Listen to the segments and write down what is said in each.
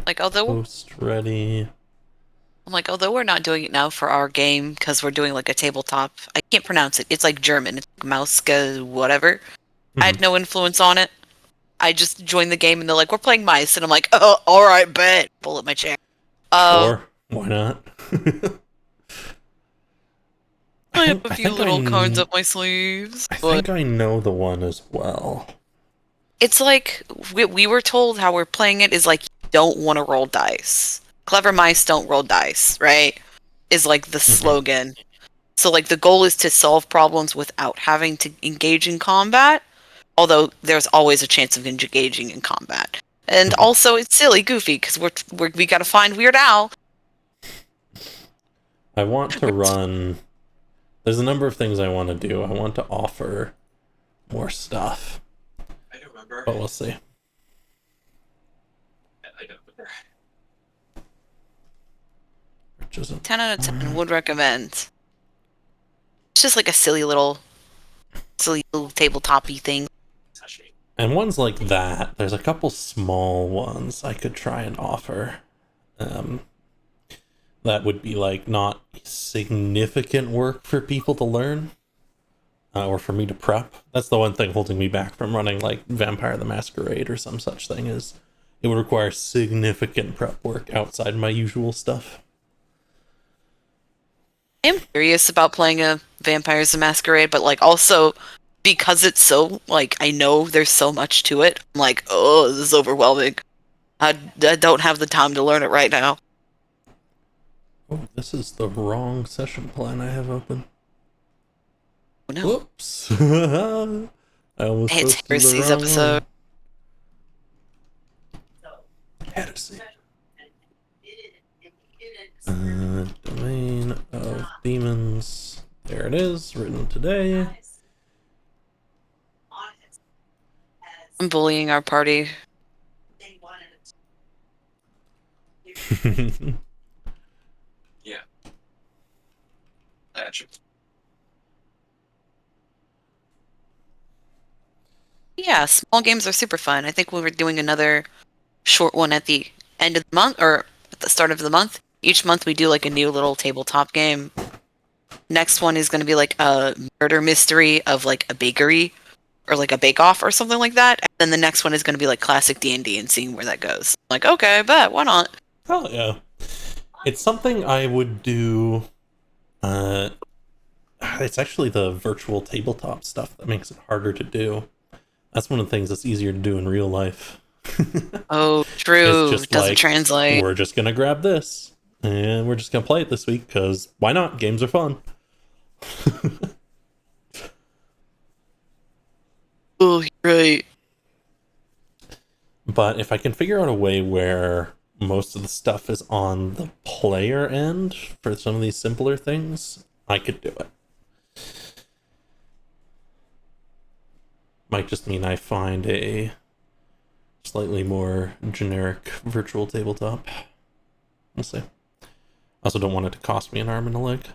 Like, Host ready. although we're not doing it now for our game because we're doing like a tabletop. I can't pronounce it. It's like German. It's like Mauska, whatever. I Hmm. had no influence on it. I just joined the game and they're like, "We're playing mice," and I'm like, "Oh, all right, bet." Pull up my chair. Uh, Sure, why not? I I have think a I few think little cards I up my sleeves, I but think I know the one as well. it's like we were told how we're playing it is like you don't want to roll dice. Clever mice don't roll dice, right? Is like the Hmm. slogan. So like the goal is to solve problems without having to engage in combat, although there's always a chance of engaging in combat. And Hmm. also it's silly, goofy because we got to find Weird Al. I want to run. There's a number of things I want to do. I want to offer more stuff, I don't remember. but we'll see. I don't remember. Which isn't 10 out of 10 would recommend. It's just like a silly little tabletop-y thing. Touch and ones like that. There's a couple small ones I could try and offer. Um, that would be like not significant work for people to learn, or for me to prep. That's the one thing holding me back from running like Vampire the Masquerade or some such thing, is it would require significant prep work outside my usual stuff. I'm curious about playing a Vampires the Masquerade, but like also because it's so like I know there's so much to it. I'm like, oh, this is overwhelming. I don't have the time to learn it right now. Oh, this is the wrong session plan I have open. Oh no, Whoops. I almost hey, it's posted the Heresy's wrong episode. one. Heresy. Domain of Demons. There it is, written today. I'm bullying our party. Yeah. Actually, Yeah, small games are super fun. I think we were doing another short one at the end of the month or at the start of the month. Each month we do like a new little tabletop game. Next one is going to be like a murder mystery of like a bakery or like a bake off or something like that. And then the next one is going to be like classic D&D and seeing where that goes. Like, okay, bet, why not? Oh yeah. It's something I would do. Uh, it's actually the virtual tabletop stuff that makes it harder to do. That's one of the things that's easier to do in real life. Oh, It's true. just Doesn't like, translate. we're just gonna grab this and we're just gonna play it this week because why not? Games are fun. Oh, you're right. But if I can figure out a way where most of the stuff is on the player end for some of these simpler things, I could do it. Might just mean I find a slightly more generic virtual tabletop. We'll see. I also don't want it to cost me an arm and a leg.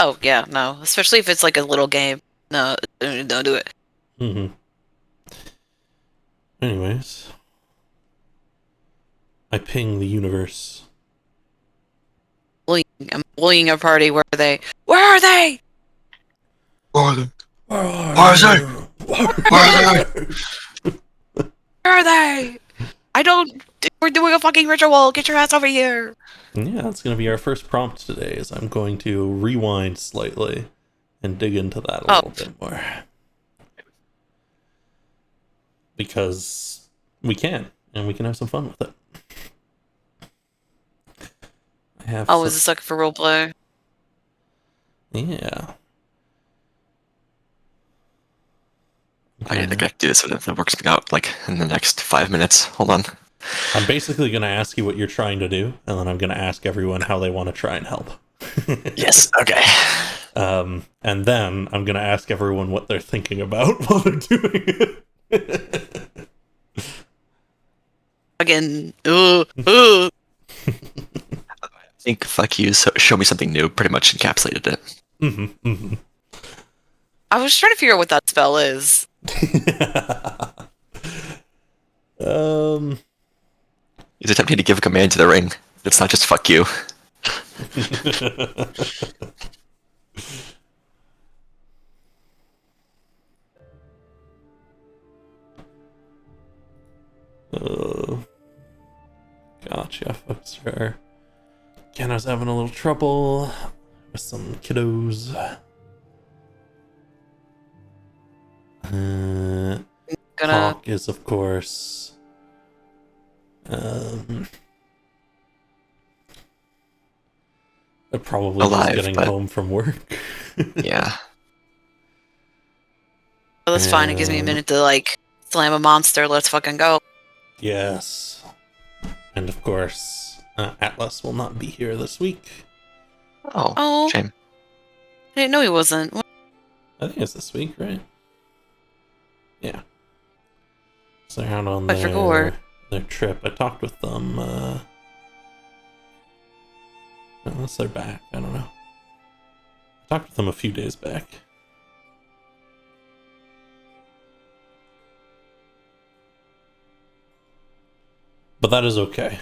Oh, yeah, no. Especially if it's like a little game. No, don't do it. Mm-hmm. Anyways, I ping the universe. Bullying. I'm bullying our party. Where are they? Where are they? where are they? Where are Where are they? you? Where Where are are you? Where are they? I don't. We're doing a fucking ritual. Get your ass over here. Yeah, that's going to be our first prompt today, is I'm going to rewind slightly and dig into that a Oh, little bit more. Because we can, and we can have some fun with it. I have always some... a sucker for roleplay. Yeah. I think I can do this if that works out like in the next 5 minutes. Hold on. I'm basically going to ask you what you're trying to do, and then I'm going to ask everyone how they want to try and help. Yes, okay. And then I'm going to ask everyone what they're thinking about while they're doing it. Again. I think fuck you, so show me something new pretty much encapsulated it. Mm-hmm, mm-hmm. I was trying to figure out what that spell is. um, He's attempting to give a command to the ring. It's not just fuck you. Gotcha, folks. Again, I was having a little trouble with some kiddos. Hawk is, of course, they're probably alive, just getting home from work. Yeah. Well, that's fine. It gives me a minute to like slam a monster. Let's fucking go. Yes. And of course, Atlas will not be here this week. Oh. Shame. I didn't know he wasn't. I think it's this week, right? Yeah. So they're out on I forgot. their trip. I talked with them, unless they're back, I don't know. I talked with them a few days back. But that is okay.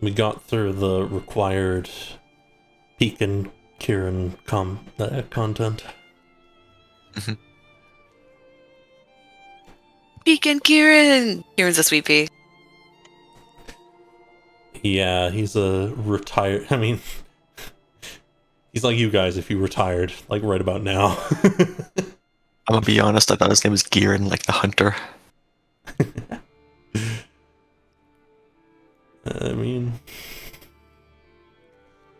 We got through the required Peek and Kieran content. Peek and Kieran! Kieran's a sweet pea. Yeah, he's a retired... I mean... He's like you guys if you retired, like right about now. I'm gonna be honest, I thought his name was Giran, like the hunter. I mean...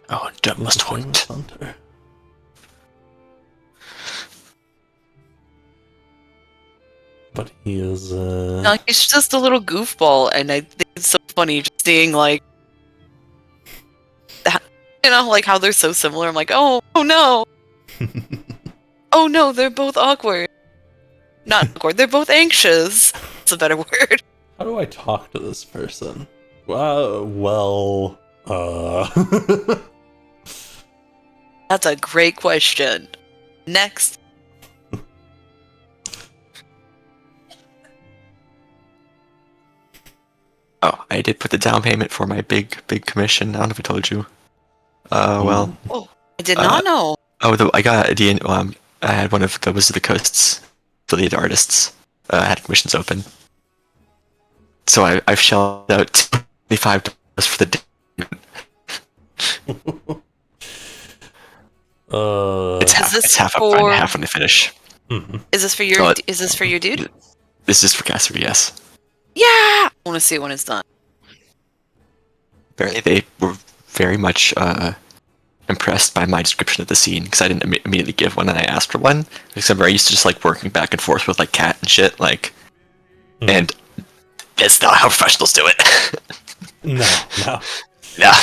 Oh, that must famous hunt. hunter. But he is, No, he's just a little goofball, and I think it's so funny just seeing, like, that, like how they're so similar. I'm like, oh no! Oh no, they're both awkward. Not awkward, they're both anxious. That's a better word. How do I talk to this person? Well, That's a great question. Next. Oh, I did put the down payment for my big commission. I don't know if I told you. Well. Oh, I did not know. Oh, I got I had one of the Wizard of the Coast's affiliate artists. I had commissions open. So I've shelled out $25 for the day. It's half up front and half when they finish. Mm-hmm. Is this for your? Is this for your dude? This is for Cassidy, yes. Yeah, I want to see it when it's done. Apparently, they were very much impressed by my description of the scene because I didn't immediately give one, and I asked for one because I'm very used to just like working back and forth with like Cat and shit, like, and that's not how professionals do it. No. Yeah.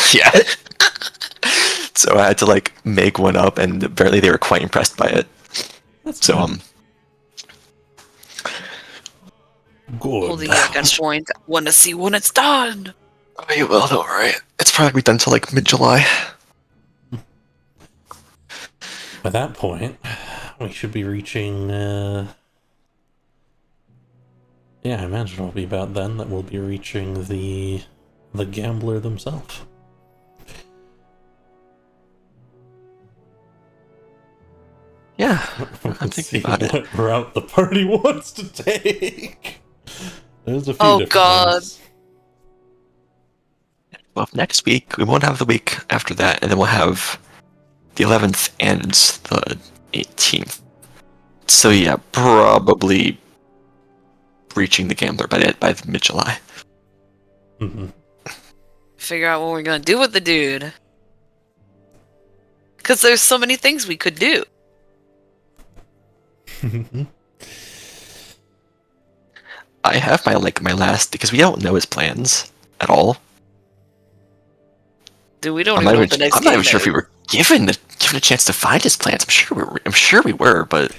So I had to like make one up, and apparently they were quite impressed by it. That's so good. Holding you at gunpoint. I want to see when it's done. Oh, you will, don't worry. It's probably done till like mid-July. By that point, we should be reaching. Yeah, I imagine it'll be about then that we'll be reaching the gambler themselves. Yeah, I'm Let's thinking see about it. what route the party wants to take. There's a few Oh, different God. ones. Well, next week we won't have the week after that, and then we'll have the 11th and the 18th. So yeah, probably reaching the gambler by the mid-July. Mm-hmm. Figure out what we're gonna do with the dude. Because there's so many things we could do. I have my last because we don't know his plans at all. Dude, we don't I'm even know not what the even, next I'm not game even sure if we is. were given a chance to find his plans. I'm sure we were, but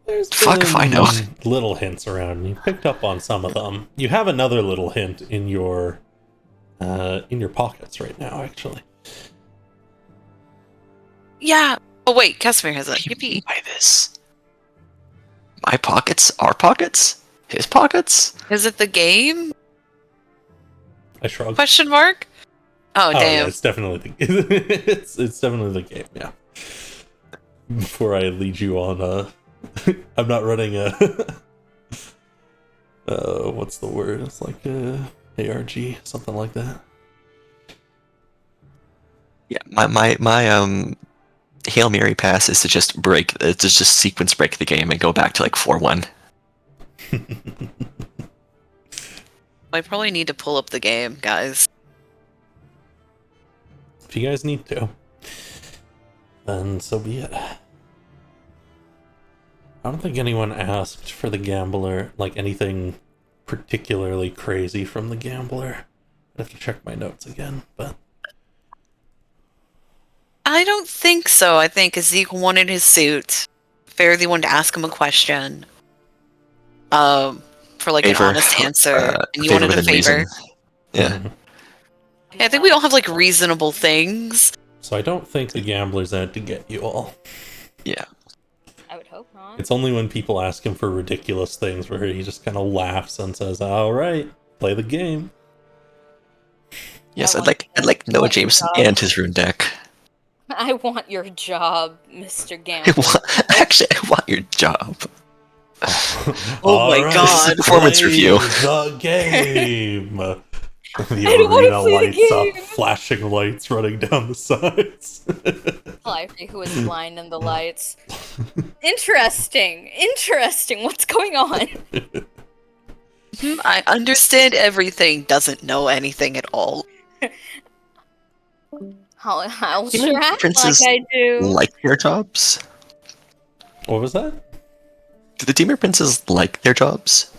There's fuck if I know. little hints around. You picked up on some of them. You have another little hint in your pockets right now, actually. Yeah. Oh wait, Casimir has it. What do you Yippee. mean by this? My pockets? Our pockets? His pockets? Is it the game? I shrugged. Question mark? Oh, Oh yeah, damn. it's definitely it's definitely the game. Yeah. Before I lead you on, I'm not running a. What's the word? It's like ARG, something like that. Yeah, my Hail Mary pass is to just sequence break the game and go back to like 4-1. I probably need to pull up the game, guys. If you guys need to, then so be it. I don't think anyone asked for the Gambler, like anything particularly crazy from the Gambler. I'd have to check my notes again, but I don't think so. I think Ezekiel wanted his suit. Faraday wanted to ask him a question. For like Favor, an honest answer. And you favor wanted a within favor. reason. Yeah. Yeah, I think we all have like reasonable things. So I don't think the Gambler's out to get you all. Yeah. I would hope not. It's only when people ask him for ridiculous things where he just kind of laughs and says, "All right, play the game." Yes, I I'd want like to- Noah want Jameson your job. and his rune deck. I want your job, Mr. I Gamble. I want your job. Oh All my right, God. Performance play review. The game. The don't wanna arena play the lights up, game. flashing lights running down the sides. Lively, who is blind in the lights. Interesting. What's going on? I understand everything, doesn't know anything at all. I'll You know, sure act like princes I do. Like their jobs? What was that? Do the demon princes like their jobs?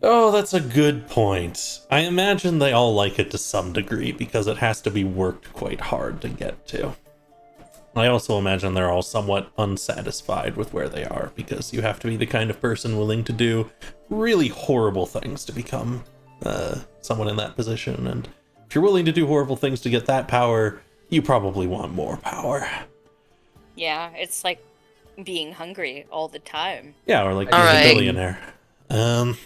Oh, that's a good point. I imagine they all like it to some degree because it has to be worked quite hard to get to. I also imagine they're all somewhat unsatisfied with where they are because you have to be the kind of person willing to do really horrible things to become someone in that position. And if you're willing to do horrible things to get that power, you probably want more power. Yeah, it's like being hungry all the time. Yeah, or like All being a right. billionaire.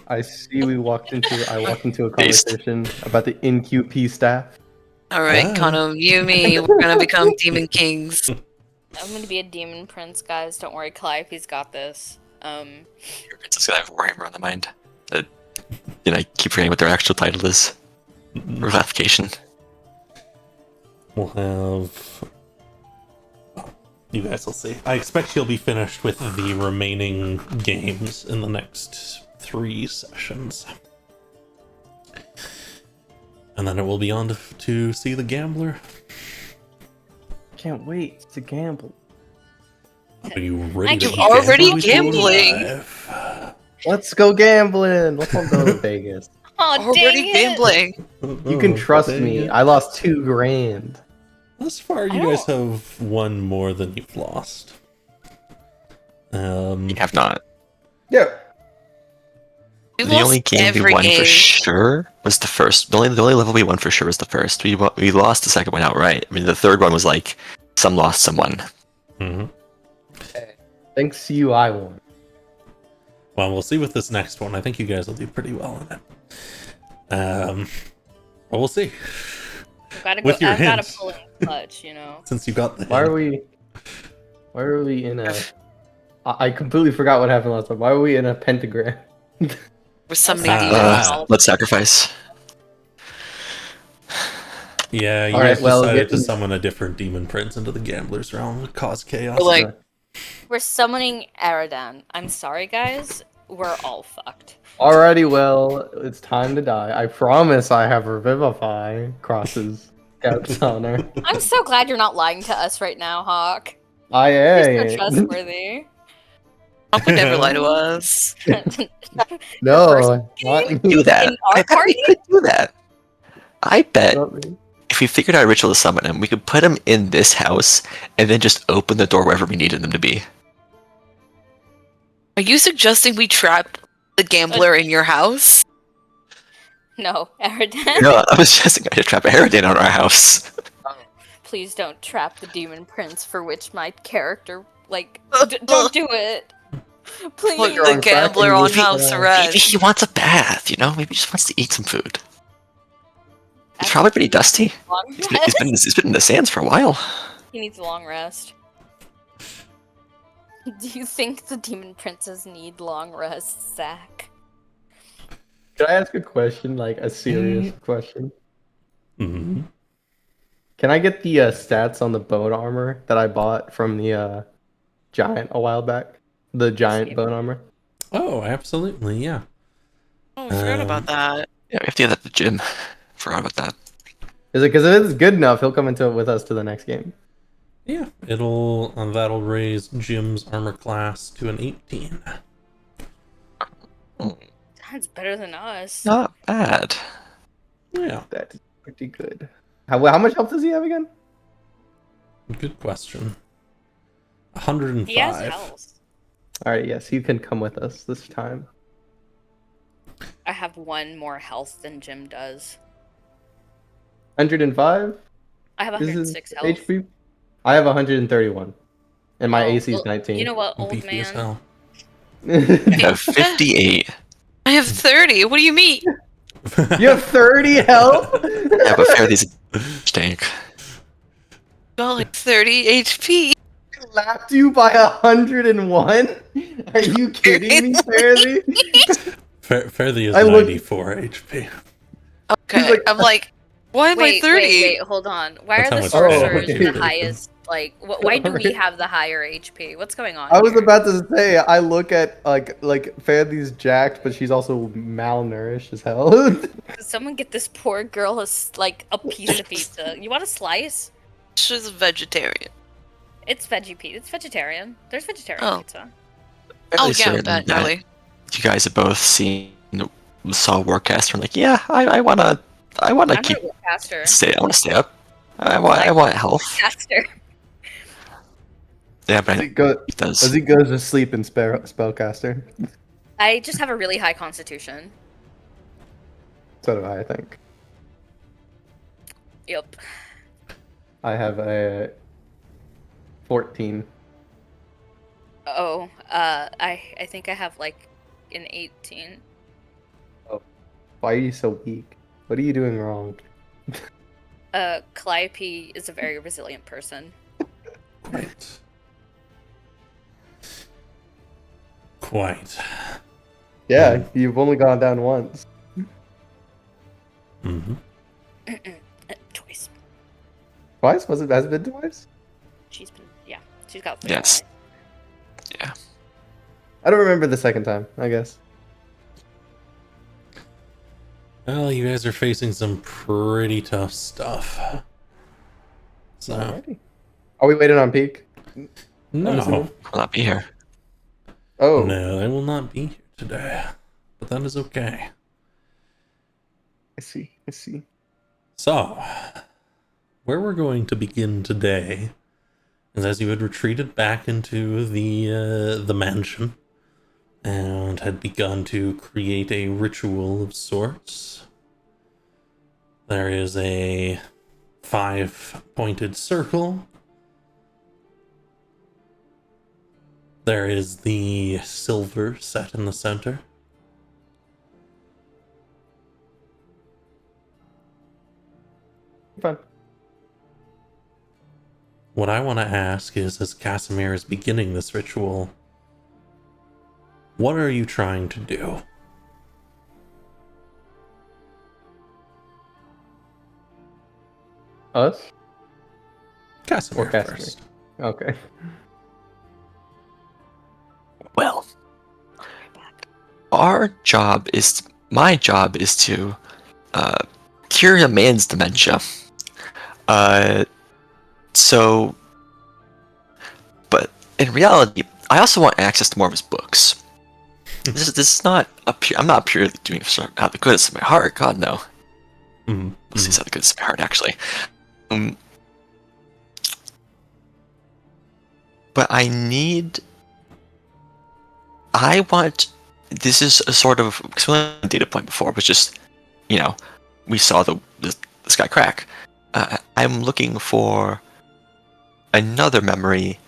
I see I walked into a Based. conversation about the NQP staff. Alright, Ah. Kano, you, me, we're gonna become demon kings. I'm gonna be a demon prince, guys. Don't worry, Clive, he's got this. Your princess gonna have Warhammer on the mind. I keep forgetting what their actual title is. Ratification. We'll have. You guys will see. I expect he'll be finished with the remaining games in the next 3 sessions. And then it will be on to see the Gambler. Can't wait to gamble. Are you ready to I'm be already gamble with your gambling. life? Let's go gambling. Let's all go to Vegas. Oh, Already dang it! gambling. You can Oh, trust dang me. it. I lost $2,000. Thus far, you guys have won more than you've lost. You have not. Yeah. We The lost only game we every won game. for sure was the first. The only level we won for sure was the first. We lost the second one outright. I mean, the third one was like some lost, some won. Mhm. Thanks to you, I won. Well, we'll see with this next one. I think you guys will do pretty well in it. Well, we'll see. Gotta With your I gotta hints. pull in clutch, you know. Since you got the Why hint. are we in a... I completely forgot what happened last time. Why are we in a pentagram? We're summoning Ah. demons. Let's sacrifice. Yeah, you All guys right, well, decided to getting- summon a different demon prince into the gambler's realm to cause chaos. We're like- We're summoning Aradan. I'm sorry, guys. We're all fucked. Alrighty, well, it's time to die. I promise I have Revivify crosses. Scout's honor. I'm so glad you're not lying to us right now, Hawk. I You're so am. trustworthy. Hawk would never lie to us. No, not me. Do that. In our I bet we party? could do that. I bet Not me. if we figured out a ritual to summon him, we could put him in this house and then just open the door wherever we needed him to be. Are you suggesting we trap the gambler in your house? No, Aradan. No, I was just going to trap Aerodin on our house. Please don't trap the demon prince for which my character, like, don't do it. Please. Put You're the on gambler tracking on with, house uh, Maybe arrest. he wants a bath, you know? Maybe he just wants to eat some food. probably pretty dusty. Long He's been in the sands for a while. He needs a long rest. Do you think the demon princes need long rests, Zach? Can I ask a question, like a serious question? Mm-hmm. Can I get the stats on the bone armor that I bought from the giant a while back? The giant bone armor. Oh, absolutely, yeah. Oh, I forgot about that. Yeah, we have to get at the gym. Forgot about that. Is it because if it's good enough, he'll come into it with us to the next game? Yeah, that'll raise Jim's armor class to an 18. That's better than us. Not bad. Yeah, That's pretty good. How much health does he have again? good question. 105. He has health. All right, yes, you can come with us this time. I have 1 more health than Jim does. 105. I have This is 106 health. HP. I have 131, and my Oh, AC is well, 19. You know what, old Beefy as man? hell. You have 58. I have 30. What do you mean? You have 30 health. Yeah, but fair these stink. Well, like 30 HP. Lapped you by 101. Are you kidding me, Fairly? Fairly is I looked- 94 HP. Okay, like- I'm like, why am I 30? Wait, hold on. Why That's are how the much sorcerers damage you the do. highest? Like, why do we Right. have the higher HP? What's going on? I was here? about to say, I look at like Fairly's jacked, but she's also malnourished as hell. Could someone get this poor girl like a piece of pizza? You want a slice? She's a vegetarian. It's veggie pizza. It's vegetarian. There's vegetarian Oh. pizza. Oh, Fairly yeah, certain that, that Ellie. you guys have both saw Warcaster and like, yeah, I wanna I'm keep gonna go faster. I wanna stay up. I want health. Faster. Yeah, but As he, go, it does. as he goes to sleep in spellcaster. I just have a really high constitution. So do I think. Yep. I have a 14. Oh, I think I have like an 18. Why are you so weak? What are you doing wrong? Calliope is a very resilient person. Quite. Yeah, you've only gone down once. Mm-hmm. Twice. Twice? Has it been twice? She's got 3. Yes. Yeah. I don't remember the second time, I guess. Well, you guys are facing some pretty tough stuff. So, Alrighty. Are we waiting on peak? no, Will not be here. Oh, no, I will not be here today. But that is okay. I see. So, where we're going to begin today is as you had retreated back into the mansion and had begun to create a ritual of sorts. There is a 5-pointed circle. There is the silver set in the center. Fun. What I want to ask is, as Casimir is beginning this ritual, what are you trying to do? Us? Casimir Or Casimir. first. Okay. Well, my job is to cure a man's dementia. But in reality, I also want access to more of his books. This is not I'm not purely doing it out of the goodness of my heart. God no, Mm-hmm. this is out of the goodness of my heart actually. But this is a sort of, because we only had a data point before, was just, we saw the sky crack. I'm looking for another memory,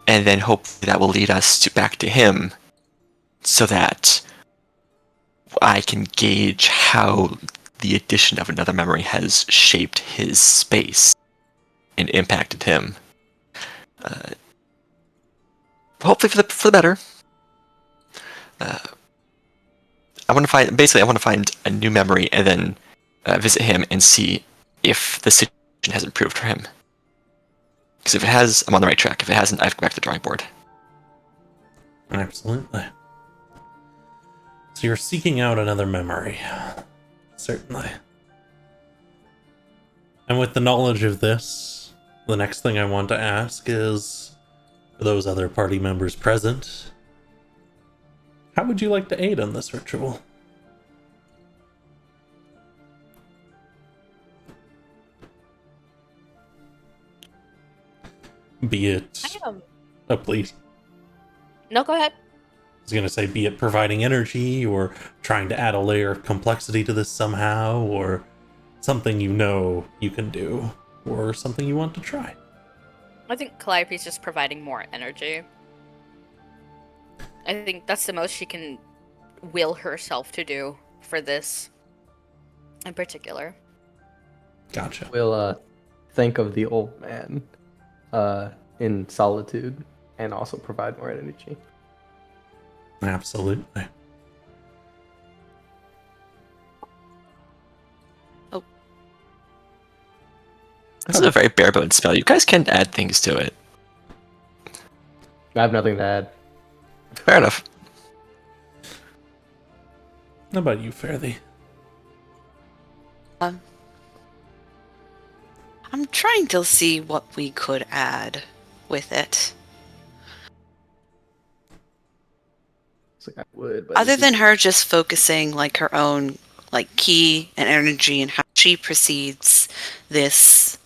and then hopefully that will lead us back to him, so that I can gauge how the addition of another memory has shaped his space and impacted him. Hopefully for the better. I want to find a new memory and then visit him and see if the situation has improved for him. Because if it has, I'm on the right track. If it hasn't, I have to go back to the drawing board. Absolutely. So you're seeking out another memory. Certainly. And with the knowledge of this, the next thing I want to ask is, for those other party members present, how would you like to aid in this ritual? Be it... Oh, please. No, go ahead. I was going to say, be it providing energy, or trying to add a layer of complexity to this somehow, or something you know you can do, or something you want to try. I think Calliope's just providing more energy. I think that's the most she can will herself to do for this in particular. Gotcha. We'll think of the old man in solitude and also provide more energy. Absolutely. This is a very bare bones spell. You guys can add things to it. I have nothing to add. Fair enough. How about you, Fairly? I'm trying to see what we could add with it. It's like I would, but Other than her just focusing like her own like ki and energy and how she proceeds this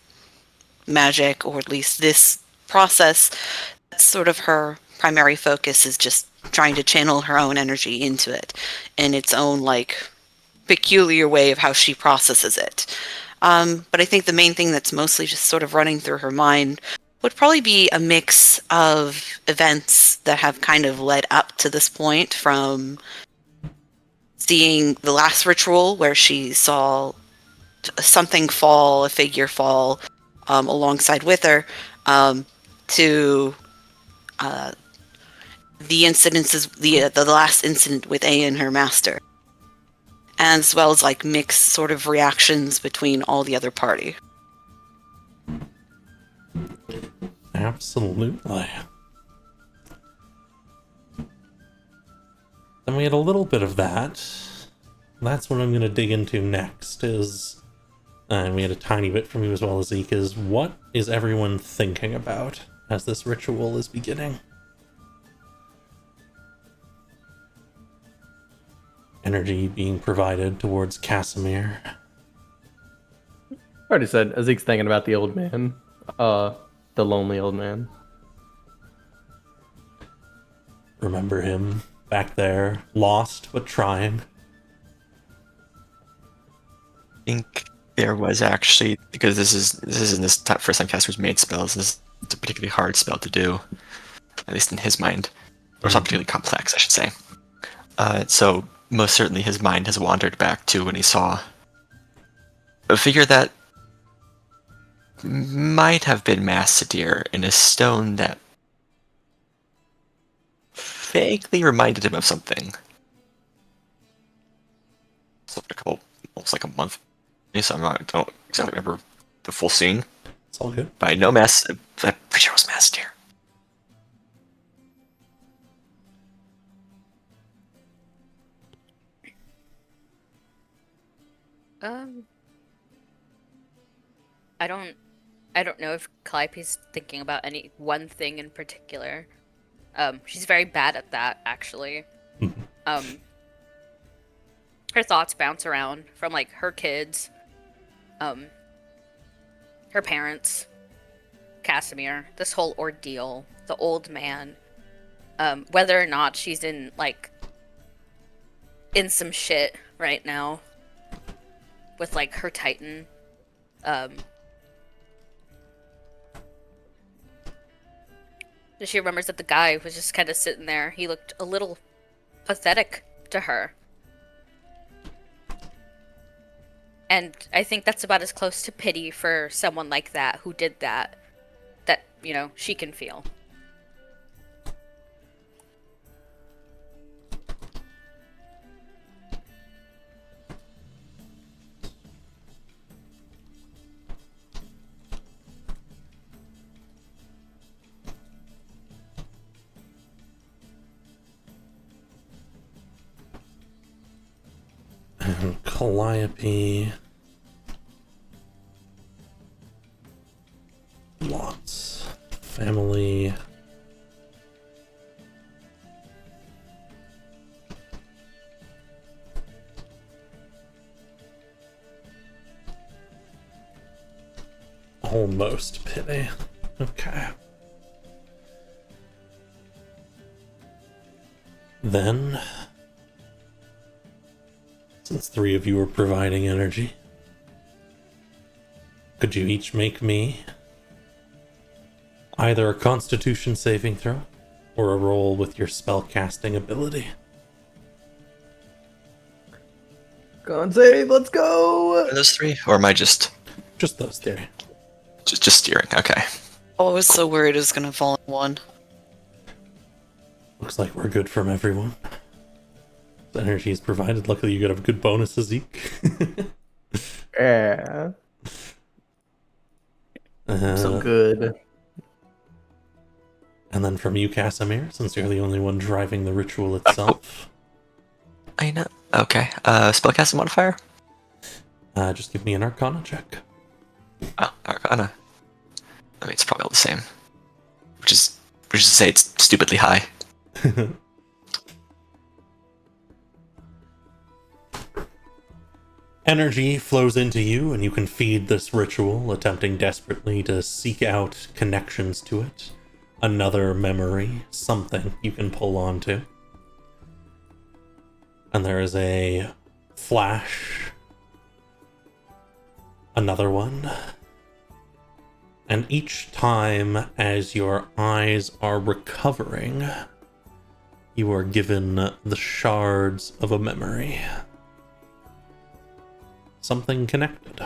magic, or at least this process, that's sort of her primary focus, is just trying to channel her own energy into it in its own like peculiar way of how she processes it. But I think the main thing that's mostly just sort of running through her mind would probably be a mix of events that have kind of led up to this point, from seeing the last ritual where she saw something fall, a figure fall, alongside with her, to the incidences, the last incident with Ayan, her master, as well as like mixed sort of reactions between all the other party. Absolutely. Then we had a little bit of that. That's what I'm going to dig into next, and we had a tiny bit from you as well as Zeke, is what is everyone thinking about as this ritual is beginning? Energy being provided towards Casimir. I already said, Zeke's thinking about the old man. The lonely old man. Remember him back there, lost but trying. I think there was actually, because this isn't this first time Casimir's made spells. This is a particularly hard spell to do, at least in his mind, or it's not particularly complex, I should say. So most certainly his mind has wandered back to when he saw a figure that might have been Massadir in a stone that vaguely reminded him of something. So almost like a month. So I don't exactly remember the full scene. It's all good. But I know I'm pretty sure it was Massadir. I don't know if Calliope's thinking about any one thing in particular. She's very bad at that, actually. Her thoughts bounce around from like her kids, her parents, Casimir, this whole ordeal, the old man, whether or not she's in some shit right now with like her Titan. She remembers that the guy was just kind of sitting there. He looked a little pathetic to her. And I think that's about as close to pity for someone like that who did that, she can feel. And Calliope. Lots. Family. Almost pity. Okay. Then, since 3 of you are providing energy, could you each make me either a Constitution saving throw or a roll with your spellcasting ability? Con save, let's go! Are those 3, or am I just Just those 3. just steering? Okay. Oh, I was so worried it was gonna fall in one. Looks like we're good from everyone. The energy is provided. Luckily, you got a good bonus, Zeke. Yeah, so good. And then from you, Casimir, since you're the only one driving the ritual itself, I know. Okay. Spellcasting modifier? just give me an Arcana check. Oh, Arcana. I mean, it's probably all the same. Which is to say it's stupidly high. Energy flows into you, and you can feed this ritual, attempting desperately to seek out connections to it. Another memory, something you can pull onto. And there is a flash. Another one. And each time as your eyes are recovering, you are given the shards of a memory. Something connected.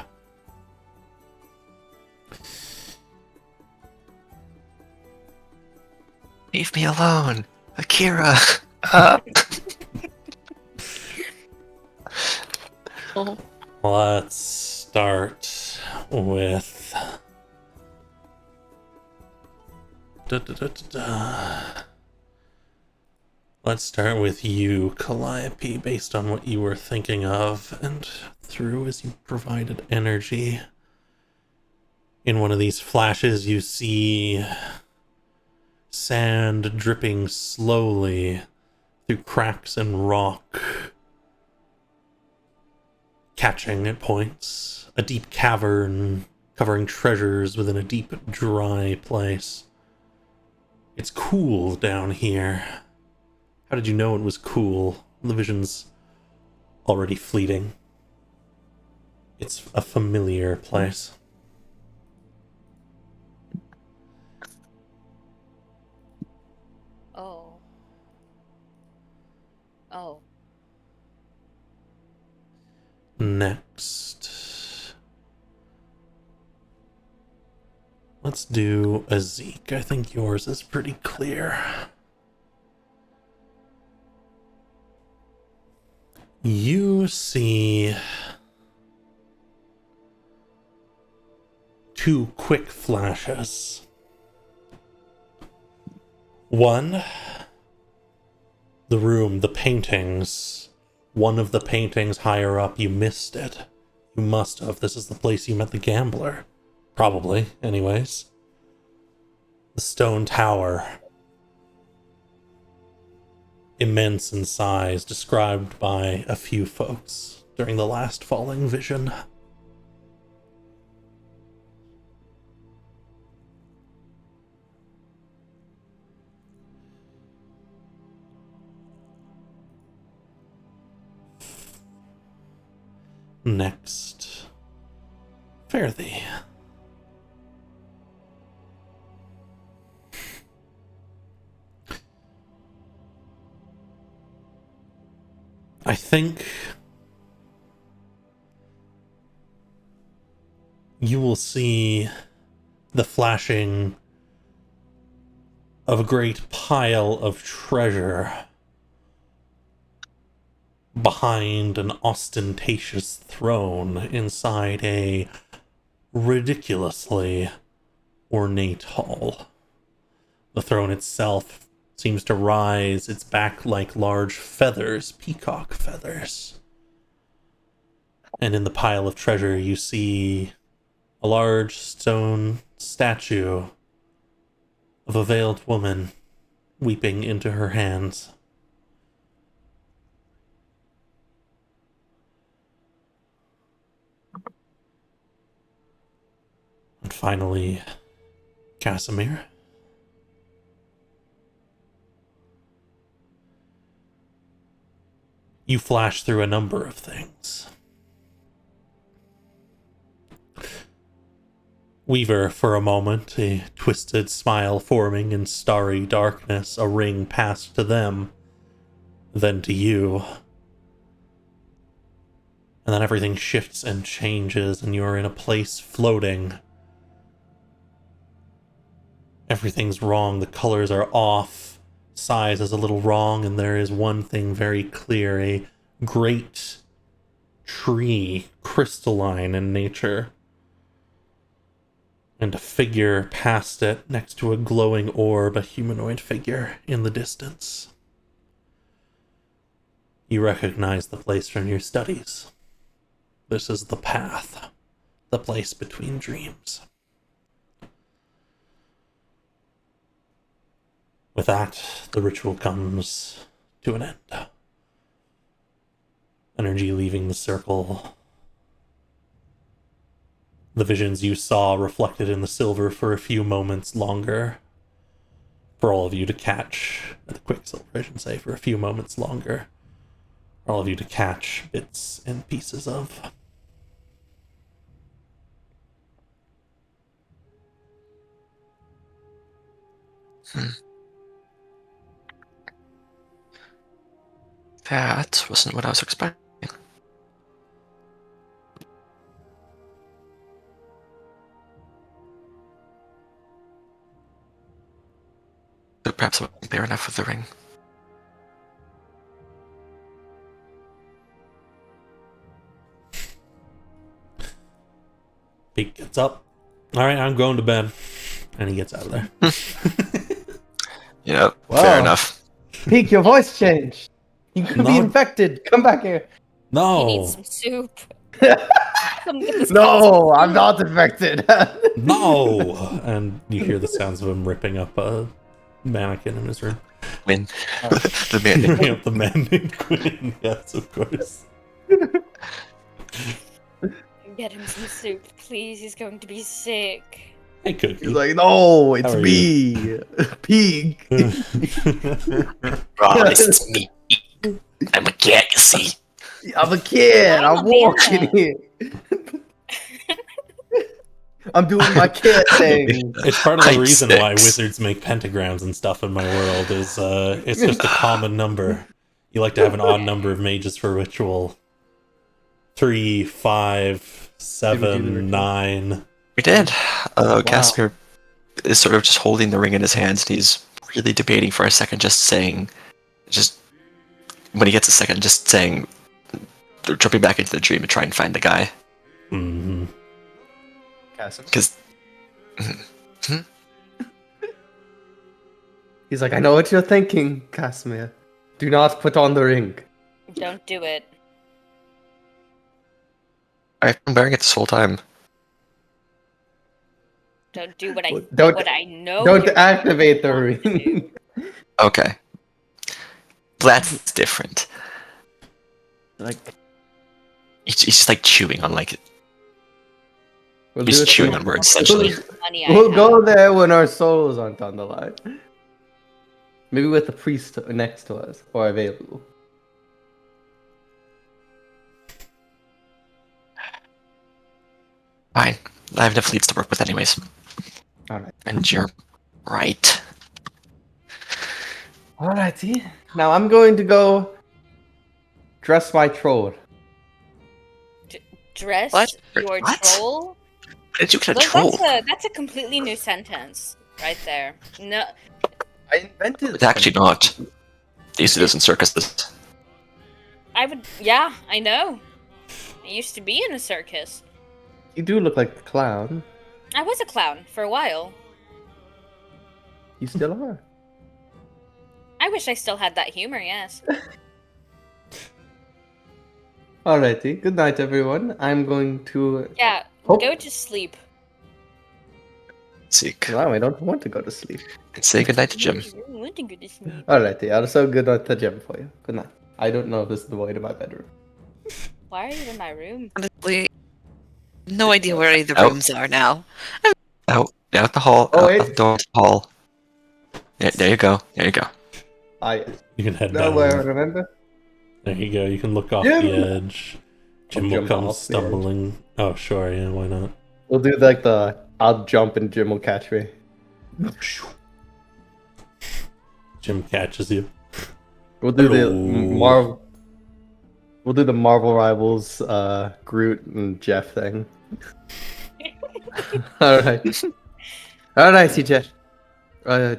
Leave me alone, Akira. Oh, Let's start with... Let's start with you, Calliope, based on what you were thinking of, and through as you provided energy. In one of these flashes, you see sand dripping slowly through cracks in rock, catching at points. A deep cavern covering treasures within a deep, dry place. It's cool down here. How did you know it was cool? The vision's already fleeting. It's a familiar place. Oh. Oh. Next, let's do a Zeke. I think yours is pretty clear. You see 2 quick flashes. One, the room, the paintings. One of the paintings higher up, you missed it. You must have. This is the place you met the gambler. Probably, anyways. The stone tower. Immense in size, described by a few folks during the last falling vision. Next, fare thee. I think you will see the flashing of a great pile of treasure behind an ostentatious throne inside a ridiculously ornate hall. The throne itself seems to rise its back like large feathers, peacock feathers. And in the pile of treasure, you see a large stone statue of a veiled woman weeping into her hands. And finally, Casimir. You flash through a number of things. Weaver, for a moment, a twisted smile forming in starry darkness, a ring passed to them, then to you. And then everything shifts and changes, and you're in a place floating. Everything's wrong, the colors are off, size is a little wrong, and there is one thing very clear, a great tree, crystalline in nature. And a figure past it, next to a glowing orb, a humanoid figure in the distance. You recognize the place from your studies. This is the path, the place between dreams. With that, the ritual comes to an end. Energy leaving the circle. The visions you saw reflected in the silver for a few moments longer. For all of you to catch, the Quicksilver vision say, for a few moments longer. For all of you to catch bits and pieces of. That wasn't what I was expecting. But perhaps I wasn't clear enough with the ring. He gets up. Alright, I'm going to bed. And he gets out of there. Yeah, Wow. fair enough. Peak, your voice changed. You could be No. infected. Come back here. You need No! some soup. Come get this guy No, some I'm soup. not infected. No! And you hear the sounds of him ripping up a mannequin in his room. When the man Ripping up the man named Quinn. Yes, of course. Get him some soup, please. He's going to be sick. Hey, Cookie. He's like, no, it's How are me, Peak. Ross, it's me. I'm a cat, you see. I'm a kid. I'm I'm a walking man. here. I'm doing my cat thing. It's part of the Height reason why 6. wizards make pentagrams and stuff in my world is it's just a common number. You like to have an odd number of mages for ritual. 3, 5, Did we do the 7, ritual? 9. We did. Wow. Casimir is sort of just holding the ring in his hands, and he's really debating for a second, just when he gets a second, just saying, jumping back into the dream to try and find the guy. Mm-hmm. Because He's like, I know what you're thinking, Casimir. Do not put on the ring. Don't do it. I've been wearing it this whole time. Don't do what I Don't- what I know. Don't you're activate the going to do. ring. Okay. That's different. Like, He's just like chewing on like we'll he's do it chewing soon. on words essentially. Money I We'll have. go there when our souls aren't on the line. Maybe with the priest next to us or available. Fine. I have enough leads to work with anyways. Alright. And you're right. Alrighty. Now I'm going to go dress my troll. Dress What? your What? troll. Did you get a Well, troll? that's a completely new sentence right there. No, I invented. It's actually not. They used to do this in circuses. yeah, I know. I used to be in a circus. You do look like a clown. I was a clown for a while. You still are. I wish I still had that humor, yes. Alrighty. Good night, everyone. I'm going to. Yeah, Oh. go to sleep. Seek. Wow, I don't want to go to sleep. And say goodnight to Jim. I want to go to sleep. Alrighty. I'll so good night to Jim for you. Good night. I don't know if this is the way to my bedroom. Why are you in my room? Honestly, no idea where any of the Oh. rooms are now. Out the hall. Oh, out wait. the door to the hall. There you go. There you go. You can head Nowhere, down. remember? There you go. You can look off Jim! the edge. Jim I'll will jump come off the edge. stumbling. Oh, sure. Yeah, why not? We'll do like the. I'll jump and Jim will catch me. Jim catches you. We'll do the Hello. Marvel. We'll do the Marvel Rivals, Groot and Jeff thing. All right. All right, CJ.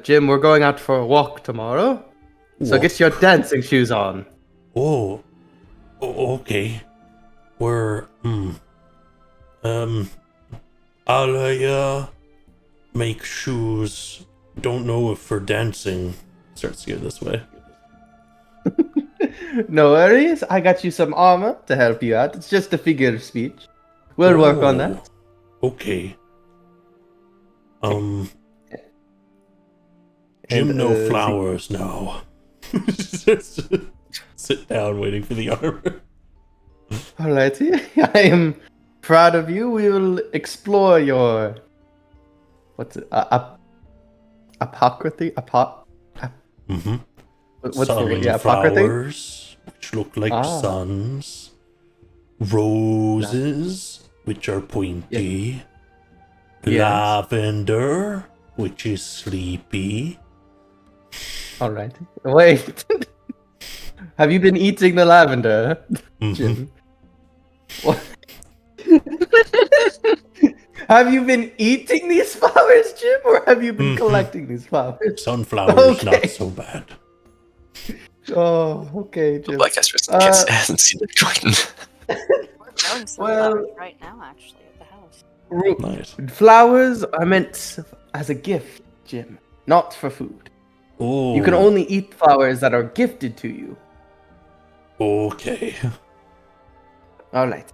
Jim, we're going out for a walk tomorrow. So Walk. get your dancing shoes on. Oh, okay. We're I'll make shoes. Don't know if for dancing. Starts to go this way. No worries. I got you some armor to help you out. It's just a figure of speech. We'll work on that. Okay. And, Jim, no Z- flowers now. Sit down, waiting for the armor. Alrighty. I am proud of you. We will explore your. What's it? Apocryphy? Mm-hmm. What's the Sun word? Yeah, apocryphy? flowers, which look like Ah. suns. Roses, which are pointy. Yes. Lavender, which is sleepy. Alright. Wait. Have you been eating the lavender, Mhm. Jim? What? Have you been eating these flowers, Jim, or have you been Mhm. collecting these flowers? Sunflowers, Okay. not so bad. Oh, okay, Jim. Black Esther Uh, hasn't seen it, Jordan. We're growing sunflowers right now, actually, at the house. Nice. Flowers are meant as a gift, Jim, not for food. Oh, You can only eat flowers that are gifted to you. Okay. All right.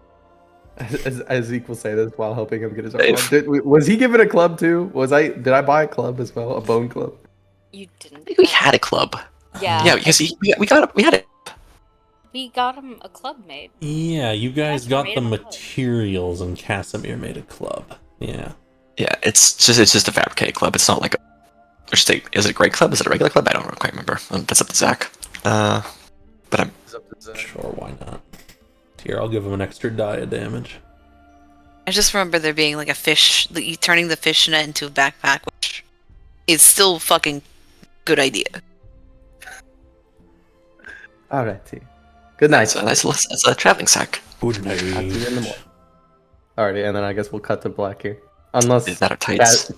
As Zeke will say this while helping him get his arm Dave. on. Was he given a club too? Did I buy a club as well? A bone club? You didn't. I think we had a club. Yeah. Yeah, because we had it. We got him a club made. Yeah, you guys Casimir got made the a club. materials, and Casimir made a club. Yeah. Yeah, it's just a fabricated club. It's not like a. Is it a great club? Is it a regular club? I don't quite remember. That's up to Zach. But I'm. Sure, why not? Here, I'll give him an extra die of damage. I just remember there being like a fish, you turning the fish net into a backpack, which is still fucking good idea. Alrighty. Good night. It's a traveling sack. Good night. I'll see you in the morning. Alrighty, and then I guess we'll cut to black here. Unless Is that our tights?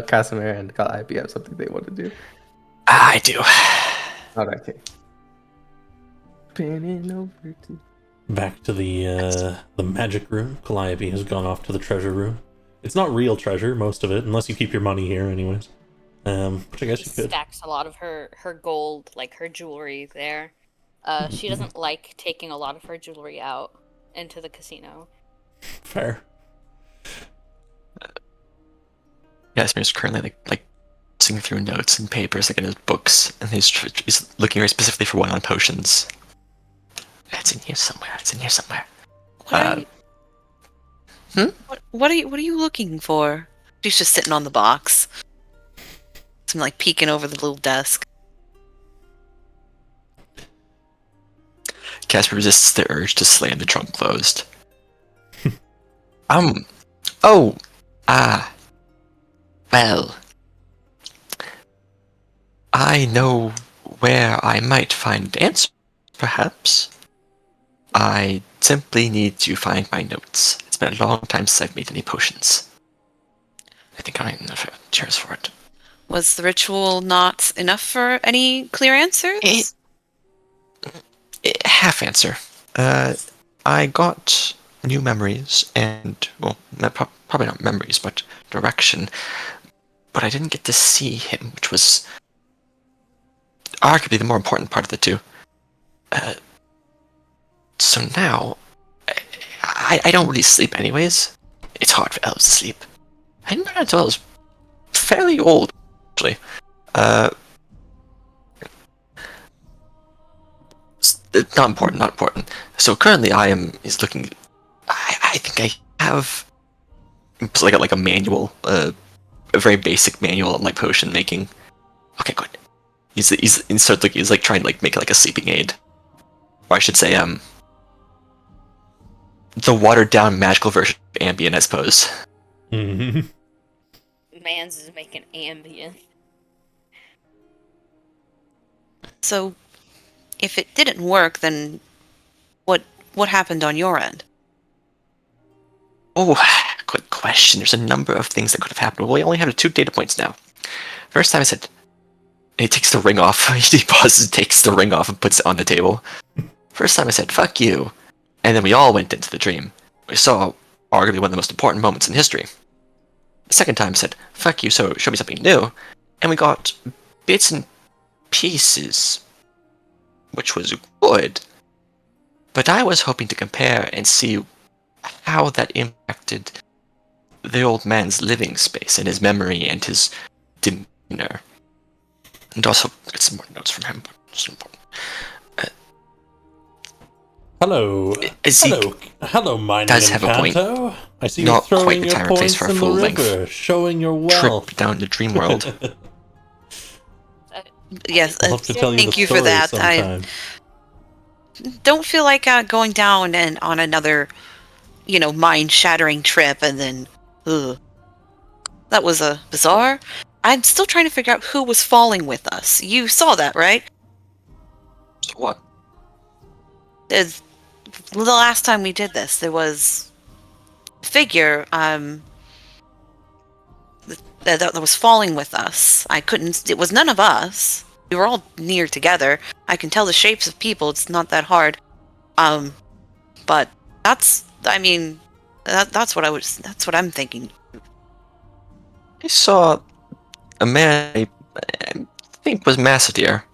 Casimir and Calliope have something they want to do. I do. Alrighty. Spinning over to... Back to the magic room. Calliope has gone off to the treasure room. It's not real treasure, most of it, unless you keep your money here, anyways. Which I guess She you could. stacks a lot of her gold, like her jewelry there. She doesn't like taking a lot of her jewelry out into the casino. Fair. Yasmir's currently like singing through notes and papers like in his books, and he's looking very specifically for one on potions. It's in here somewhere. What are you? Hmm? What are you looking for? She's just sitting on the box. I'm like peeking over the little desk. Casper resists the urge to slam the trunk closed. Oh. Well. I know where I might find answers, perhaps. I simply need to find my notes. It's been a long time since I've made any potions. I think I might have cheers for it. Was the ritual not enough for any clear answers? Half answer. I got new memories and, well, probably not memories, but direction. But I didn't get to see him, which was arguably the more important part of the two. So now, I don't really sleep anyways. It's hard for elves to sleep. I didn't learn until I was fairly old, actually. Not important, not important. So currently is looking, I think I have like a manual, a very basic manual on like potion making. Okay, good. He's like trying to like make like a sleeping aid. Or I should say, the watered down magical version of Ambien, I suppose. Mhm. Mans is making ambient. So, if it didn't work, then what happened on your end? Oh, good question. There's a number of things that could have happened. Well, we only have 2 data points now. First time I said, he takes the ring off. He pauses, takes the ring off, and puts it on the table. First time I said, fuck you. And then we all went into the dream. We saw arguably one of the most important moments in history. The second time I said, fuck you, so show me something new. And we got bits and pieces, which was good. But I was hoping to compare and see how that impacted the old man's living space and his memory and his demeanor. And also get some more notes from him. It's important. Hello. Zeke Hello, mining does have a point. Encanto. I see you Not quite throwing the your time or place points for a in the full-length river, showing your wealth. Trip down the dream world. Yes, I'll have to tell you thank the you for story that. sometime. Don't feel like going down and on another, mind-shattering trip, and then, ugh. That was bizarre. I'm still trying to figure out who was falling with us. You saw that, right? So what? The last time we did this, there was a figure that was falling with us. It was none of us. We were all near together. I can tell the shapes of people. It's not that hard. But that's what I'm thinking. I saw a man I think was Massadir.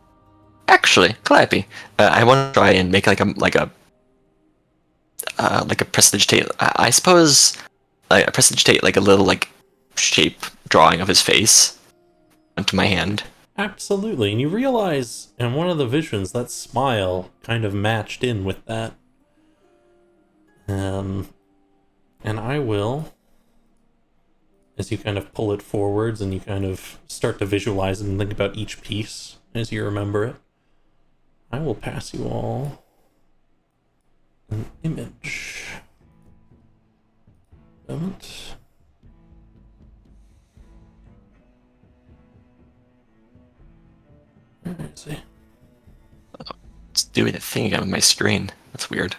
Actually, Calliope. I want to try and make like a prestidigitate. I suppose like a prestidigitate like a little like shape drawing of his face onto my hand. Absolutely, and you realize in one of the visions that smile kind of matched in with that. And I will, as you kind of pull it forwards and you kind of start to visualize it and think about each piece as you remember it, I will pass you all an image. Moment. Where is he? It's doing a thing on my screen. That's weird.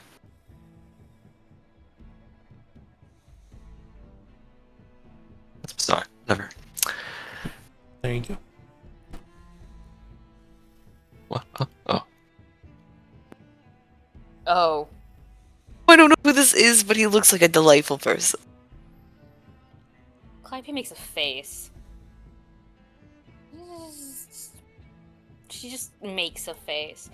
That's bizarre. Never. There you go. What? Oh. Oh. I don't know who this is, but he looks like a delightful person. Calliope makes a face. She just makes a face.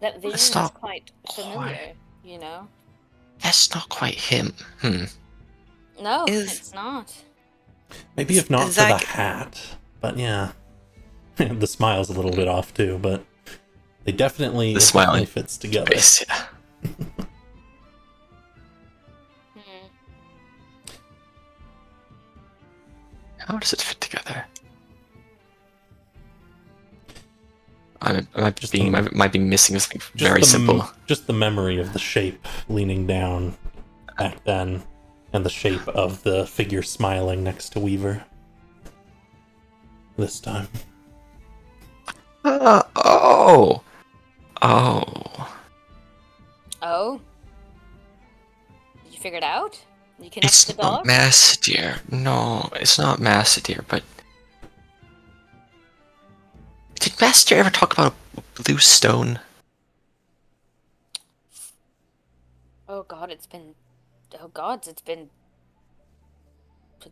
That vision is not quite familiar, That's not quite him. No, Is- it's not. Maybe if not Is for the that- hat, but yeah. The smile's a little bit off too, but they definitely, The smiling fits together. Face, yeah. Hmm. How does it fit together? I might be missing something very simple. Just the memory of the shape leaning down back then, and the shape of the figure smiling next to Weaver. This time. Oh. Oh? Did you figure it out? You connect It's the not dots? Massadir. No, it's not Massadir, but... Did Massadir ever talk about a blue stone? Oh god, it's been a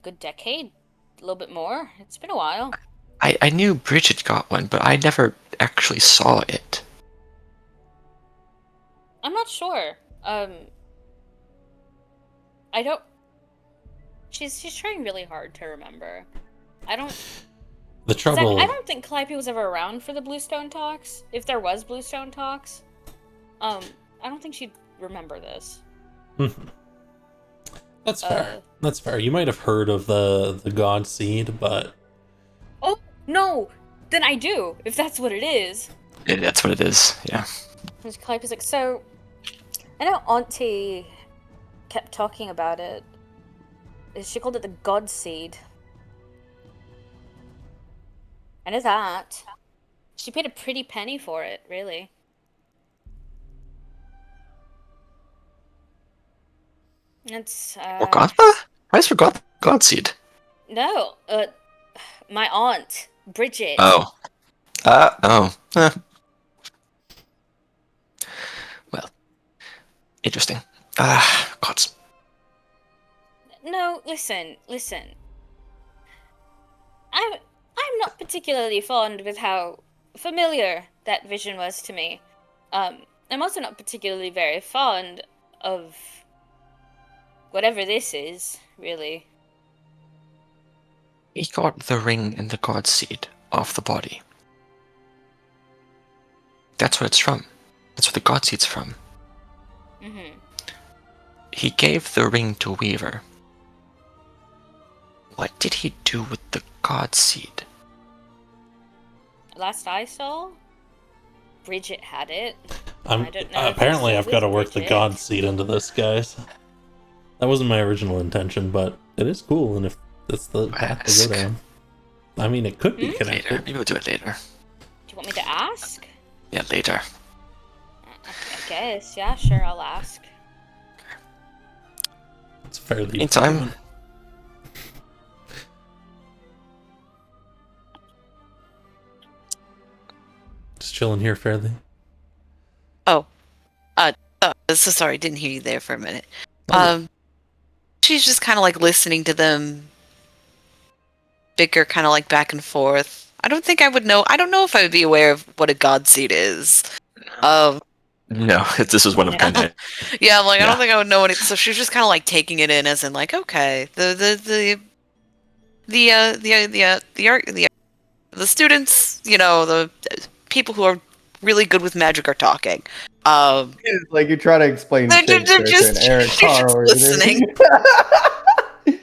good decade. A little bit more. It's been a while. I knew Bridget got one, but I never actually saw it. I'm not sure. I don't. She's trying really hard to remember. I don't. The Zach, trouble. I don't think Calliope was ever around for the Bluestone talks. If there was Bluestone talks, I don't think she'd remember this. That's fair. That's fair. You might have heard of the God Seed, but Oh no, then I do. If that's what it is. That's what it is, yeah. And Calliope's like, so I know Auntie kept talking about it. She called it the God Seed. I know that. She paid a pretty penny for it, really. It's Orgotha? Why is Orgotha Godseed? no, my aunt Bridget. Oh. Eh. Well, interesting. Gods. No, listen. I'm not particularly fond with how familiar that vision was to me. I'm also not particularly very fond of whatever this is, really. He got the ring and the God Seed off the body. That's what it's from. That's what the God Seed's from. Mm-hmm. He gave the ring to Weaver. What did he do with the God Seed? Last I saw, Bridget had it. I'm I don't know if apparently it's I've got to with work the Bridget. God Seed into this, guys. That wasn't my original intention, but it is cool, and if that's the path to Ask. go down, I mean, it could be Hmm? Later. connected. Maybe we'll do it later. Do you want me to ask? Yeah, later. I guess, yeah, sure, I'll ask. It's fairly Anytime. genuine. Just chilling here, fairly. So sorry, didn't hear you there for a minute. Oh. She's just kind of like listening to them bicker, kind of like back and forth. I don't think I would know. I don't know if I would be aware of what a God Seed is. No, this was one of kind of. Yeah, I'm like, I Yeah. don't think I would know what it. So she's just kind of like taking it in, as in like, okay, the students, the people who are really good with magic are talking. It's like you try to explain They're Shakespeare just- to an Eric she's just Carr listening. reader.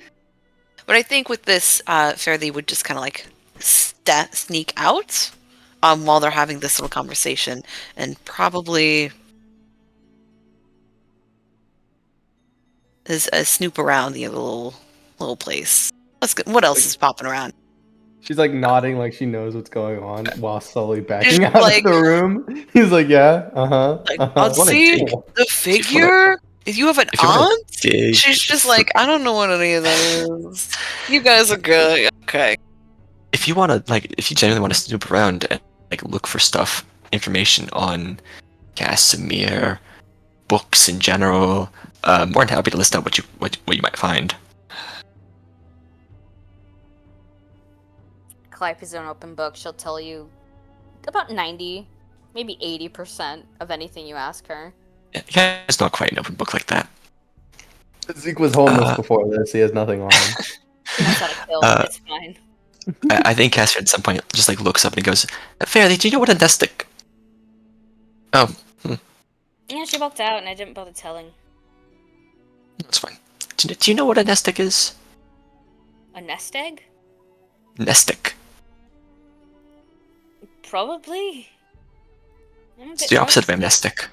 But I think with this, Fairly would just kind of like sneak out while they're having this little conversation, and probably is snoop around the little place. What else is popping around? She's like nodding like she knows what's going on while slowly backing Just out like- of the room. He's like, yeah, uh-huh. Like, uh-huh. I'll wanna see dig. the figure. If you have an If you wanna aunt, dig, she's just like, I don't know what any of that is. You guys are good. Okay. if you genuinely want to snoop around and like look for stuff, information on Casimir, books in general, more than happy to list out what you might find. Calliope's an open book. She'll tell you about 90, maybe 80% of anything you ask her. Yeah, it's not quite an open book like that. Zeke was homeless before this. He has nothing on him. That's not a kill. It's fine. I think Casimir at some point just like looks up and he goes, "Fairly, do you know what a nestic?" Oh, Yeah, she walked out and I didn't bother telling. that's fine. Do you know what a nestic is? A nest egg? Nestic. Probably. I'm a It's bit the opposite of rusty. amnestic.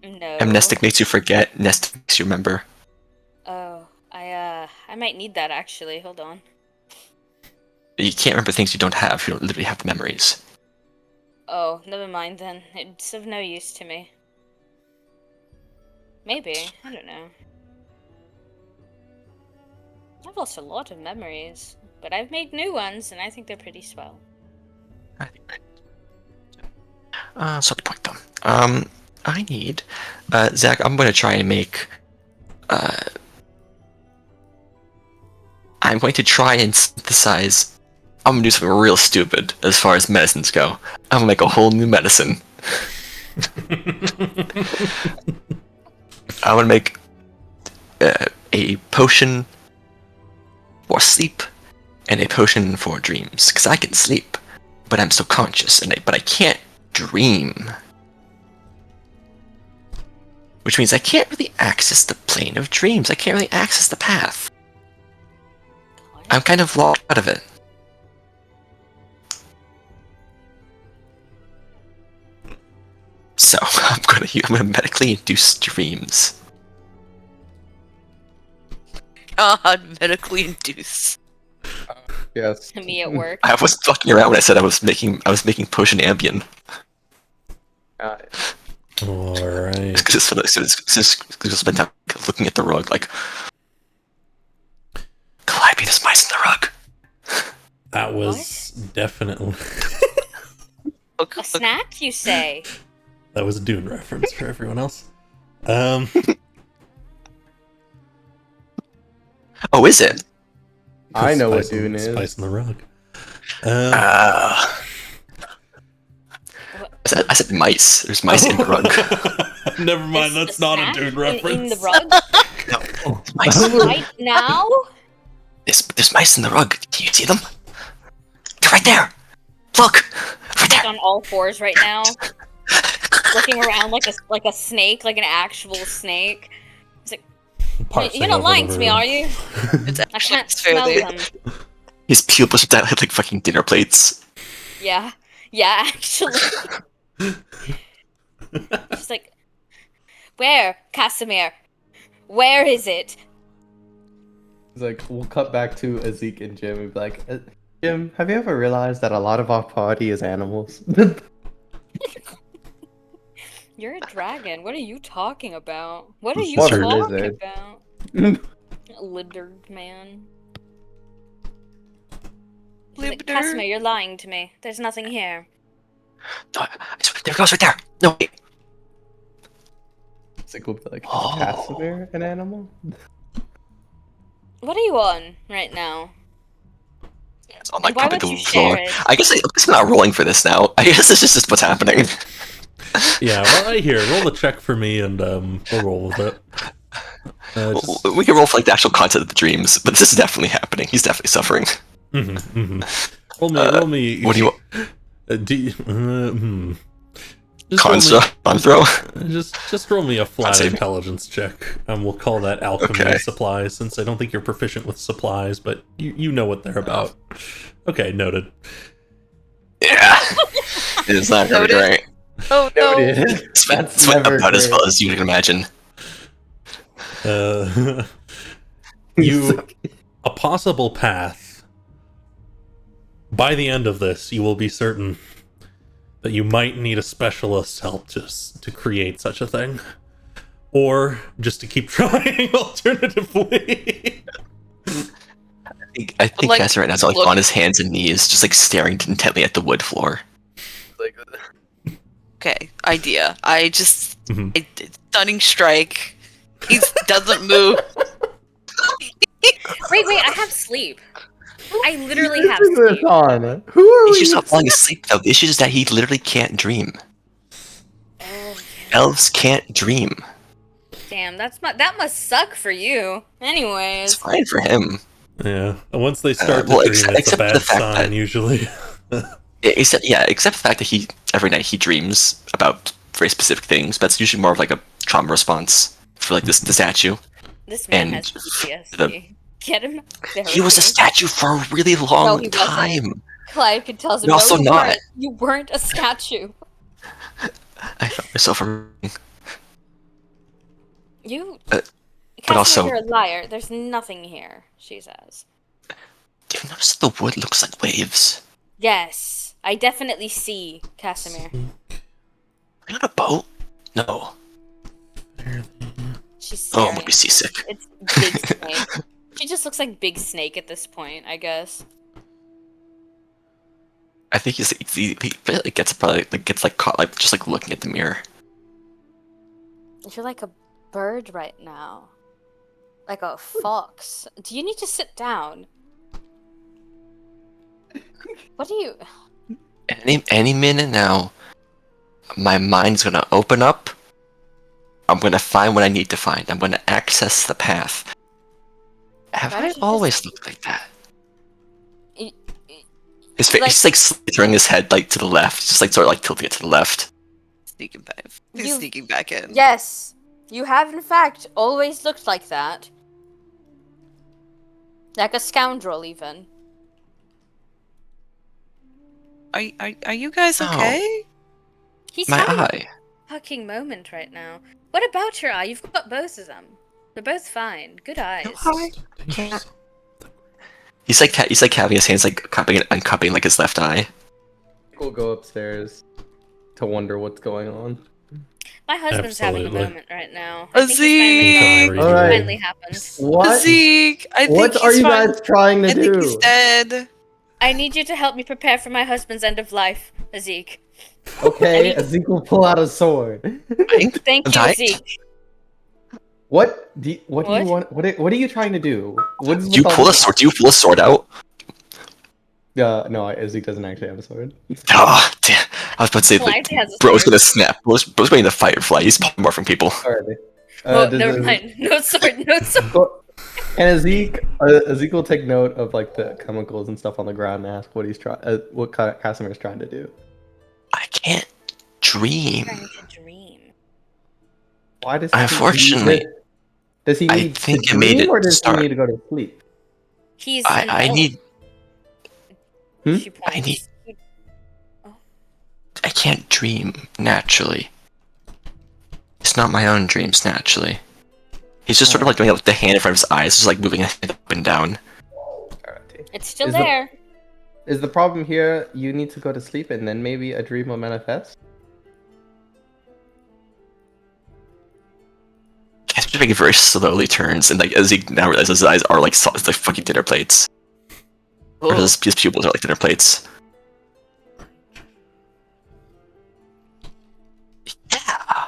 No. Amnestic makes you forget, nestic makes you remember. Oh, I might need that actually. Hold on. You can't remember things you don't have. You don't literally have the memories. Oh, never mind then. It's of no use to me. Maybe. I don't know. I've lost a lot of memories, but I've made new ones, and I think they're pretty swell. I think so the point though. I need Zach. I'm going to try and make. I'm going to try and synthesize. I'm gonna do something real stupid as far as medicines go. I'm gonna make a whole new medicine. I'm gonna make a potion for sleep and a potion for dreams. Because I can sleep, but I'm still conscious, but I can't dream. Which means I can't really access the plane of dreams. I can't really access the path. I'm kind of locked out of it. So I'm gonna medically induce dreams. God, medically induced. Yes. Me at work. I was fucking around when I said I was making potion Ambien. All right. Just spent time looking at the rug like, Calliope, there's mice in the rug. That was definitely A snack, you say? that was a Dune reference for everyone else. Oh, is it? I know what Spice in- Dune is. Spice in the rug. I said mice. There's mice in the rug. Never mind, There's that's a not a snack Dune in reference. the rug? No, mice. Right now? There's mice in the rug. Can you see them? They're right there. Look, right Like there. on all fours right now? Looking around like a snake, like an actual snake. Parsing You're not over lying the to me, room. are you? It's I actually can't smell fairly. them. His pupils are down like fucking dinner plates. Yeah. Yeah, actually. She's like, where, Casimir? Where is it? It's like, we'll cut back to Zeke and Jim and be like, Jim, have you ever realized that a lot of our party is animals? You're a dragon. What are you talking about? What are you What a talking lizard. about? Lizard man. She's like, Lizard. Casimir, you're lying to me. There's nothing here. There it goes right there. No, wait. Zeke will be like, is Oh. Casimir an animal? What are you on right now? It's on like Why probably would the you share floor. it? I guess I'm not rolling for this now. I guess this is just what's happening. Yeah, well, I hear. Roll the check for me, and we'll roll with it. Just... We can roll for like the actual content of the dreams, but this is definitely happening. He's definitely suffering. Roll me. What do you want? Do you, Con throw? Just roll me a flat save me. intelligence check, and we'll call that alchemy Okay. supplies, since I don't think you're proficient with supplies, but you know what they're about. Okay, noted. Yeah. It's not very Noted. great. Oh no! It's That's about never as great. well as you can imagine. A possible path. By the end of this, you will be certain that you might need a specialist's help to create such a thing. Or just to keep trying alternatively. I think Like, Cass right now is like look- on his hands and knees, just like staring intently at the wood floor. Okay, idea. I just Mhm. stunning strike. He doesn't move. Wait, I have sleep. I literally have Bring this sleep. on. Who are He's we? just not falling asleep though. The issue is that he literally can't dream. Oh, Elves can't dream. damn, that must suck for you. It's Anyways, fine for him. Yeah, and once they start well, to dream, it's a except bad the fact sign that- usually. Except the fact that every night he dreams about very specific things. But it's usually more of like a trauma response for like the statue. this man and has PTSD. the- Get him. He was a statue for a really long he wasn't. time. Clive could tell him. You're also you not. weren't. You weren't a statue. I found myself You. But Casimir, also- you're a liar. There's nothing here. She says. Do you notice the wood looks like waves? Yes, I definitely see Casimir. Are you on a boat? No. She's Oh, I'm staring gonna be at seasick. you. It's Big Snake. She just looks like Big Snake at this point, I guess. I think he gets probably like gets like caught like just like looking at the mirror. You're like a bird right now. Like a fox. Do you need to sit down? What do you... Any minute now, my mind's gonna open up. I'm gonna find what I need to find. I'm gonna access the path. Have Why I don't you always just- looked like that? y- His face, like- he's like slithering his head like to the left, just like sort of like tilting it to the left. Sneaking back. He's You- sneaking back in. Yes, you have in fact always looked like that. Like a scoundrel, even. Are you guys No. okay? He's My having eye. a fucking moment right now. What about your eye? You've got both of them. They're both fine. Good eyes. He's like having his hands like cupping and uncupping like his left eye. We'll go upstairs to wonder what's going on. My husband's having Absolutely. a moment right now. I think he's finally Zeke! found All what right. finally happened. What? Zeke, I think What he's are you fine. guys trying to I think do? he's dead. I need you to help me prepare for my husband's end of life, Zeke. Okay, I need- Zeke will pull out a sword. Thank you, Right. Zeke. What do you What? want? What are you trying to do? What's Do you with pull all a sword? Do you pull a sword out? No, Zeke doesn't actually have a sword. Oh, damn. I was about to say, like, Clyde has a bro's sword. gonna snap. Bro's waiting to firefly. He's polymorphing people. Alrighty. Oh, does never Zeke- mind. No sword, no sword. And Zeke will take note of like the chemicals and stuff on the ground and ask what Casimir's trying to do. I can't dream. Trying to dream. Why does Unfortunately, does he I need think to I made dream it or does start. he need to go to sleep? He's an I elf. need. Hmm? She points. need- I can't dream naturally. It's not my own dreams naturally. He's just sort of like doing it with the hand in front of his eyes, just like moving his hand up and down. Alrighty. It's still Is the- there. Is the problem here you need to go to sleep and then maybe a dream will manifest? Casper making very slowly turns, and like as he now realizes his eyes are like like fucking dinner plates, or Oh, his pupils are like dinner plates. Yeah.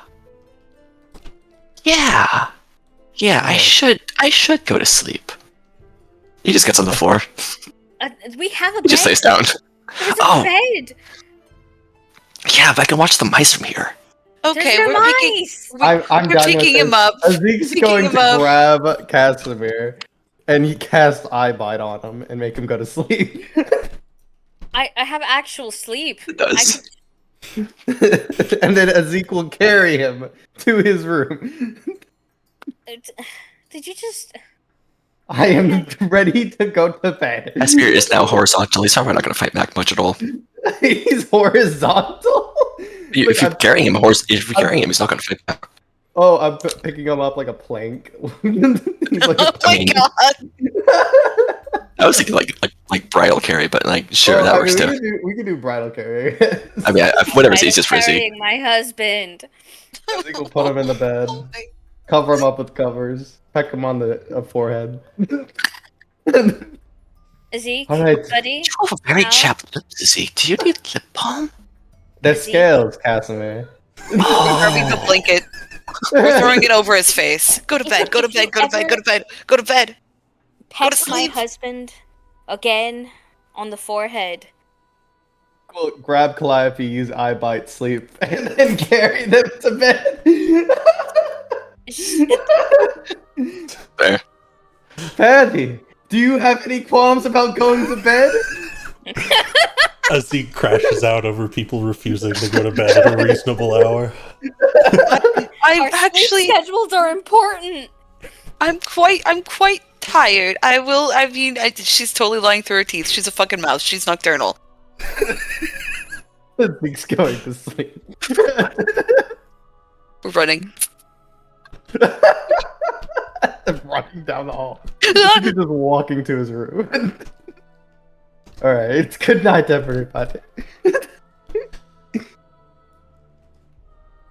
Yeah. Yeah, I should go to sleep. He just gets on the floor. We have a He bed. just lays down. There's a Oh. bed. Yeah, but I can watch the mice from here. okay, There's we're no picking. mice. I'm We're done picking with him this. up. Zeke's Picking going him to up. grab Casimir and he casts eye bite on him and make him go to sleep. I have actual sleep. It does. And then Zeke will carry him to his room. Did you just... I am ready to go to bed. Casimir is now horizontal. He's probably not going to fight back much at all. He's horizontal. If Look, you're I'm- carrying him, if you're carrying him, he's not going to fight back. Oh, I'm picking him up like a plank. He's like Oh my mean- god! I was thinking like bridal carry, but like sure Oh, that I works mean, too. we can do bridal carry. I mean, whatever's I'm easiest for Zeke. carrying my husband. Zeke will put him in the bed, Oh my- cover him up with covers, peck him on the forehead. Zeke, All right. buddy. You have a very Now- chapped lips, Zeke. Do you need lip balm? They're Zeke. scales, Casimir. We're grabbing the blanket. We're throwing it over his face. Go to bed. Go to bed. Go to bed. Go to bed. Go to bed. Pet my sleep. husband again on the forehead. We'll grab Calliope, use eye bite, sleep, and then carry them to bed. Fair. Patty, do you have any qualms about going to bed? As he crashes out over people refusing to go to bed at a reasonable hour. I'm Our actually. sleep schedules are important. I'm quite tired. I mean, she's totally lying through her teeth. She's a fucking mouse. She's nocturnal. Zeke's going to sleep. We're running. Running down the hall. He's just walking to his room. Alright, it's good night, everybody.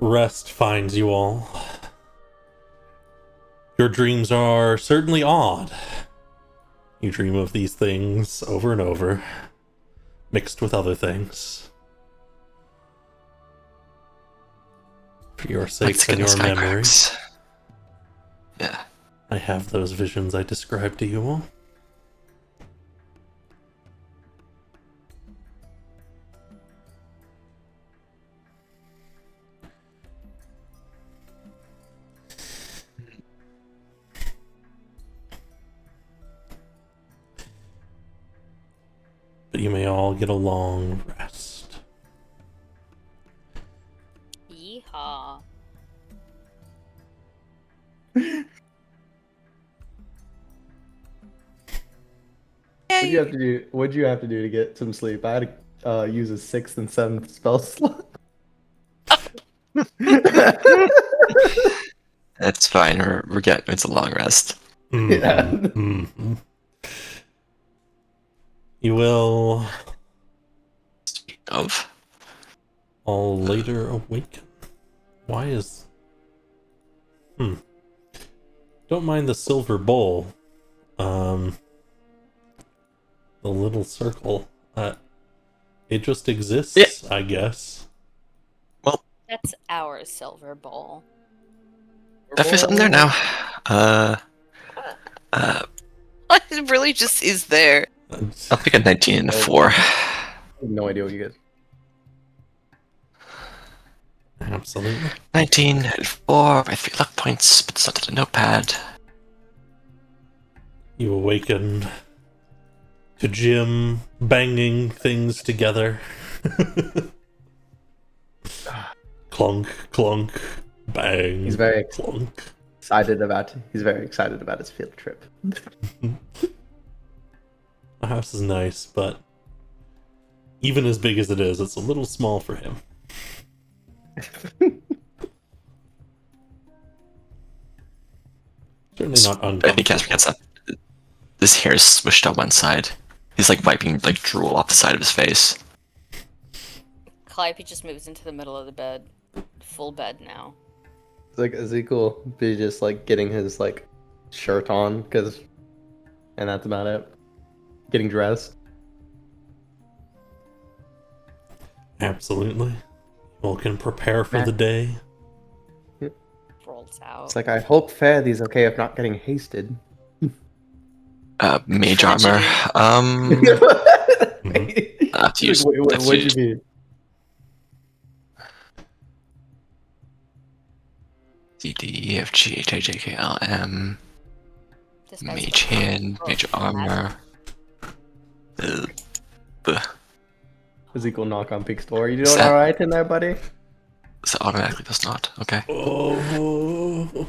Rest finds you all. Your dreams are certainly odd. You dream of these things over and over, mixed with other things. For your Like sake skin and in the your sky memory, cracks. Yeah. I have those visions I described to you all. But you may all get a long rest. Yeehaw. What'd you have to do? What'd you have to do to get some sleep? I had to use a 6th and 7th spell slot. That's fine. We're getting it's a long rest. Yeah. Mhm. You will Speaking of, all later awaken. Why is... Don't mind the silver bowl. The little circle. It just exists, I guess. That's our silver bowl. definitely something there now. It really just is there. I'll pick a 19 and a 4. I have no idea what you guys. Absolutely. 19 and 4 by 3 luck points, but it's not to the notepad. You awaken to Jim banging things together. Clunk, clunk, bang. He's very clunk. excited about. He's very excited about his field trip. The house is nice, but even as big as it is, it's a little small for him. Certainly not I think Casper uncomfortable. gets up. His hair is smushed on one side. He's like wiping like drool off the side of his face. Calliope just moves into the middle of the bed. Full bed now. It's like Ezekiel be just like getting his like shirt on, and that's about it. Getting dressed. Absolutely. You can prepare for the day. Rolls out. It's like I hope Fairly's okay if not getting hasted. Mage What'd you armor. I have to use. Wait, I have to what'd use- you mean? D, D, E, F, G, H, I, J, K, L, M. This guy's Mage hand, mage armor. Ezekiel knock on Peak's door. You Is doing that- alright in there, buddy? So automatically does not. Okay. Oh,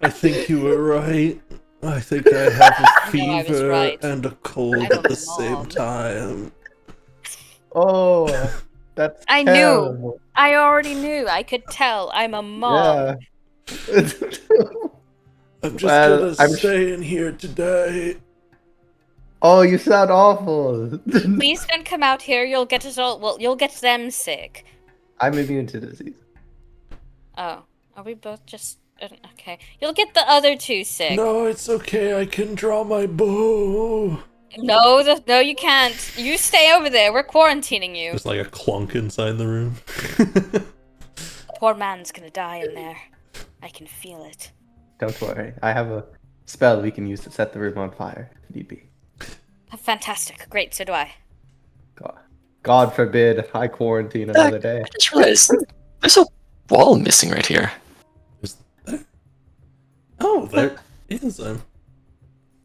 I think you were right. I think I have a I was fever right. and a cold I'm at the a same mom. time. Oh, that's I knew. terrible. I already knew. I could tell. I'm a mom. Yeah. I'm just Well, gonna I'm stay in here today. Oh, you sound awful. Please don't come out here. You'll get us all. Well, you'll get them sick. I'm immune to disease. Oh, are we both just okay? You'll get the other two sick. No, it's okay. I can draw my bow. No, no, you can't. You stay over there. We're quarantining you. There's like a clunk inside the room. Poor man's gonna die in there. I can feel it. Don't worry. I have a spell we can use to set the room on fire if need be. Fantastic. Great. So do I. God forbid I quarantine another day. I just realized there's a wall missing right here. Is there? Oh, there is. No,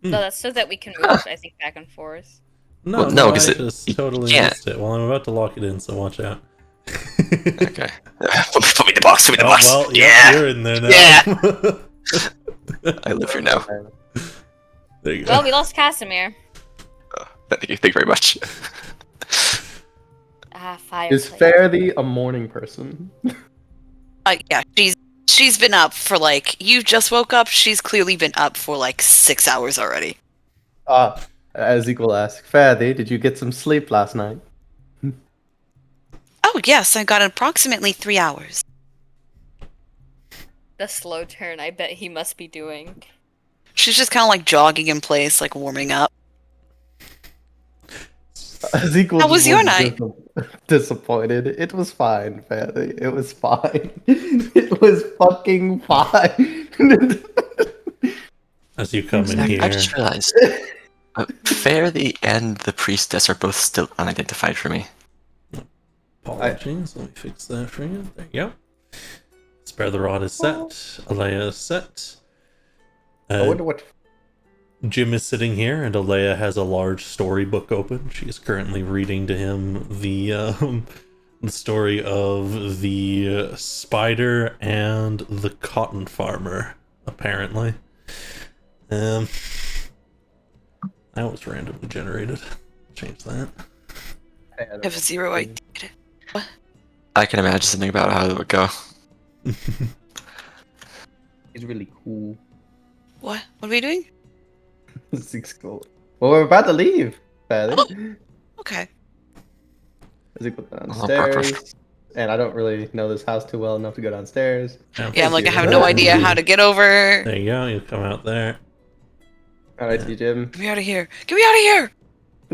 that's so that we can move. I think back and forth. No, Well, no, no, 'cause I it- just you totally can't. missed it. Well, I'm about to lock it in, so watch out. Okay. Put me in the box. Put me in the Oh, box. well, yeah. you're in there now. Yeah. I live here now. There you go. Well, we lost Casimir. Thank you. Thank you very much. Fireplace. Is Fairly a morning person? Yeah, she's been up for like, you just woke up. She's clearly been up for like 6 hours already. Ezekiel asks, Fairly, did you get some sleep last night? Oh yes, I got approximately 3 hours. the slow turn I bet he must be doing. She's just kind of like jogging in place, like warming up. Ezekiel How was just your night? disappointed. It was fine, man. It was fine. It was fucking fine. As you come in Zach, here, I just realized Fairly and the priestess are both still unidentified for me. apologies. Let me fix that for you. There you go. Spare the Rod is set. Alea is set. I wonder what. Jim is sitting here, and Alea has a large storybook open. She is currently reading to him the story of the spider and the cotton farmer, apparently. That was randomly generated. Change that. I have zero idea. I can imagine something about how it would go. It's really cool. What? What are we doing? It's cool. Well, we're about to leave, Fatty. Okay. Ezekiel downstairs. And I don't really know this house too well enough to go downstairs. Yeah, I'm like, I have no idea how to get over. There you go. You come out there. Alright, see Jim. Get me out of here. Get me out of here.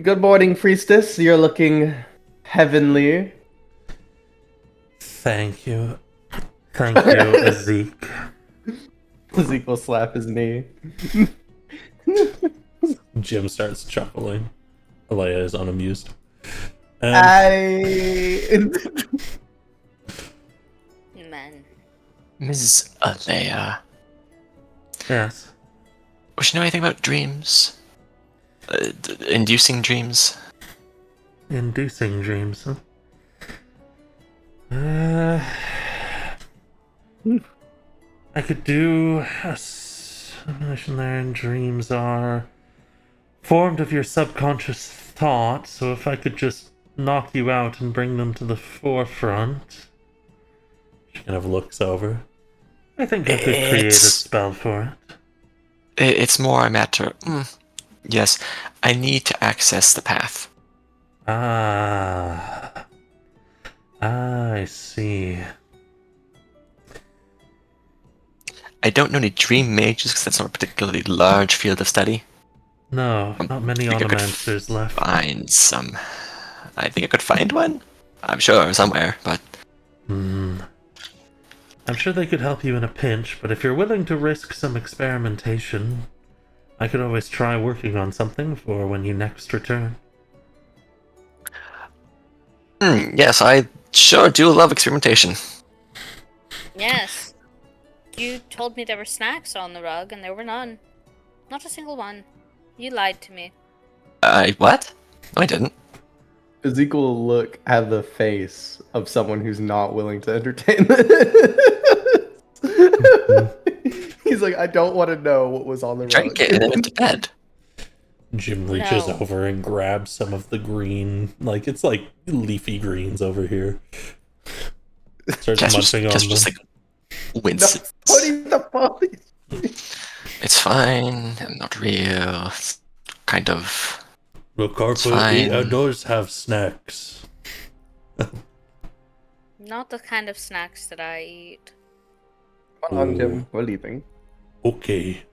Good morning, priestess. You're looking heavenly. Thank you. Thank you, Ezek. Ezekiel slap his knee. Jim starts chuckling. Alea is unamused. Man. Ms. Alea, Yes. would you know anything about dreams? Inducing dreams? Inducing dreams, huh? I could do a simulation there, and dreams are formed of your subconscious thought, so if I could just knock you out and bring them to the forefront. She kind of looks over. I think I could create a spell for it. It's more a matter. Yes, I need to access the path. Ah. I see. I don't know any dream mages because that's not a particularly large field of study. No, not many think I could onomancers left. Find some. I think I could find one. I'm sure somewhere, but I'm sure they could help you in a pinch, but if you're willing to risk some experimentation, I could always try working on something for when you next return. Yes, I sure do love experimentation. Yes. You told me there were snacks on the rug, and there were none. Not a single one. You lied to me. What? No, I didn't. Ezekiel will look at the face of someone who's not willing to entertain this. He's like, I don't want to know what was on the Try rug. getting him into bed. Jim reaches No. over and grabs some of the green, like it's like leafy greens over here. Starts munching on them. Just like No, winces. putting the police. It's fine. I'm not real. It's kind of. The carpet fine. outdoors have snacks. Not the kind of snacks that I eat. Come on, Jim. We're leaving. Okay.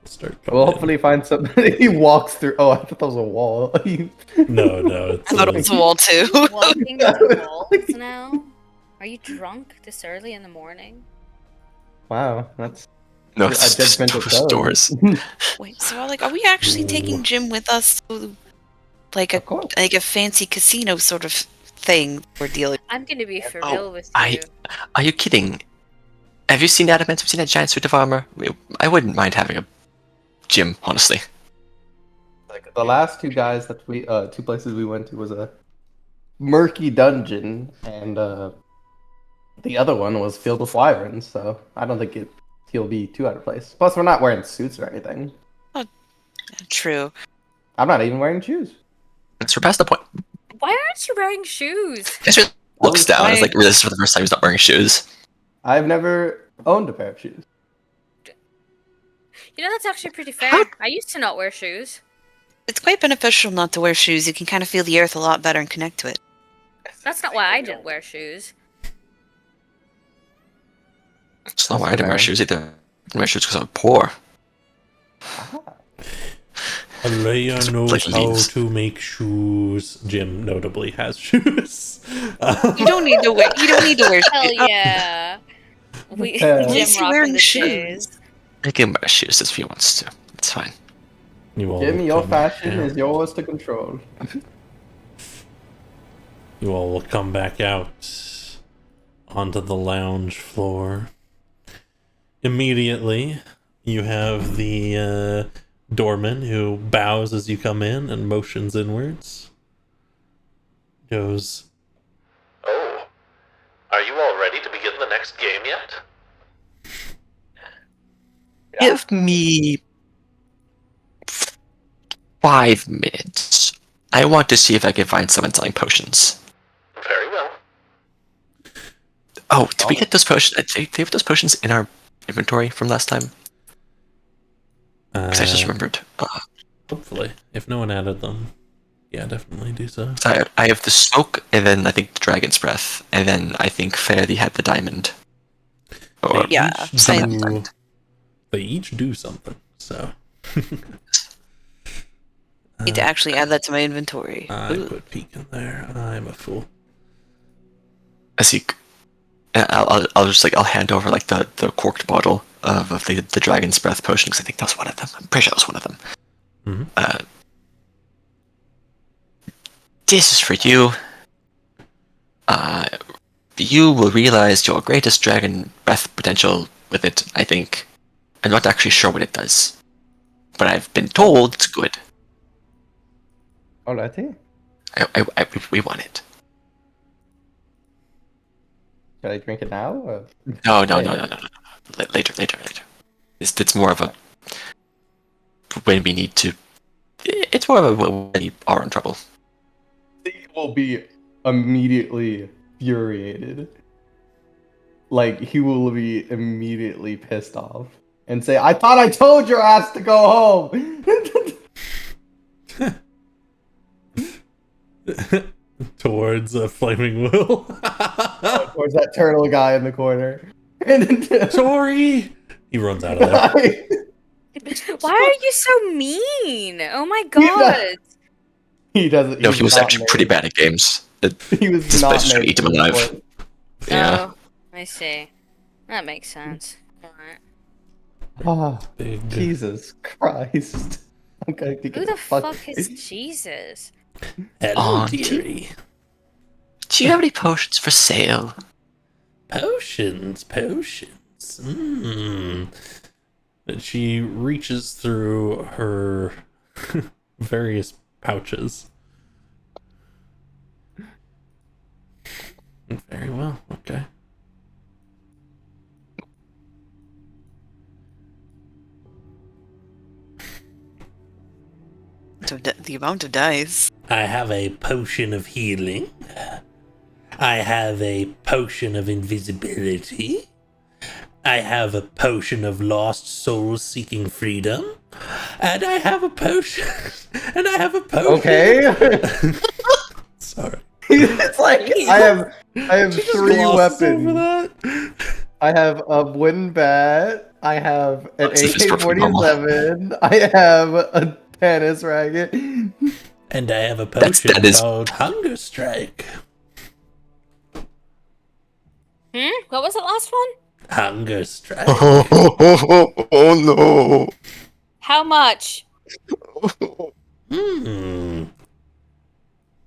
Start We'll coming hopefully find something. He walks through. Oh, I thought that was a wall. in. No, it's I thought it was a wall too. Walking into walls now? Are you drunk this early in the morning? Wow, that's No, a it's just judgmental those doors. Wait, so are we actually taking Jim with us to like Of course. a fancy casino sort of thing we're dealing? I'm gonna be for Oh, real with you. Are you kidding? Have you seen Adamant? Have you seen that giant suit of armor? I wouldn't mind having a gym, honestly. Like the last two guys that we two places we went to was a murky dungeon, and the other one was filled with wyverns. So I don't think he'll be too out of place. Plus, we're not wearing suits or anything. True. I'm not even wearing shoes. It's past the point. Why aren't you wearing shoes? Just looks down. It's I- like, this is for the first time he's not wearing shoes. I've never owned a pair of shoes. You know, that's actually pretty fair. I used to not wear shoes. It's quite beneficial not to wear shoes. You can kind of feel the earth a lot better and connect to it. That's not why I didn't wear shoes. It's not why I That's didn't wear fair. shoes either. I didn't wear shoes because I'm poor. Alea knows like how leaves. to make shoes. Jim notably has shoes. You don't need to wear. You don't need to wear. Hell shoes. yeah. We Why is Jim he rocking wearing the shoes? J's. I can wear shoes if he wants to. It's fine. You all Jimmy, will your come fashion out. is yours to control. You all will come back out onto the lounge floor. Immediately, you have the doorman who bows as you come in and motions inwards. Goes, Oh, are you all ready to begin the next game yet? Give me 5 minutes. I want to see if I can find someone selling potions. Very well. Oh, did we get those potions? Do we have those potions in our inventory from last time? Because I just remembered. hopefully, if no one added them, yeah, definitely do so. I have the smoke, and then I think the dragon's breath, and then I think Faraday had the diamond. Or They Yeah, each someone had the do- diamond. They each do something, so. Need to actually add that to my inventory. I Ooh. put Peek in there. I'm a fool. As he, I'll just like I'll hand over like the corked bottle of the dragon's breath potion because I think that was one of them. I'm pretty sure that was one of them. Mhm. This is for you. You will realize your greatest dragon breath potential with it. I think. I'm not actually sure what it does, but I've been told it's good. Alrighty. We want it. Should I drink it now? Or? No. Later. It's more of a when we need to. It's more of a when we are in trouble. He will be immediately infuriated. Like, he will be immediately pissed off and say, I thought I told your ass to go home! Towards a flaming will. Towards that turtle guy in the corner. And then, Tori! He runs out of there. Why are you so mean? Oh my god. he doesn't. No, he's he was not actually pretty made. bad at games. He was This not place was gonna made eat him for this alive. point. Yeah. Oh, I see. That makes sense. Alright. Ah, Big. Jesus Christ. I'm gonna get Who the fuck is Jesus? Hello, Auntie. dearie. Do you have any potions for sale? Potions. And she reaches through her various pouches. Very well, okay. So the amount of dice. I have a potion of healing. I have a potion of invisibility. I have a potion of lost souls seeking freedom. And I have a potion. And I have a potion. Okay. Sorry. It's like I have She just 3 glosses over weapons. that. I have a wooden bat. I have an That's if it's perfectly normal. AK-47. I have a tennis racket. And I have a That's- potion that is- called Hunger Strike. What was the last one? Hunger Strike. Oh no! How much?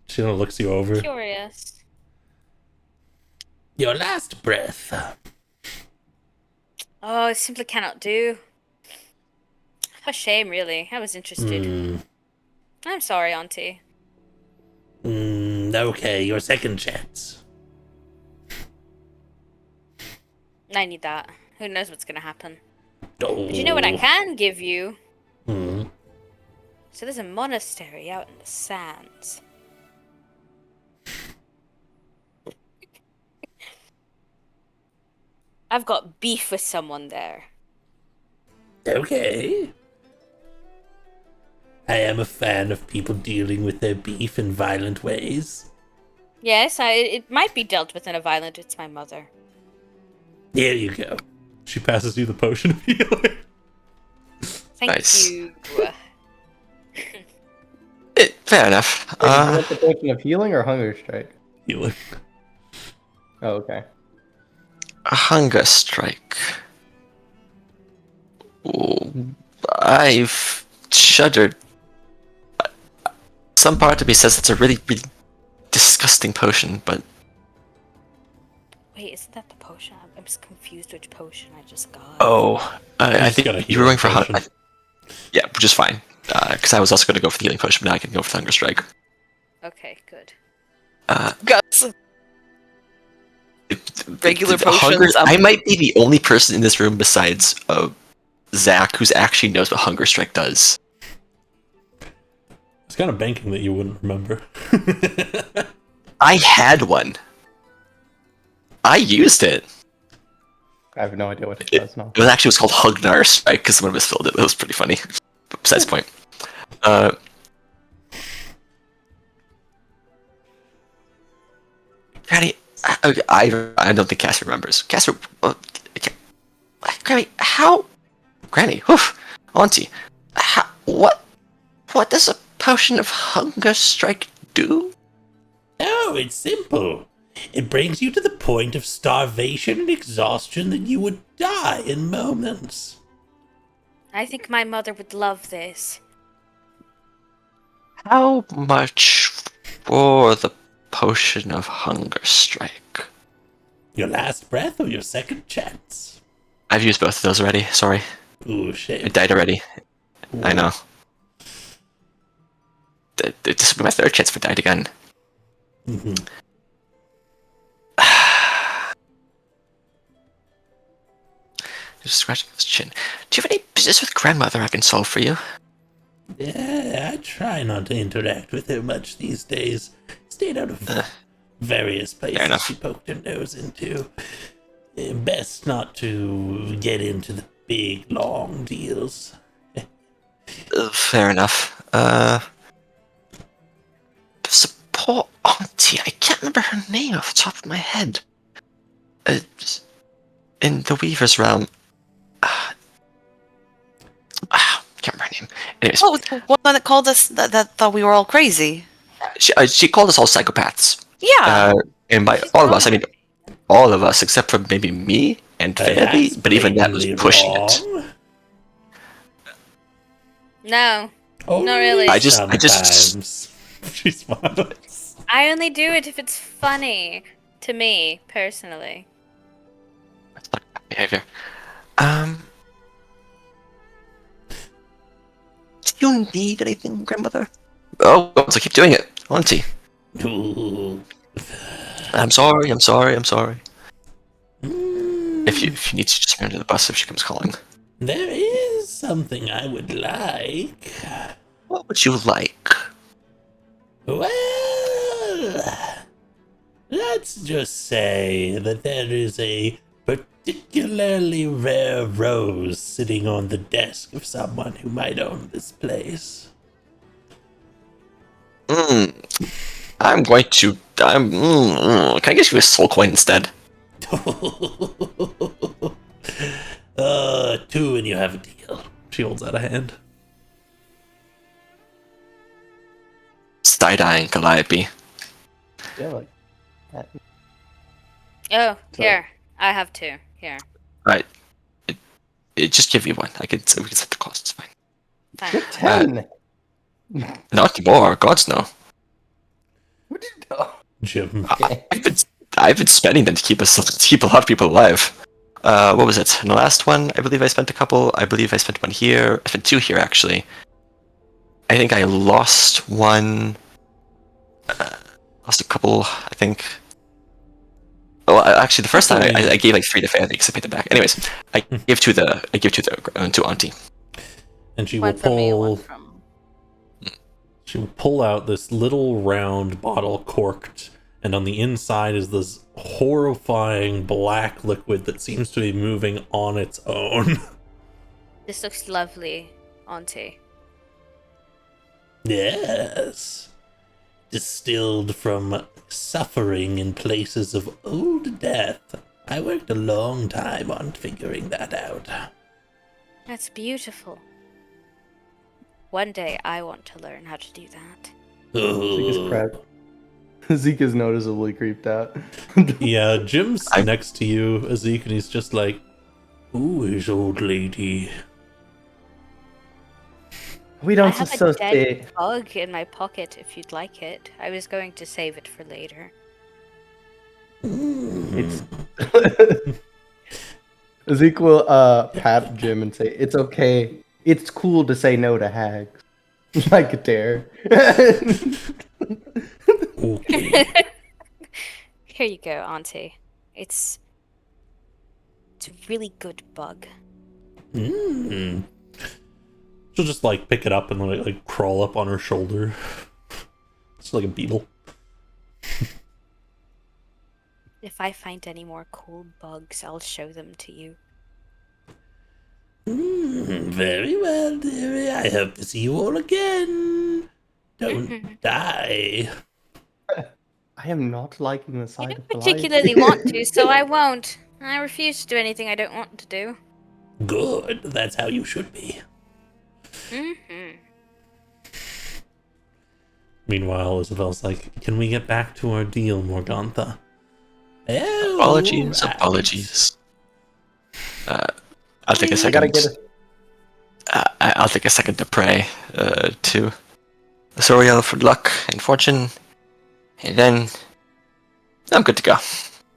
She looks you over. Curious. Your last breath. Oh, I simply cannot do. A shame, really. I was interested. I'm sorry, Auntie. Okay, your second chance. I need that. Who knows what's gonna happen? Oh. But you know what I can give you? Hmm. So there's a monastery out in the sands. I've got beef with someone there. Okay. I am a fan of people dealing with their beef in violent ways. Yes, it might be dealt with in a violent. It's my mother. There you go. She passes you the potion of healing. Thank Nice. you. Fair enough. Wait, did you want the potion of healing or hunger strike? Healing. Oh, okay. A hunger strike. Ooh, I've shuddered. Some part of me says it's a really, really disgusting potion, but Wait, isn't that the potion? I'm just confused which potion I just got. I just think got a you were going healing for hunger. potion. Yeah, which is fine. Because I was also going to go for the healing potion, but now I can go for the hunger strike. Okay, good. Guys, regular The hunger- potions. I might be the only person in this room besides Zach who's actually knows what hunger strike does. I was kind of banking that you wouldn't remember. I had one. I used it. I have no idea what it does now. It was actually called Hugnar Strike because someone misspelled it. It was pretty funny. But besides the point. Granny, I don't think Cassie remembers. Cassie, Granny, how? Granny, woof, Auntie, what does a potion of hunger strike do? Oh, it's simple. It brings you to the point of starvation and exhaustion that you would die in moments. I think my mother would love this. How much for the potion of hunger strike? Your last breath or your second chance? I've used both of those already. Sorry, Ooh, it shit. died already. I know. This will be my third chance if it died again. Mhm. Just scratching his chin. Do you have any business with grandmother I can solve for you? Yeah, I try not to interact with her much these days. Stayed out of various places enough. she poked her nose into. Best not to get into the big, long deals. Fair enough. Support auntie. I can't remember her name off the top of my head. In the Weaver's realm. Can't remember her name. Anyways, Oh, the one that called us that thought we were all crazy. she called us all psychopaths. Yeah. And by all of us, I mean all of us except for maybe me and Fairly, That's but even that was blatantly pushing it. wrong. No, Only Not really. I just- sometimes. She smiles. I only do it if it's funny to me personally. That's not bad behavior. Do you need anything, grandmother? Oh, so keep doing it, auntie. Ooh. I'm sorry. Mm, If you need to, just under the bus if she comes calling. There is something I would like. What would you like? Well, let's just say that there is a particularly rare rose sitting on the desk of someone who might own this place. I'm going to. Can I get you a soul coin instead? 2 and you have a deal. She holds out a hand. Side-eyeing Calliope. Yeah, like that. Oh, So- here. I have 2. Here. Right. It just give you one. We can set the cost. It's fine. Fine. You're 10. Not more. Gods no. What did you do? Jim. I've been spending them to keep a lot of people alive. What was it? In the last one, I believe I spent a couple. I believe I spent one here. I spent 2 here actually. I think I lost one. Lost a couple. I think. Well, actually, the first time I gave like 3 to Fanny because I paid them back. Anyways, I give 2 to Auntie. And she will One from me, one pull. from. She will pull out this little round bottle corked, and on the inside is this horrifying black liquid that seems to be moving on its own. This looks lovely, Auntie. Yes. Distilled from suffering in places of old death. I worked a long time on figuring that out. That's beautiful. One day I want to learn how to do that. Zeke is crap. Zeke is noticeably creeped out. Yeah, Jim's I- next to you, Zeke, and he's just like, "Who is old lady?" We I don't have a associate. dead bug in my pocket if you'd like it. I was going to save it for later. It's Zeke will pat Jim and say, "It's okay. It's cool to say no to hags." Like a dare. Okay. Here you go, Auntie. It's a really good bug. Mm. She'll just like pick it up and like crawl up on her shoulder. It's like a beetle. If I find any more cool bugs, I'll show them to you. Very well, dearie. I hope to see you all again. Don't die. I am not liking the I sight don't of the light. particularly want to, so I won't. I refuse to do anything I don't want to do. Good. That's how you should be. Mm-hmm. Meanwhile, Isabel's like, "Can we get back to our deal, Morgantha?" Oh, Apologies, right. apologies. I'll take a I second. gotta get it. I'll take a second to pray to Soriel for luck and fortune, and then I'm good to go.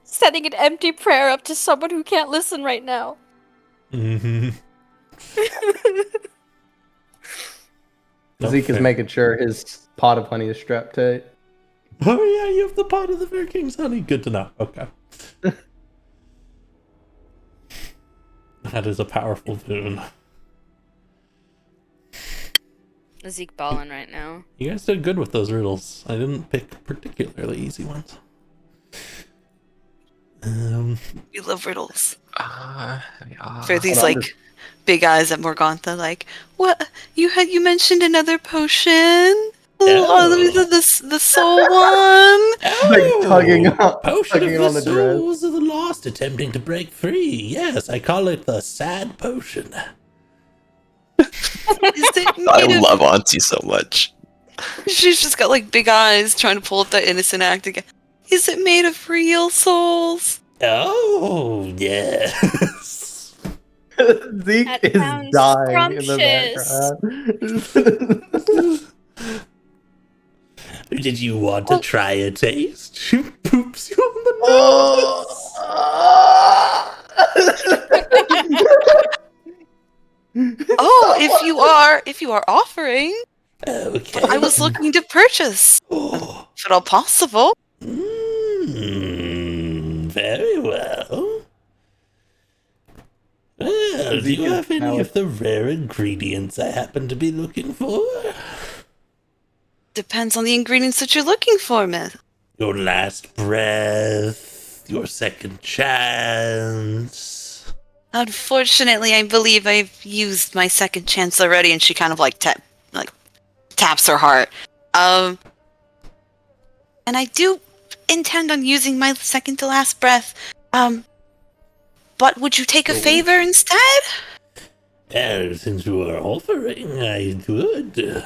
Sending an empty prayer up to someone who can't listen right now. Mm-hmm. Zeke is making sure his pot of honey is strapped tight. Oh yeah, you have the pot of the Fair King's honey. Good to know. Okay. That is a powerful boon. Zeke balling right now. You guys did good with those riddles. I didn't pick particularly easy ones. We love riddles. Yeah. For these Hold on, like big eyes at Morgantha, like, what you mentioned another potion? The soul one. Like tugging up, Potion tugging of on the the dress. souls of the lost attempting to break free. Yes, I call it the sad potion. Is it I made of, love Auntie so much. she's just got like big eyes trying to pull up that innocent act again. Is it made of real souls? Oh, yes. Zeke That is sounds dying in scrumptious. the background. Did you want to try a taste? She poops you on the Oh, if you are offering, nose. Okay. I was looking to purchase, Oh. if at all possible. Very well. Well, do you have any of the rare ingredients I happen to be looking for? Depends on the ingredients that you're looking for, miss. Your last breath, your second chance. Unfortunately, I believe I've used my second chance already, and she kind of like taps her heart. And I do intend on using my second to last breath. But would you take a favor instead? Well, since you are offering, I would.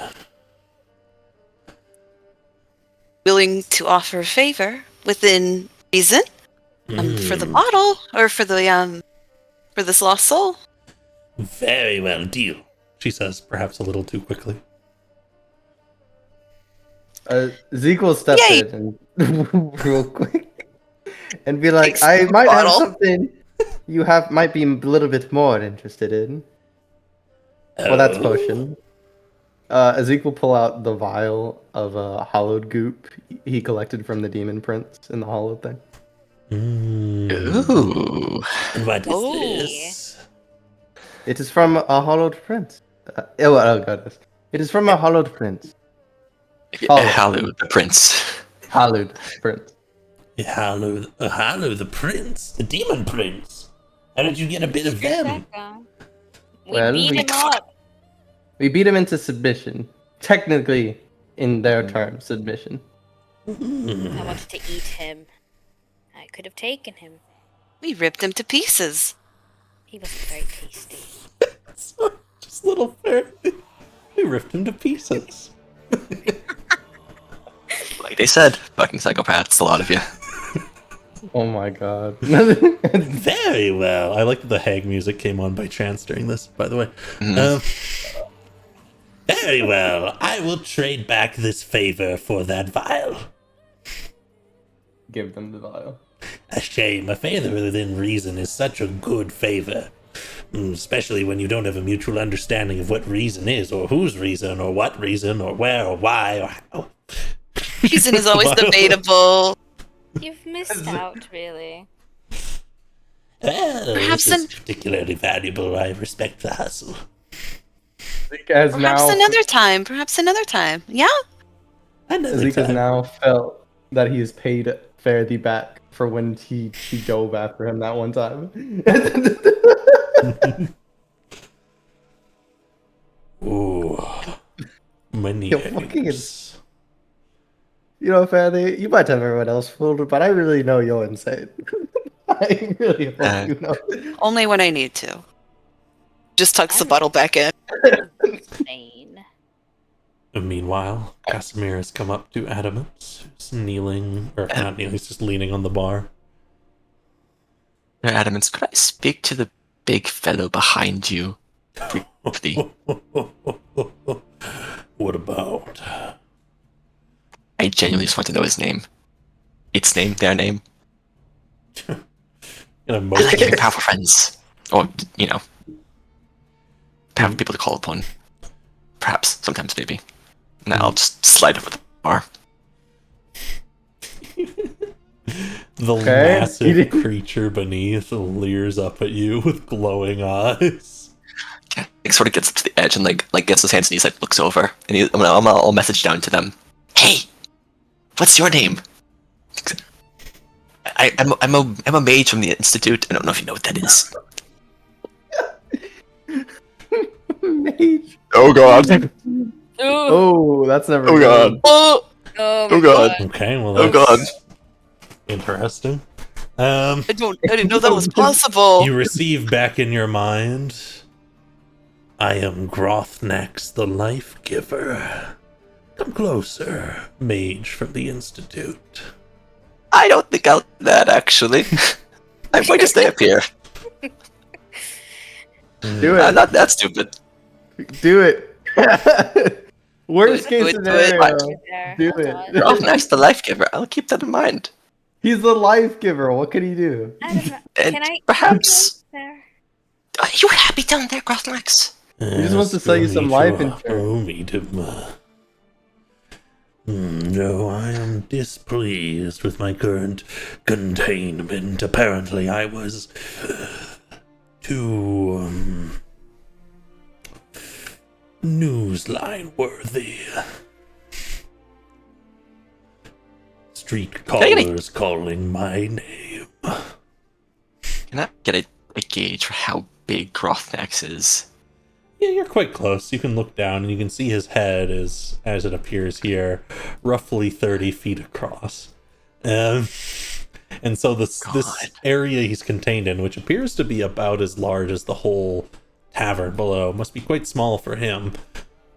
Willing to offer a favor within reason for the bottle or for this lost soul. Very well, deal. She says, perhaps a little too quickly. Zeke will step Yay. in and real quick and be like, Takes "I the might have bottle. something you might be a little bit more interested in." Well, that's potion. Zeke will pull out the vial of hollowed goop he collected from the demon prince in the hollow thing. Ooh. And what is Oh. this? It is from a hollowed prince. Oh goodness! It is from a hollowed prince. Halu, the prince. Hallowed prince. Hallow the prince, the demon prince. How did you get a bit of them? We Well, beat we- him up. We beat him into submission. Technically, in their terms, submission. I wanted to eat him. I could have taken him. We ripped him to pieces. He was very tasty. Just little fairy. We ripped him to pieces. Like they said, fucking psychopaths, a lot of you. Oh my god. Very well. I like that the hag music came on by chance during this, by the way. Very well. I will trade back this favor for that vial. Give them the vial. A shame. A favor within reason is such a good favor. Especially when you don't have a mutual understanding of what reason is, or whose reason, or what reason, or where, or why, or how. Reason is always debatable. You've missed out, really. Well, Perhaps this is particularly valuable. I respect the hustle. Zeke has Perhaps another time. Yeah? Another Zeke has time. now felt that he has paid Faraday back for when she dove after him that one time. Ooh. Many Yo, fucking eggs. You know, Faraday, you might have everyone else fooled, but I really know you're insane. I really hope you know. Only when I need to. Just tucks the bottle back in. Insane. Meanwhile, Casimir has come up to Adamant, who's kneeling, or not kneeling, he's just leaning on the bar. Adamance, could I speak to the big fellow behind you? Briefly? What about? I genuinely just want to know his name. Its name, their name. In a I like motion. having powerful friends. Or, you know, powerful people to call upon. Perhaps, sometimes maybe. And I'll just slide over the bar. The Okay. massive creature beneath leers up at you with glowing eyes. He sort of gets up to the edge and like gets his hands and he's like looks over and I'll message down to them. Hey, what's your name? I'm a mage from the institute. I don't know if you know what that is. Mage. Oh god. Ooh. Oh, that's never Oh good. god. Oh, Oh, Oh my god. Okay, well Oh that's god. interesting. I didn't know that was possible. You receive back in your mind, I am Grothnax the Life Giver. Come closer, mage from the Institute. I don't think I'll do that actually. I'm going to stay up here. Do I'm it. not that stupid. Do it. Worst Do case it, do it. scenario. There. Do Hold it. on. Oh, nice, the life giver. I'll keep that in mind. He's the life giver. What can he do? Adam, And can I perhaps there? are you happy down there, Grothnax? just wants to sell you some life insurance. No, I am displeased with my current containment. Apparently, I was too newsline worthy. Street callers calling my name. Can I get a gauge for how big Grothnax is? Yeah, you're quite close. You can look down and you can see his head is, as it appears here, roughly 30 feet across. And so this area he's contained in, which appears to be about as large as the whole tavern below, must be quite small for him.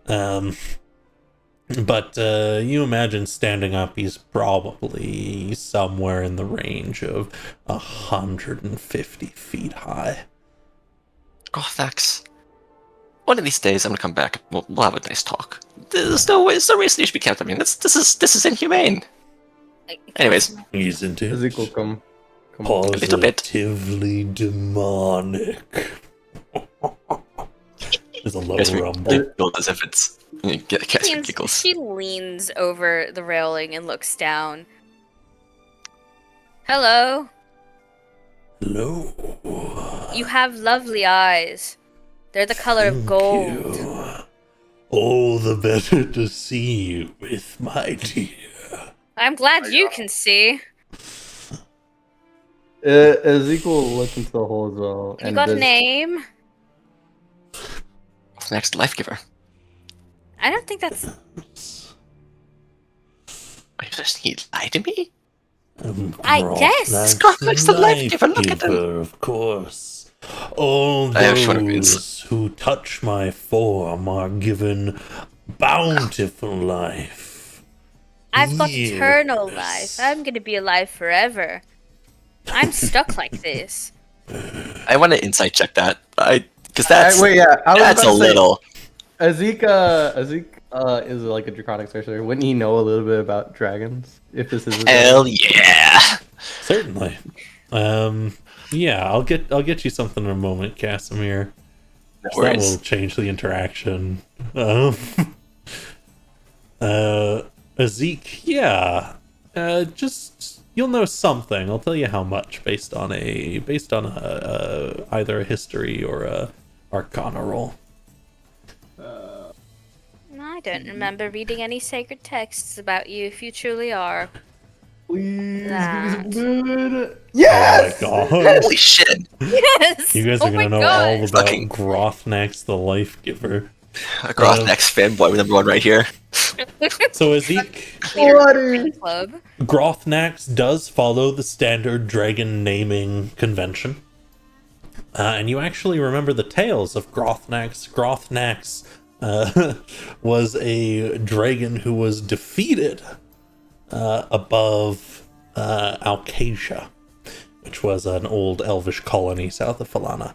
But you imagine standing up, he's probably somewhere in the range of 150 feet high. Grothnax. One of these days, I'm gonna come back. We'll have a nice talk. There's no reason you should be kept. I mean, this is inhumane. Anyways, Isn't it? Ezekiel, come. little bit. Positively demonic. There's a low Guess we rumble. giggle as if it's giggles. She leans over the railing and looks down. Hello. Hello. You have lovely eyes. They're the color of Thank gold. you. All the better to see you with, my dear. I'm glad you can see. Ezekiel will look into the hole as well. You got a does- name? Next life giver. I don't think that's. He lied to me? Yes! Grothnag's the life giver, look at him. Giver, of course. All I have short opinions. those who touch my form are given bountiful life. I've got Yes. eternal life. I'm gonna be alive forever. I'm stuck like this. I want to insight check that. Because that's wait, yeah, I was that's a about to say- little. Azik is like a draconic sorcerer. Wouldn't he know a little bit about dragons? If this is Hell yeah! Certainly. Yeah, I'll get you something in a moment, Casimir. No So that worries. will change the interaction. Zeke, yeah. Just you'll know something. I'll tell you how much based on either a history or a arcana roll. I don't remember reading any sacred texts about you if you truly are. Please That. give me some good. Yes! Oh my god. Holy shit! Yes! You guys Oh are gonna my know God. all about Fucking- Grothnax the Life Giver. Grothnax fanboy number 1 right here. So Zeke, Bloody. Club. Grothnax does follow the standard dragon naming convention. And you actually remember the tales of Grothnax. Grothnax was a dragon who was defeated above Alcasia, which was an old elvish colony south of Falana.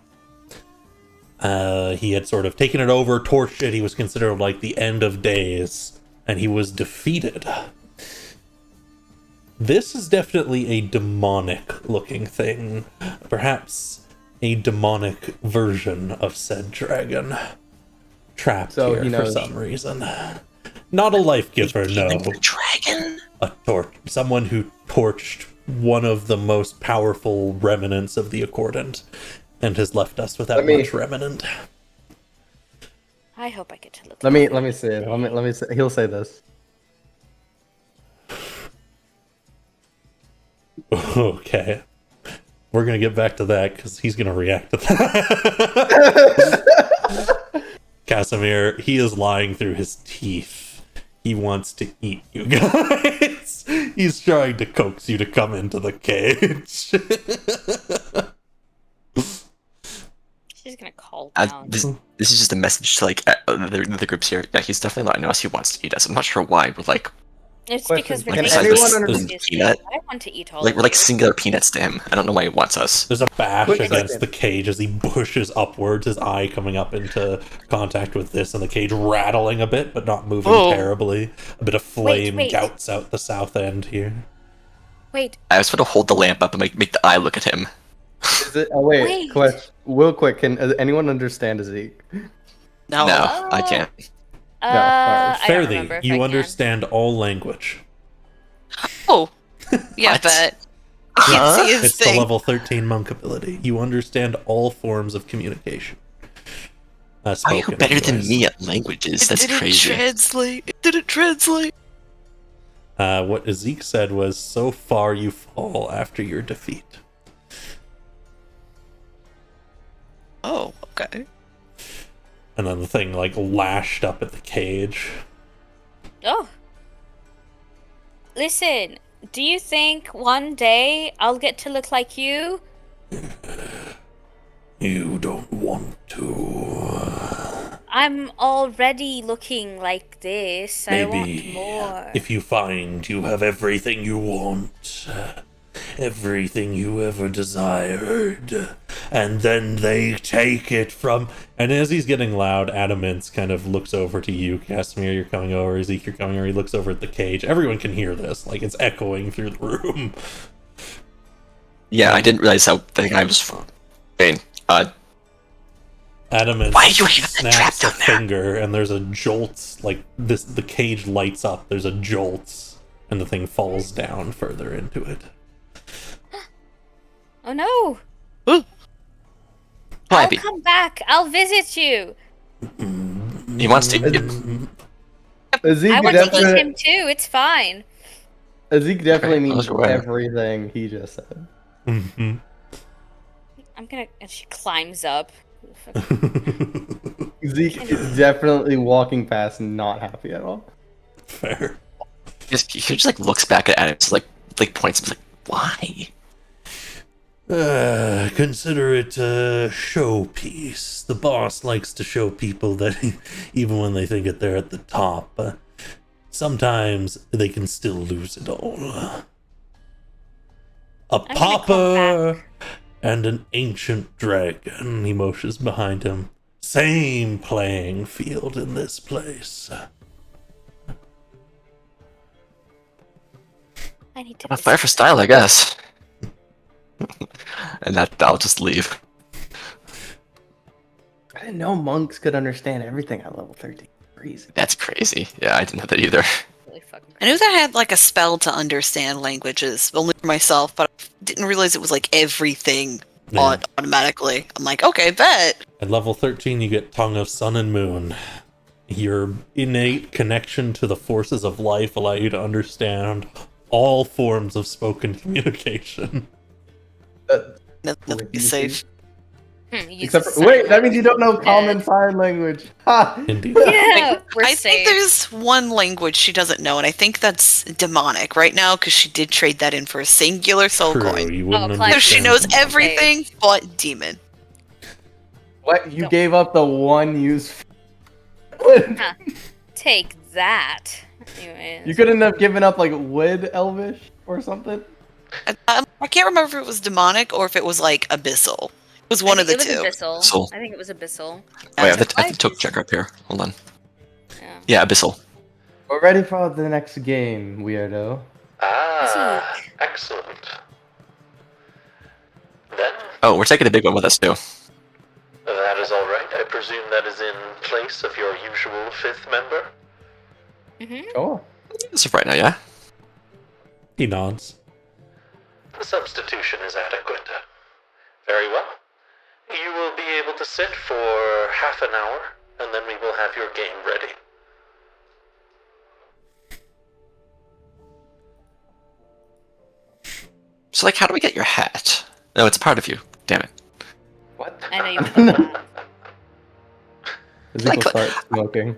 He had sort of taken it over, torched it. He was considered like the end of days, and he was defeated. This is definitely a demonic looking thing. Perhaps a demonic version of said dragon. Trapped So here he for knows- some reason. Not a life giver, no. The dragon. Someone who torched one of the most powerful remnants of the Accordant and has left us without Let me- much remnant. I hope I get to look. Let me see it. Let me say. He'll say this. Okay. We're gonna get back to that because he's gonna react to that. Casimir, he is lying through his teeth. He wants to eat you guys. He's trying to coax you to come into the cage. She's gonna call Uh, down. this is just a message to like the groups here. Yeah, he's definitely lying to us. He wants to eat us. I'm not sure why. But like It's Question. because we're Can being anyone so understand- obvious. Peanut? I want to eat all we're of like you. singular peanuts to him. I don't know why he wants us. There's a bash Quick against second. the cage as he pushes upwards, his eye coming up into contact with this, and the cage rattling a bit, but not moving Oh. terribly. A bit of flame wait. gouts out the south end here. Wait, I was going to hold the lamp up and make the eye look at him. Is it? Oh wait. Wait. Question. Real quick. Can anyone understand Zeke? No. No, I can't. I don't Fairly, remember if I you can. understand all language. Oh. Yeah, What? but I can't see his It's the thing. level 13 monk ability. You understand all forms of communication. Why are you Spoken, better than anyways. me at languages? It That's didn't crazy. translate. It didn't translate. What Zeke said was, so far you fall after your defeat. Oh, okay. And then the thing, like, lashed up at the cage. Oh. Listen, do you think one day I'll get to look like you? You don't want to. I'm already looking like this. I want Maybe more. if you find you have everything you want, everything you ever desired, and then they take it from. And as he's getting loud, Adamance kind of looks over to you, Casimir. You're coming over. Zeke, you're coming over. He looks over at the cage. Everyone can hear this, like it's echoing through the room. Yeah, I didn't realize how the guy was. Bane. Adamance Why do you have that trap snaps a down there? finger, and there's a jolt. Like this, the cage lights up. There's a jolt, and the thing falls down further into it. Oh no! Why I'll be? come back. I'll visit you. He wants to. Zeke I want to eat definitely. him too. It's fine. Zeke definitely Okay, means those are right. everything he just said. Mhm. I'm gonna. And she climbs up. Zeke is definitely walking past, not happy at all. Fair. He just like looks back at Adam, like points, and is like, Why? Consider it a showpiece. The boss likes to show people that even when they think that they're at the top, sometimes they can still lose it all. A gonna come papa and an ancient dragon, he motions behind him. Same playing field in this place. I need to. A fire for style, I guess. And I'll just leave. I didn't know monks could understand everything at level 13. Crazy. That's crazy. Yeah, I didn't know that either. Really fucking I knew that I had like a spell to understand languages, only for myself, but I didn't realize it was like everything Yeah. automatically. I'm like, okay, bet. At level 13, you get Tongue of Sun and Moon. Your innate connection to the forces of life allow you to understand all forms of spoken communication. Nothing is safe. Except for, wait, that means you don't know common sign language. Ha! Indeed. Yeah, we're I safe. think there's one language she doesn't know, and I think that's demonic right now because she did trade that in for a singular soul True, coin. you wouldn't Clive, So she understand knows demonic. everything but demon. What? You Don't. gave up the one use. Take that. Anyways. You couldn't have given up like wood elvish or something? I can't remember if it was demonic or if it was like abyssal. It was one of the I think two. it was Abyssal. Soul. I think it was Abyssal. Wait, I have the Clive token is- checker up here. Hold on. Yeah. Yeah, Abyssal. We're ready for the next game, weirdo. Ah, excellent. Then, Oh, we're taking the big one with us too. that is alright. I presume that is in place of your usual fifth member? Mm-hmm. Oh. As of right now, yeah. He nods. The substitution is adequate. Very well. You will be able to sit for half an hour, and then we will have your game ready. So, like, how do we get your hat? No, it's a part of you. Damn it. What? I know you put that. As Like- people start smoking.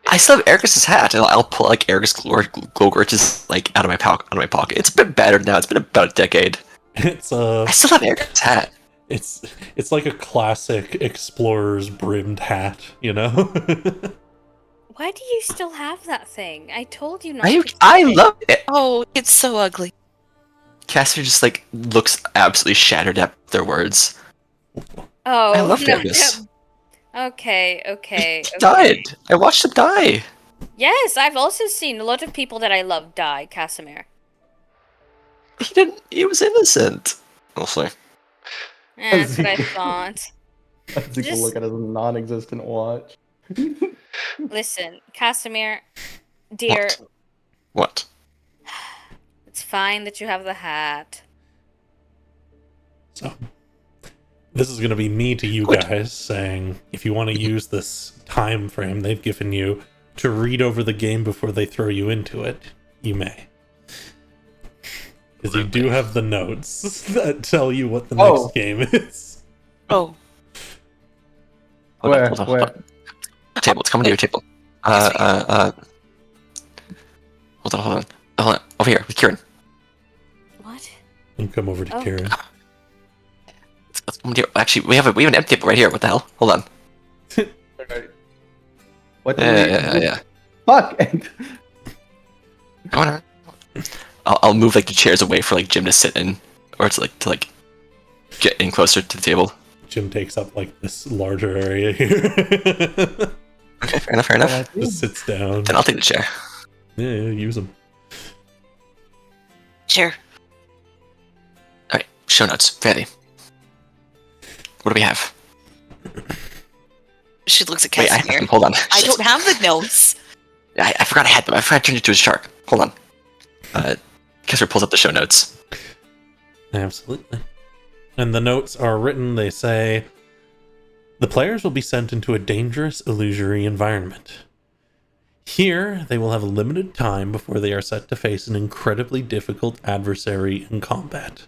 I still have Ergus's hat, and I'll pull like Ergus Glowgurch's like out of my pocket. It's been battered now. It's been about a decade. It's I still have Ergus's hat. it's like a classic explorer's brimmed hat, you know? Why do you still have that thing? I told you not to. keep I it. love it. Oh, it's so ugly. Cassidy just like looks absolutely shattered at their words. Oh, I love no, Ergus. no. Okay. He died. I watched him die. Yes, I've also seen a lot of people that I love die, Casimir. He didn't. He was innocent. Mostly. That's what I thought. As people Just- look at his non-existent watch. Listen, Casimir, dear, What? it's fine that you have the hat. So, this is going to be me to you Good. guys saying, if you want to use this time frame they've given you to read over the game before they throw you into it, you may. Because you do have the notes that tell you what the Oh. next game is. Oh, Hold on, Where? hold on, Where? hold on. Table. It's coming to your table. Hold on. Over here with Kieran. What? And come over to Oh. Kieran. Let's come to your, actually, we have an empty table right here. What the hell? Hold on. What the Yeah. Fuck! Come on. I'll move like the chairs away for like Jim to sit in, or to get in closer to the table. Jim takes up like this larger area here. Okay, fair enough. Just sits down. Then I'll take the chair. Yeah, use them. sure. Alright, show notes. Ready. What do we have? She looks at Wait, I have Casimir. them. Hold on. I don't have the notes. I forgot I had them. I forgot I turned it to a shark. Hold on. Kessler pulls up the show notes. Absolutely. And the notes are written, they say, the players will be sent into a dangerous illusory environment. Here, they will have a limited time before they are set to face an incredibly difficult adversary in combat.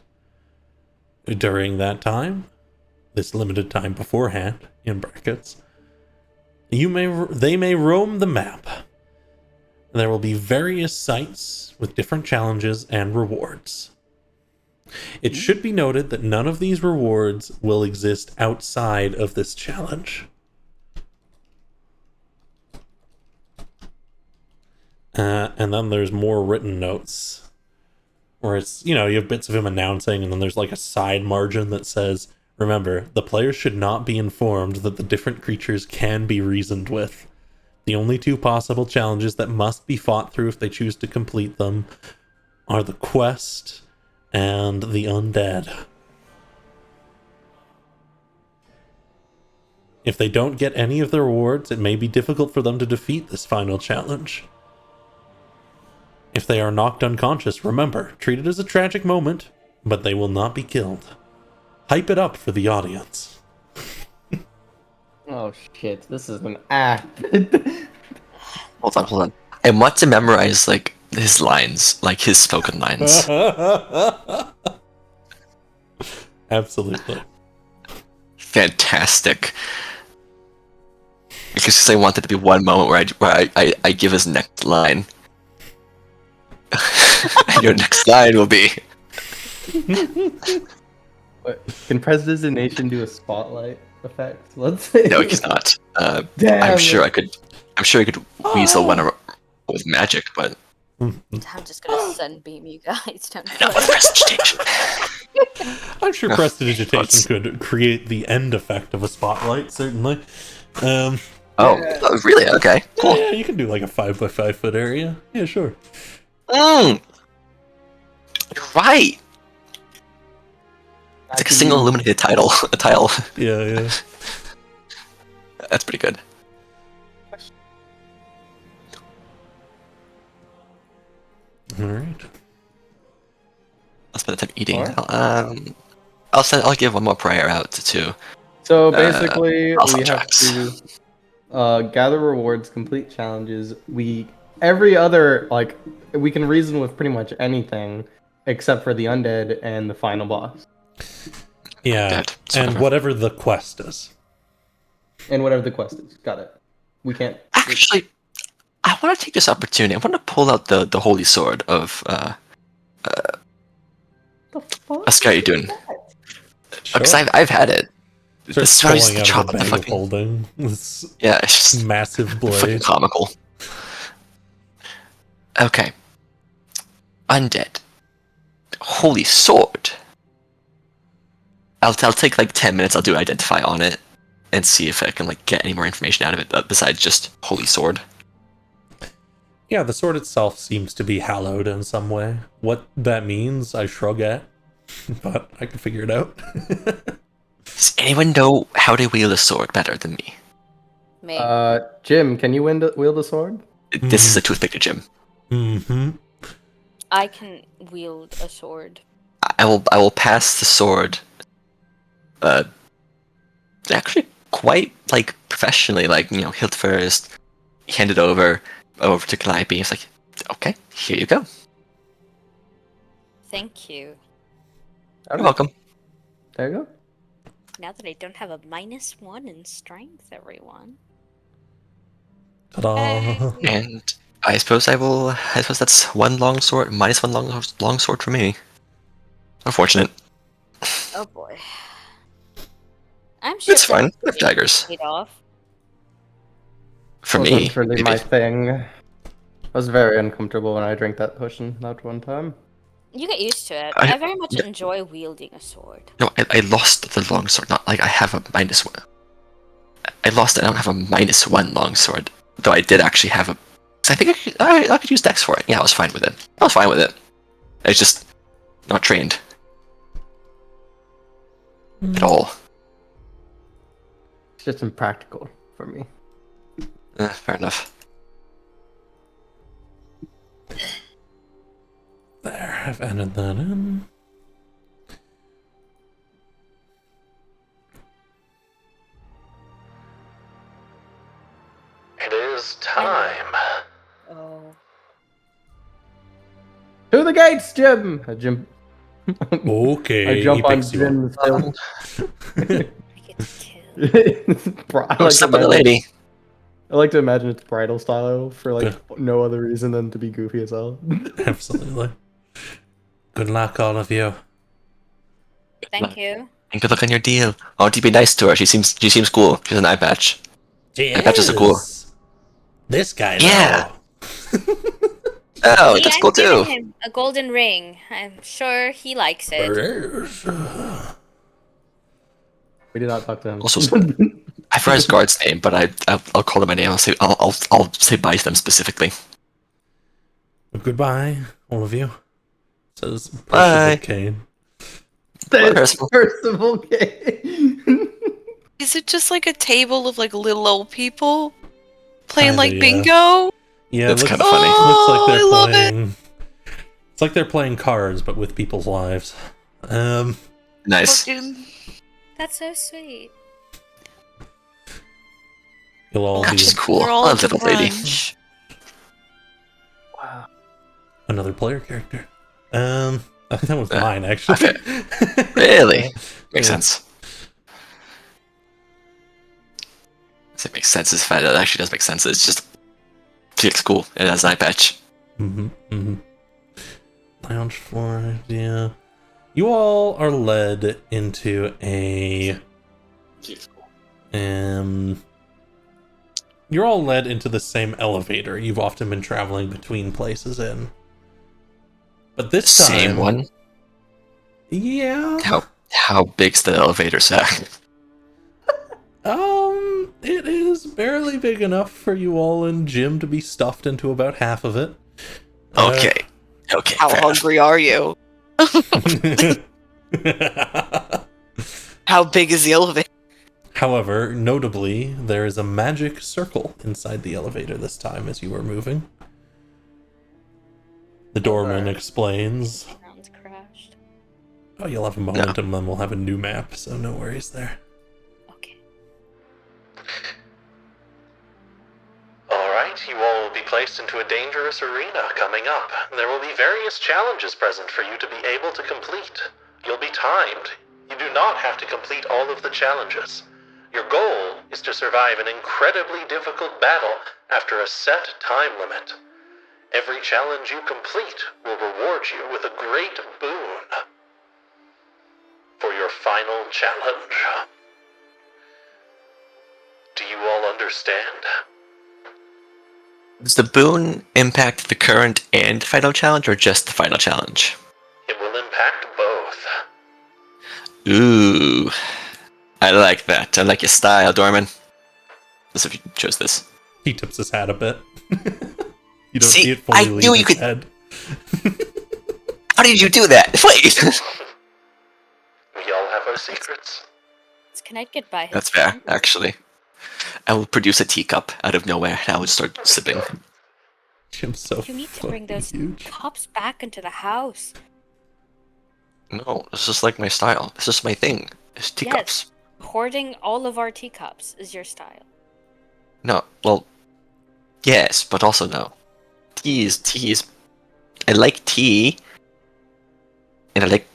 During that time, this limited time beforehand, in brackets, they may roam the map. and there will be various sites with different challenges and rewards. It should be noted that none of these rewards will exist outside of this challenge. And then there's more written notes where it's, you have bits of him announcing, and then there's like a side margin that says, remember, the players should not be informed that the different creatures can be reasoned with. The only two possible challenges that must be fought through if they choose to complete them are the quest and the undead. If they don't get any of the rewards, it may be difficult for them to defeat this final challenge. If they are knocked unconscious, remember, treat it as a tragic moment, but they will not be killed. Hype it up for the audience. Oh shit, this is an act. Hold on. I want to memorize like his lines, like his spoken lines. Absolutely. Fantastic. Because I want it to be one moment where I give his next line. And your next line will be. What, can Predestination do a spotlight effect? Let's say. No, he's not. Damn I'm sure it. I could. I'm sure I could weasel one with magic, but I'm just gonna sunbeam you guys. Don't not with prestidigitation. I'm sure prestidigitation could create the end effect of a spotlight, certainly. Oh, really? Okay, cool. Yeah, you can do like a 5x5 foot area. Yeah, sure. You're right. It's like a single illuminated tile. A tile. Yeah. That's pretty good. Alright. I'll spend the time eating. Alright. I'll give one more prayer out too. So basically, also we have tracks. to gather rewards, complete challenges. Every other, like, we can reason with pretty much anything except for the undead and the final boss. Yeah, Dead. and whatever the quest is. And whatever the quest is. Got it. We can't. Actually, I want to take this opportunity. I want to pull out the holy sword of The fuck? Oscar, you doing? Sure. Because I've had it. Starts This is pulling the out chop of the the bag of fucking. holding this Yeah, it's just massive fucking blade. comical. Okay. Undead. Holy sword. I'll take like 10 minutes. I'll do identify on it and see if I can like get any more information out of it besides just holy sword. Yeah, the sword itself seems to be hallowed in some way. What that means, I shrug at, but I can figure it out. Does anyone know how to wield a sword better than me? Me. Jim, can you wield a sword? This is a toothpick to Jim. Mm-hmm. I can wield a sword. I will pass the sword. Actually, quite like professionally, like hilt first, hand it over to Calliope. It's like, okay, here you go. Thank you. You're welcome. There you go. Now that I don't have a -1 in strength, everyone. Ta-da! And I suppose that's one long sword minus one long sword for me. Unfortunate. Oh boy. I'm sure It's fine. that's I have daggers. paid off. For Wasn't me, really maybe. my thing. I was very uncomfortable when I drank that potion that one time. You get used to it. I- I very much yeah. enjoy wielding a sword. No, I lost the long sword. Not like I have a -1. I lost it. I don't have a -1 long sword. Though I did actually have a. I think I could use Dex for it. Yeah, I was fine with it. I was just not trained at all. It's just impractical for me. Fair enough. There, I've added that in. It is time. Oh. To the gates, Jim! Jim. Okay, I he jump on picks you up. Jim's hill. I get killed. Bro, I What's up with the lady? I like to imagine it's bridal style for like Good. no other reason than to be goofy as hell. Absolutely. Good luck, all of you. Thank you. And good luck on your deal. I want you to be nice to her. She seems cool. She's an eye patch. She I bet this is cool. This guy, Yeah. though. Oh, See, that's I've cool given too. him a golden ring. I'm sure he likes it. We did not talk to him. Also, I forgot his guard's name, but I'll call them by name. I'll say bye to them specifically. Goodbye, all of you. Says Bye. Percival Kane. That's Percival Kane. Is it just like a table of like little old people playing Kinda, like yeah. bingo? Yeah, That's it looks, kinda funny. looks like Oh, they're I love playing. It's like they're playing cards, but with people's lives. Nice. Fucking- That's so sweet. You'll all God, be she's cool. They're all I at love the little lady. brunch. Wow. another player character. I think that was mine actually. Okay. Really? Makes Yeah. sense. It makes sense. It's fine. That actually does make sense. It's just she looks cool. It has an eye patch. Lounge floor, yeah. You all are led into a you're all led into the same elevator you've often been traveling between places in. But this time, Same one. yeah. How big's the elevator sack? It is barely big enough for you all and Jim to be stuffed into about half of it. Okay. Okay. How fair enough. hungry are you? How big is the elevator? However, notably, there is a magic circle inside the elevator this time as you are moving. The doorman explains. Sounds crashed. Oh, you'll have a momentum, then we'll have a new map, so no worries there. Okay. Alright, you all will be placed into a dangerous arena coming up. There will be various challenges present for you to be able to complete. You'll be timed. You do not have to complete all of the challenges. Your goal is to survive an incredibly difficult battle after a set time limit. Every challenge you complete will reward you with a great boon. For your final challenge. Do you all understand? Does the boon impact the current and final challenge, or just the final challenge? It will impact both. Ooh, I like that. I like your style, Dorman. As if you chose this. He tips his hat a bit. You don't See, see it fully I leave knew his you could- head. How did you do that? Wait. We all have our secrets. Can I get by his That's fair, friend? actually. I will produce a teacup out of nowhere, and I would start sipping. Jim's so You need to bring fucking those huge. cups back into the house. No, this is like my style. This is my thing. It's teacups. Hoarding all of our teacups is your style. No, well, yes, but also no. Tea is. I like tea, and I like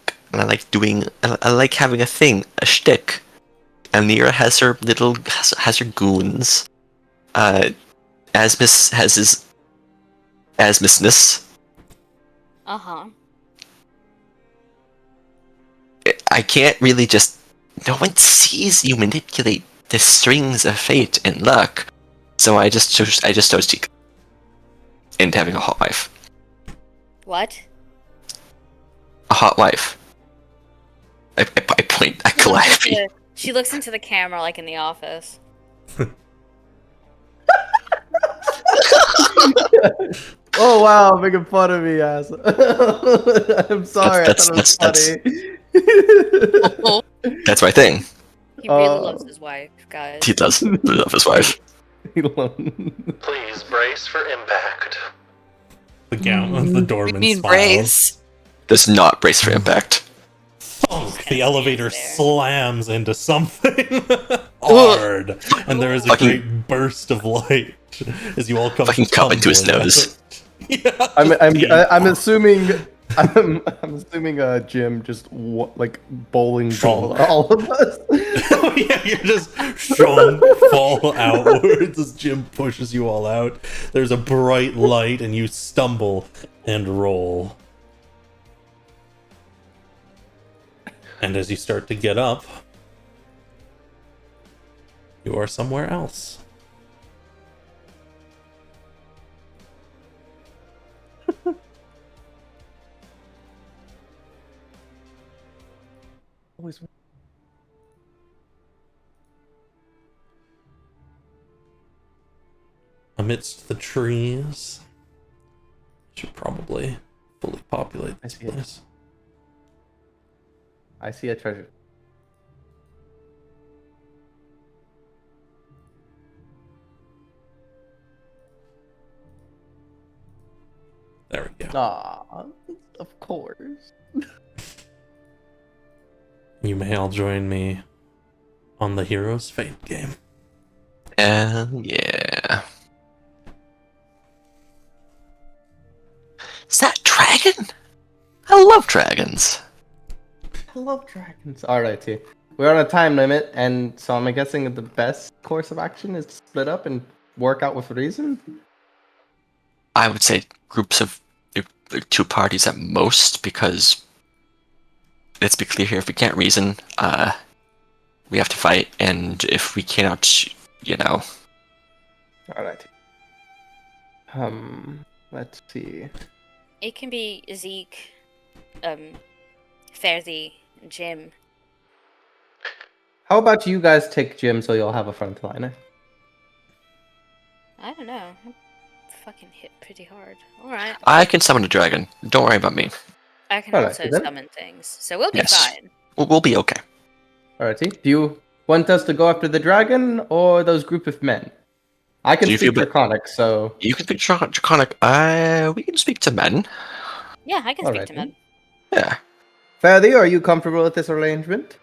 having a thing, a shtick. Alnira has her has her goons. Asmus has his Asmusness. Uh-huh. I can't really just. No one sees you manipulate the strings of fate and luck, so I just chose tea. And having a hot wife. What? A hot wife. I point at Calliope. She looks into the camera like in the office. Oh wow, making fun of me, ass. I'm sorry. I thought it was funny. That's my thing. He really loves his wife, guys. He does love his wife. Please brace for impact. The gown, the I doorman mean, smiles. brace. Does not brace for impact. Thunk! The elevator slams into something hard, and there is a Fucking- great burst of light as you all come Fucking cup into his tumbling nose. out. Yeah, I'm assuming Jim just like bowling ball all of us. Oh, Yeah, you're just fall outwards as Jim pushes you all out. There's a bright light, and you stumble and roll. And as you start to get up, you are somewhere else. Always. Amidst the trees. Should probably fully populate this I see it. place. I see a treasure. There we go. Ah, of course. You may all join me on the Heroes Fate game. Yeah. Is that dragon? I love dragons. I love dragons. Alrighty. We're on a time limit, and so I'm guessing the best course of action is to split up and work out with reason. I would say groups of 2 parties at most, because let's be clear here, if we can't reason, we have to fight, and if we cannot, you know. Alright. Let's see. It can be Zeke, Ferdi, Jim. How about you guys take Jim so you'll have a frontliner? I don't know. I'm fucking hit pretty hard. Alright. I can summon a dragon. Don't worry about me. I can Alright, also then. summon things, so we'll be Yes. fine. We'll be okay. Alrighty. Do you want us to go after the dragon or those group of men? I can Do you speak feel Draconic, so You can speak Draconic. We can speak to men. Yeah, I can speak Alright, to then. men. Yeah. Ferdi, are you comfortable with this arrangement?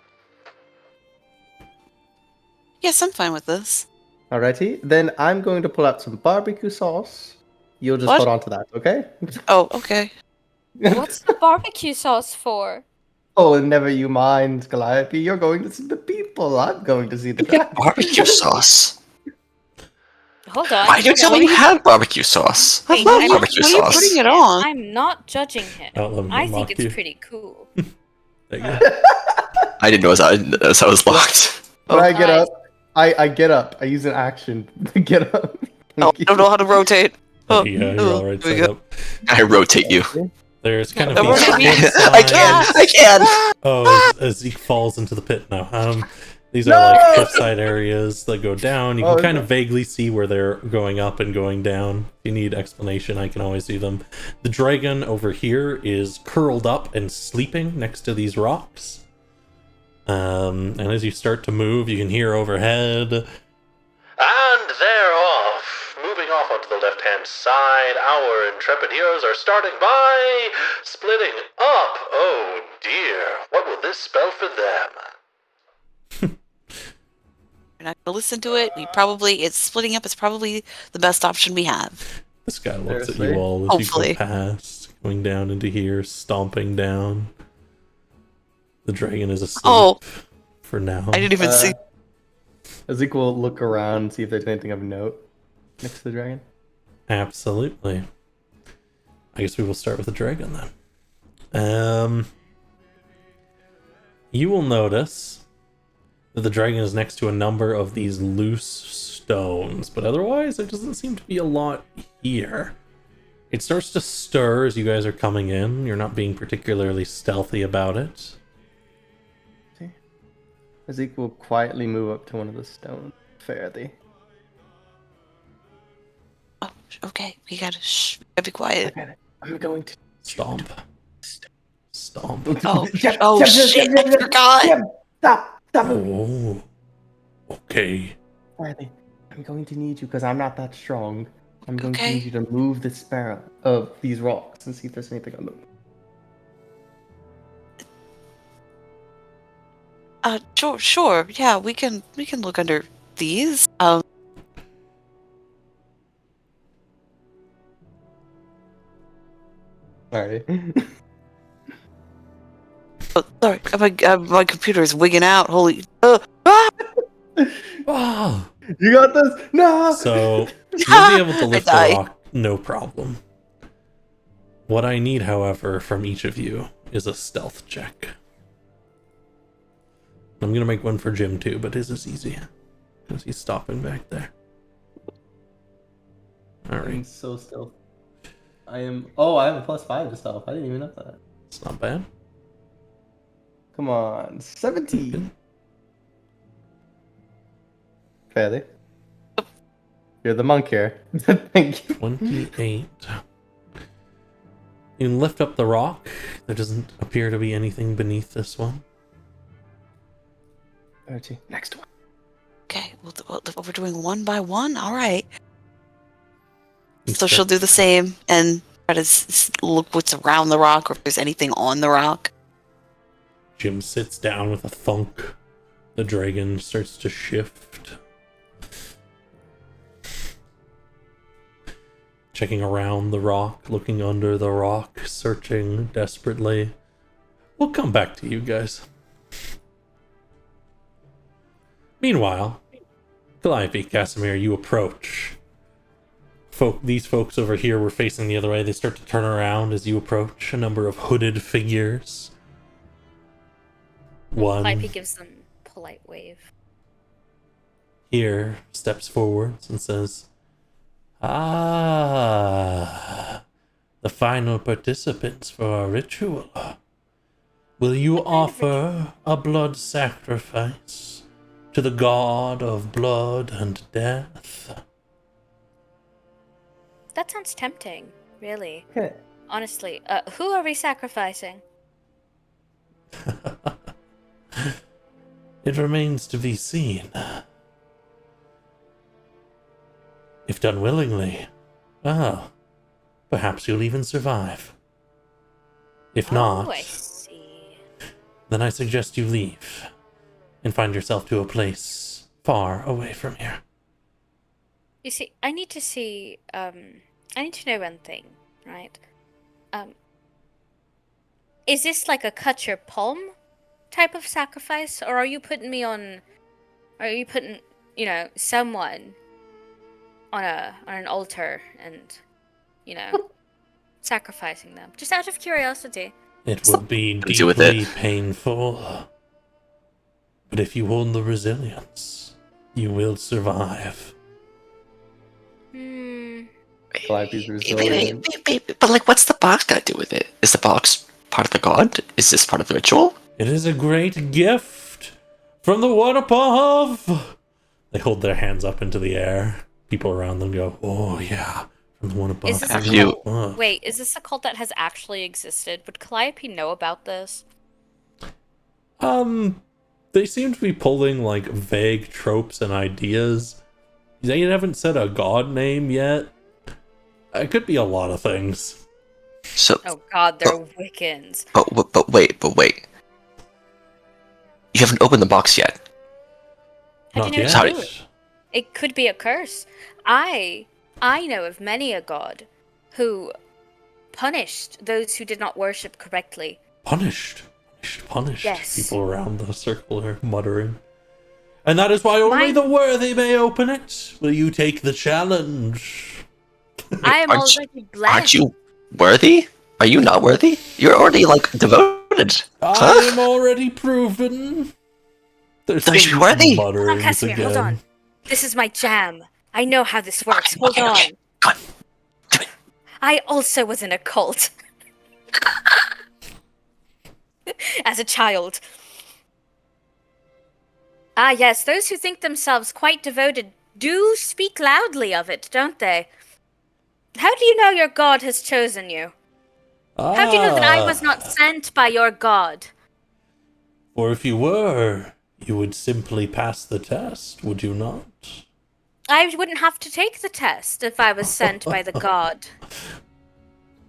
Yes, I'm fine with this. Alrighty. Then I'm going to pull out some barbecue sauce. You'll just What? hold on to that, okay? Oh, okay. What's the barbecue sauce for? Oh, never you mind, Calliope. You're going to see the people. I'm going to see the Get dragon. barbecue sauce. Hold on. Why did you tell me What you are you- had barbecue sauce? I Wait, love I'm- barbecue what are you sauce. putting it on? I'm not judging him. Don't let him I mock think it's you. pretty cool. There you go. I didn't know as I was locked. When I get Alright. up, I get up. I use an action to get up. Oh, I don't know how to rotate. Oh, There you go. You're oh, all right there we set go. up. I rotate you. There's kind of Don't these rotate me. pit I can. sides. I can. Oh, as he falls into the pit now. These are No! like cliffside areas that go down. You can Oh, kind okay. of vaguely see where they're going up and going down. If you need explanation, I can always see them. The dragon over here is curled up and sleeping next to these rocks. And as you start to move, you can hear overhead. And they're off. Moving off onto the left-hand side, our intrepid heroes are starting by splitting up. Oh dear, what will this spell for them? We're not gonna listen to it. It's splitting up is probably the best option we have. This guy looks at Seriously? you all as Hopefully. you go past, going down into here, stomping down. The dragon is asleep Oh. for now. I didn't even see. Ezekiel will look around, see if there's anything of note next to the dragon. Absolutely. I guess we will start with the dragon then. You will notice that the dragon is next to a number of these loose stones, but otherwise there doesn't seem to be a lot here. It starts to stir as you guys are coming in. You're not being particularly stealthy about it. Ezekiel will quietly move up to one of the stones. Fairly. Oh, okay, we gotta be quiet. I'm going to. Stomp. Stomp. Oh, Jeb, oh Jeb, Jeb, shit! Jeb, I Jeb, forgot. Jeb, stop moving. Oh. Okay. Fairly. I'm going to need you because I'm not that strong. I'm going to Okay. need you to move the sparrow of these rocks and see if there's anything on them. Sure. Yeah, we can look under these. Alright. Oh, sorry, my computer is wigging out. Holy. Ah! You got this? No! So you'll be able to I lift the die. rock, no problem. What I need, however, from each of you is a stealth check. I'm gonna make one for Jim too, but his is easy because he's stopping back there. All I'm right, so still. I am. Oh, I have a +5 to stealth. I didn't even know that. it's not bad. Come on, 17. Fairly. You're the monk here. Thank you. 28. You can lift up the rock. There doesn't appear to be anything beneath this one. Archie, next one. Okay, we're doing one by one. All right. You So start- she'll do the same and try to look what's around the rock or if there's anything on the rock. Jim sits down with a thunk. The dragon starts to shift. Checking around the rock, looking under the rock, searching desperately. We'll come back to you guys. Meanwhile, Calliope, Casimir, you approach. These folks over here were facing the other way. They start to turn around as you approach. A number of hooded figures. One Calliope gives them a polite wave. here steps forwards and says, "Ah, the final participants for our ritual. Will you offer a blood sacrifice to the god of blood and death?" That sounds tempting, really. Okay. Honestly, who are we sacrificing? It remains to be seen. If done willingly, perhaps you'll even survive. If not, Oh, I see. then I suggest you leave and find yourself to a place far away from here. You see, I need to see, I need to know one thing, right? Is this like a cut your palm type of sacrifice, or are you putting, someone on an altar and, sacrificing them? Just out of curiosity. It would be to do with it. deeply painful, but if you hold the resilience, you will survive. Calliope's resilient. But like, what's the box got to do with it? Is the box part of the god? Is this part of the ritual? It is a great gift from the one above. They hold their hands up into the air. People around them go, "Oh yeah, from the one above." Is this Have you- Wait, is this a cult that has actually existed? Would Calliope know about this? They seem to be pulling like vague tropes and ideas. They haven't said a god name yet. It could be a lot of things. So, Oh god, they're Wiccans. but wait. You haven't opened the box yet. How do Not you know yet. to Sorry. do it? It could be a curse. I know of many a god who punished those who did not worship correctly. Punished. Yes. People around the circle are muttering. And that is why only Mine- the worthy may open it. Will you take the challenge? I am Aren't you- already blessed. Aren't you worthy? Are you not worthy? You're already like devoted. I am already proven. There's So you should some be worthy. Hold on, mutterings Casimir, again. hold on. This is my jam. I know how this works. Hold on. Okay. Go on. Do it. I also was in a cult. As a child. Ah, yes, those who think themselves quite devoted do speak loudly of it, don't they? How do you know your god has chosen you? How do you know that I was not sent by your god? Or if you were, you would simply pass the test, would you not? I wouldn't have to take the test if I was sent by the god.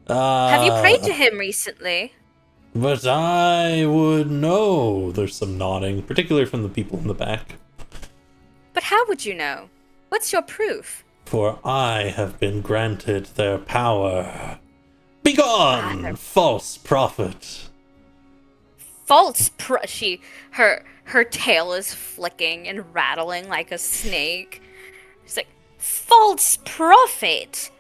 Have you prayed to him recently? But I would know. There's some nodding, particularly from the people in the back. But how would you know? What's your proof? For I have been granted their power. Begone, false prophet! her tail is flicking and rattling like a snake. She's like, false prophet.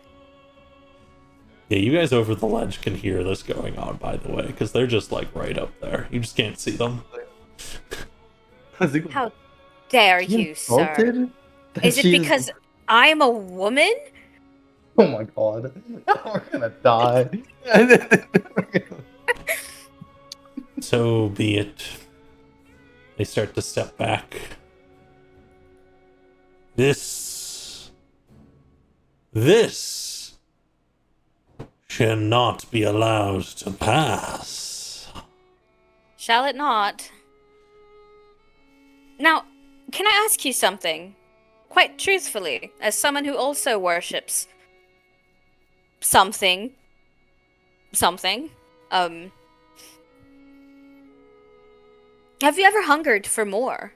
Yeah, you guys over the ledge can hear this going on, by the way, because they're just like right up there. You just can't see them. How dare you, sir? Is it because I'm a woman? Oh my god. We're gonna die. So be it. They start to step back. This cannot be allowed to pass. Shall it not? Now, can I ask you something? Quite truthfully, as someone who also worships something, have you ever hungered for more?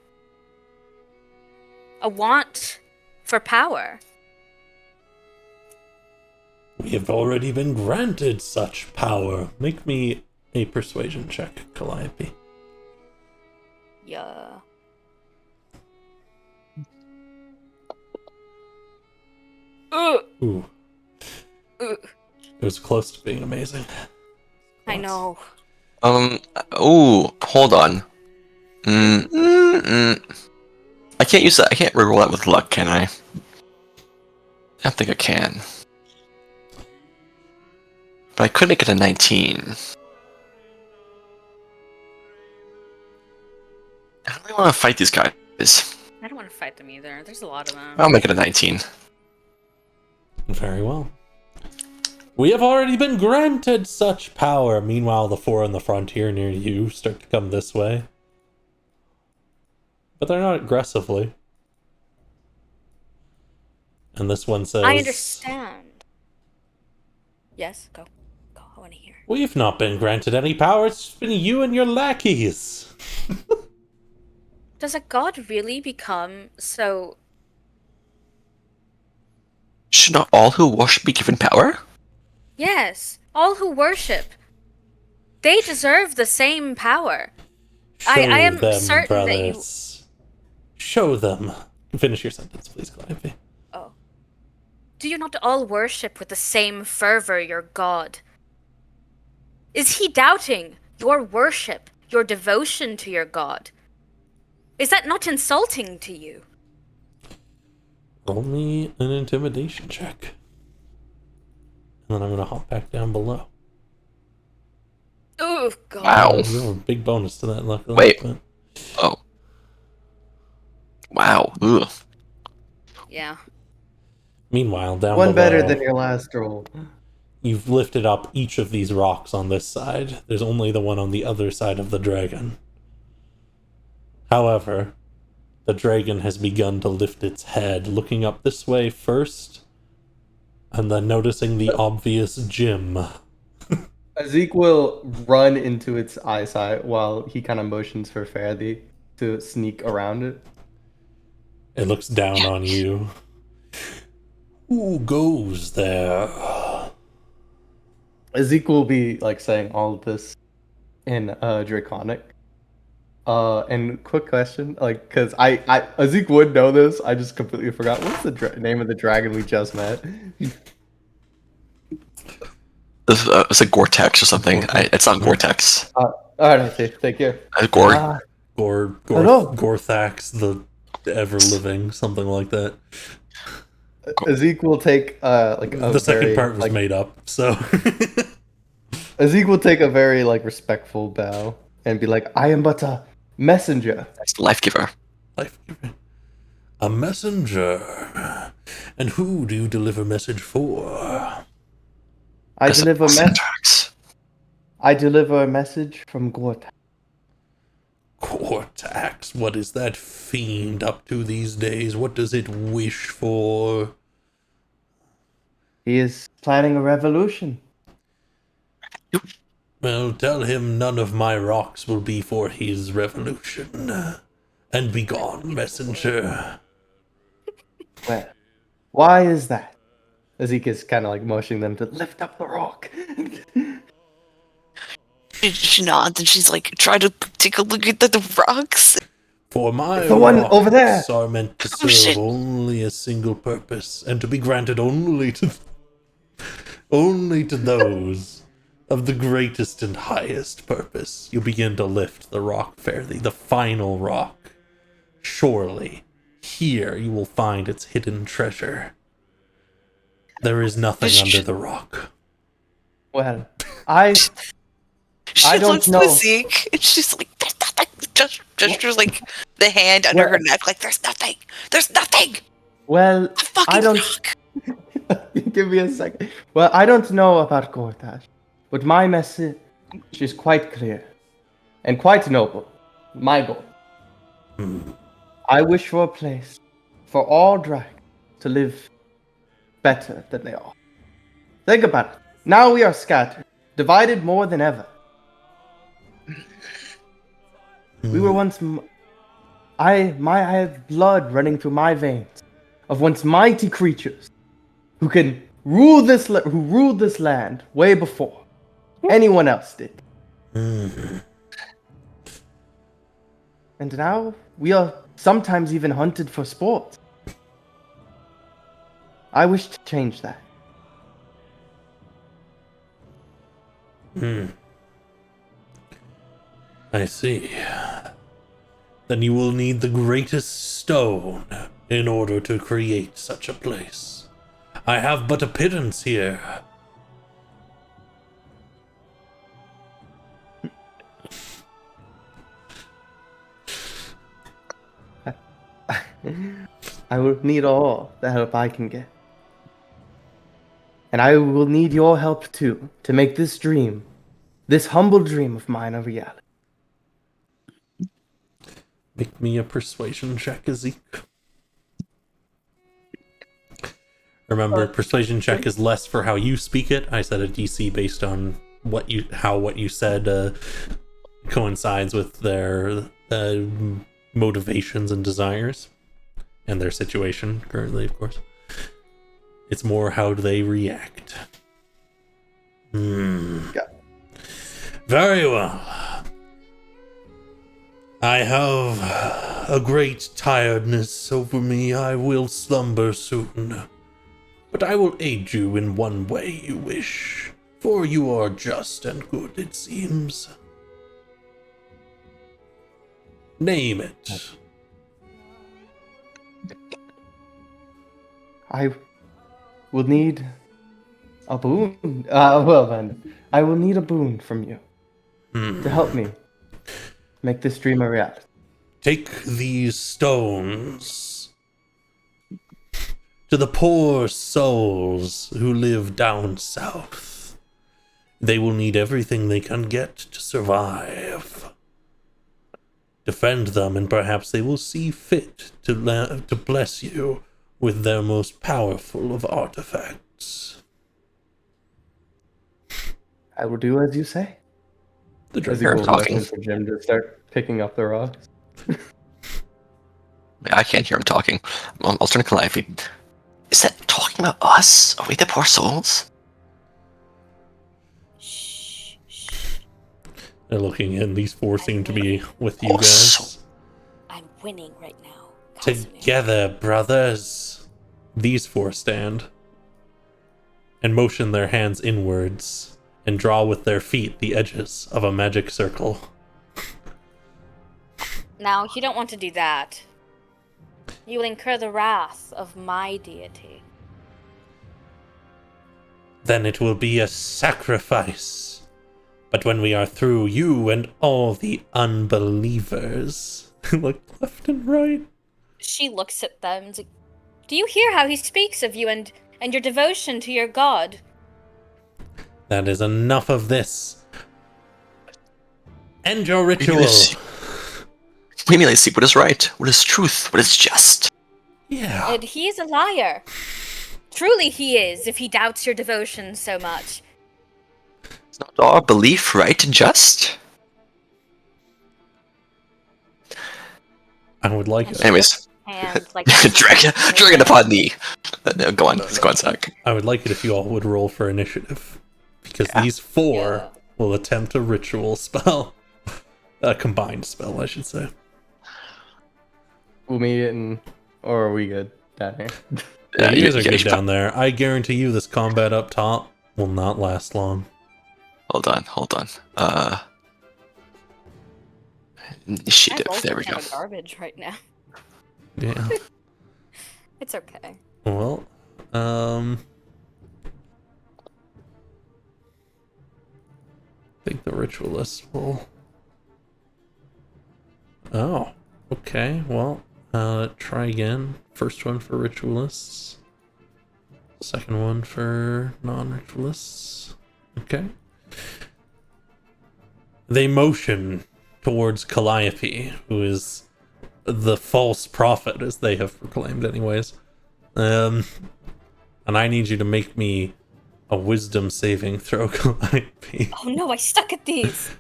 A want for power? We have already been granted such power. Make me a persuasion check, Calliope. Yeah. Ooh. It was close to being amazing. I know. Ooh, hold on. I can't use that. I can't reroll that with luck, can I? I don't think I can. But I could make it a 19. I don't really want to fight these guys. I don't want to fight them either. There's a lot of them. I'll make it a 19. Very well. We have already been granted such power. Meanwhile, the four on the frontier near you start to come this way. But they're not aggressively. And this one says... I understand. Yes, go. Go, I want to hear. We've not been granted any power. It's been you and your lackeys. Does a god really become so... Should not all who worship be given power? Yes, all who worship. They deserve the same power. Show I am them, certain that you... brothers. Show them. Finish your sentence, please, Calliope. Oh. Do you not all worship with the same fervor your god? Is he doubting your worship, your devotion to your god? Is that not insulting to you? Roll me an intimidation check. And then I'm going to hop back down below. Oh, God. Wow. You have a big bonus to that, luckily. Wait. But... Oh. Wow. Ugh. Yeah. Meanwhile, down One below, better than your last roll. you've lifted up each of these rocks on this side. There's only the one on the other side of the dragon. However, the dragon has begun to lift its head, looking up this way first, and then noticing the obvious gym. Zeke will run into its eyesight while he kind of motions for Fairly to sneak around it. It looks down on you. Who goes there? Zeke will be like saying all of this in Draconic. And quick question, like, cause I Zeke would know this. I just completely forgot. What's the name of the dragon we just met? It's like Gore-Tex or something. It's not Gore-Tex. Alright, I see. Thank you. Gore. Hello. Gorthax, the ever-living, something like that. Zeke will take like a The second very, part was like, made up, so... Zeke will take a very like respectful bow and be like, "I am but a messenger." That's the life giver. Life-giving. A messenger. And who do you deliver message for? I deliver Syntax. I deliver a message from Gorta. Cortax, what is that fiend up to these days? What does it wish for? He is planning a revolution. Well, tell him none of my rocks will be for his revolution. And be gone, messenger. Well, why is that? Zeke is kind of like motioning them to lift up the rock. She nods and she's like, try to take a look at the rocks. For my The one rocks over there. are meant to Oh, serve shit. only a single purpose, and to be granted only to those of the greatest and highest purpose. You begin to lift the rock fairly, the final rock. Surely, here you will find its hidden treasure. There is nothing under the rock. Well, She I don't looks know. to Zeke and she's like, there's nothing. Gestures like the hand under her neck, like there's nothing. There's nothing. well, A fucking I don't. rock. Give me a second. Well, I don't know about Gortash, but my message is quite clear and quite noble. My goal. I wish for a place for all dragons to live better than they are. Think about it. Now we are scattered, divided more than ever. We were once. I have blood running through my veins of once mighty creatures who can rule who ruled this land way before anyone else did. And now we are sometimes even hunted for sport. I wish to change that. I see. Then you will need the greatest stone in order to create such a place. I have but a pittance here. I will need all the help I can get. And I will need your help too, to make this dream, this humble dream of mine, a reality. Make me a persuasion check, Zeke. Remember, persuasion check is less for how you speak it. I set a DC based on what you said coincides with their motivations and desires, and their situation currently, of course. It's more how they react. Yeah. Very well. I have a great tiredness over me. I will slumber soon. But I will aid you in one way you wish, for you are just and good, it seems. Name it. I will need a boon. Well then, I will need a boon from you to help me make this dream a reality. Take these stones to the poor souls who live down south. They will need everything they can get to survive. Defend them, and perhaps they will see fit to bless you with their most powerful of artifacts. I will do as you say. The As he dragon. goes talking. for Jim to start picking up the rocks. I can't hear him talking. I'll turn to live. Is that talking about us? Are we the poor souls? Shh, shh. They're looking in. These four seem to be with you Oh, guys. I'm winning right now. Casimir. Together, brothers. These four stand and motion their hands inwards and draw with their feet the edges of a magic circle. Now, you don't want to do that. You will incur the wrath of my deity. Then it will be a sacrifice. But when we are through, you and all the unbelievers look left and right. She looks at them. And do you hear how he speaks of you and your devotion to your god? That is enough of this. End your ritual. We merely see what is right, what is truth, what is just. Yeah. And he is a liar. Truly he is, if he doubts your devotion so much. Is not our belief right and just? I would like And it. she Anyways. lifts her hand, like, Dragon upon thee. Go on, Zach. I would like it if you all would roll for initiative. Because these four will attempt a ritual spell. A combined spell, I should say. Umi and or are we good down here? Yeah, you guys are good should- down there. I guarantee you this combat up top will not last long. Hold on. I'm Initiative. also There we kind go. of garbage right now. Yeah. It's okay. Well, I think the ritualist will. Oh, okay. Well, try again. First one for ritualists. Second one for non-ritualists. Okay. They motion towards Calliope, who is the false prophet, as they have proclaimed, anyways. And I need you to make me a wisdom saving throw, Calliope, Oh no, I stuck at these.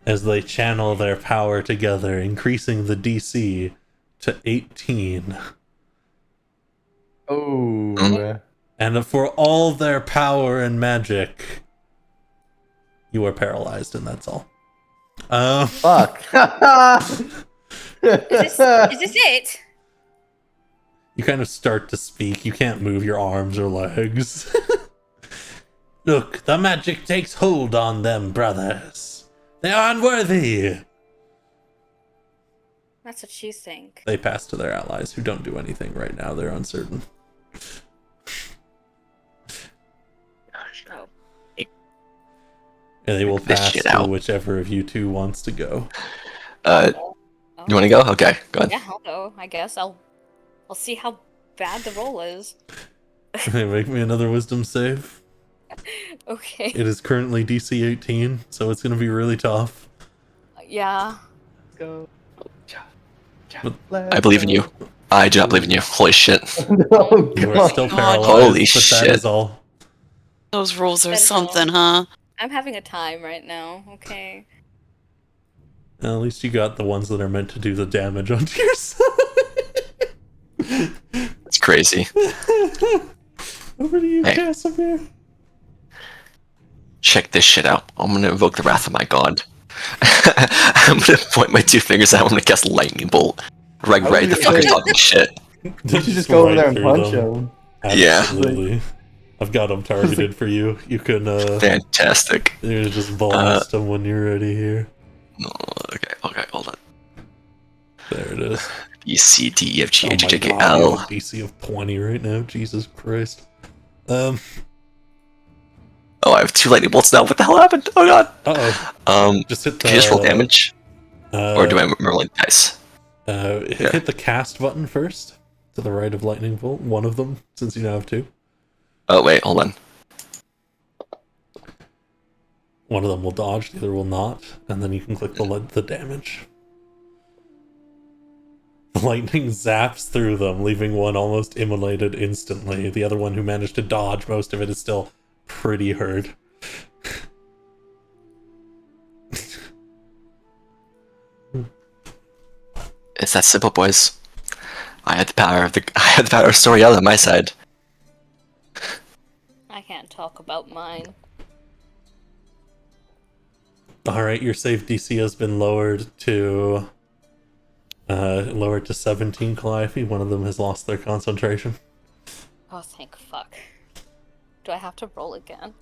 as they channel their power together, increasing the DC to 18. Oh. And for all their power and magic, you are paralyzed, and that's all. Fuck. Is this it? You kind of start to speak. You can't move your arms or legs. Look, the magic takes hold on them, brothers. They are unworthy. That's what you think. They pass to their allies, who don't do anything right now. They're uncertain. Oh. And they will This pass shit to out. whichever of you two wants to go. You want to go? Okay, go ahead. Yeah, I'll go. I guess I'll see how bad the roll is. Make me another wisdom save. Okay. It is currently DC 18, so it's going to be really tough. Yeah. Go. I believe in you. I do not believe in you. Holy shit. Oh, You are God. still God. paralyzed, Holy but shit. that is all. Those rules are That is all. something, huh? I'm having a time right now. Okay. At least you got the ones that are meant to do the damage onto your side. It's crazy. Over to you, Hey. Casimir. Check this shit out. I'm gonna invoke the wrath of my god. I'm gonna point my two fingers out. I'm gonna cast lightning bolt. Right, was right. The gonna fucker's say- talking shit. You should just go over Right there and through punch them. him. Yeah. Absolutely. I've got them targeted for you. You can, Fantastic. you just blast them when you're ready here. Okay, hold on. There it is. B, C, D, E, F, G, Oh H, my I, J, K, God, I have L. a DC of 20 right now. Jesus Christ. Oh, I have two lightning bolts now. What the hell happened? Oh god. Uh-oh. Just hit the... Can you just roll damage? Or do I roll dice? Hit the cast button first. To the right of lightning bolt. One of them, since you now have two. Oh, wait, hold on. One of them will dodge, the other will not, and then you can click the damage. The lightning zaps through them, leaving one almost immolated instantly. The other one, who managed to dodge most of it, is still pretty hurt. It's that simple, boys. I had the power of Storiella on my side. I can't talk about mine. Alright, your save DC has been lowered to 17, Calliope. One of them has lost their concentration. Oh, thank fuck. Do I have to roll again?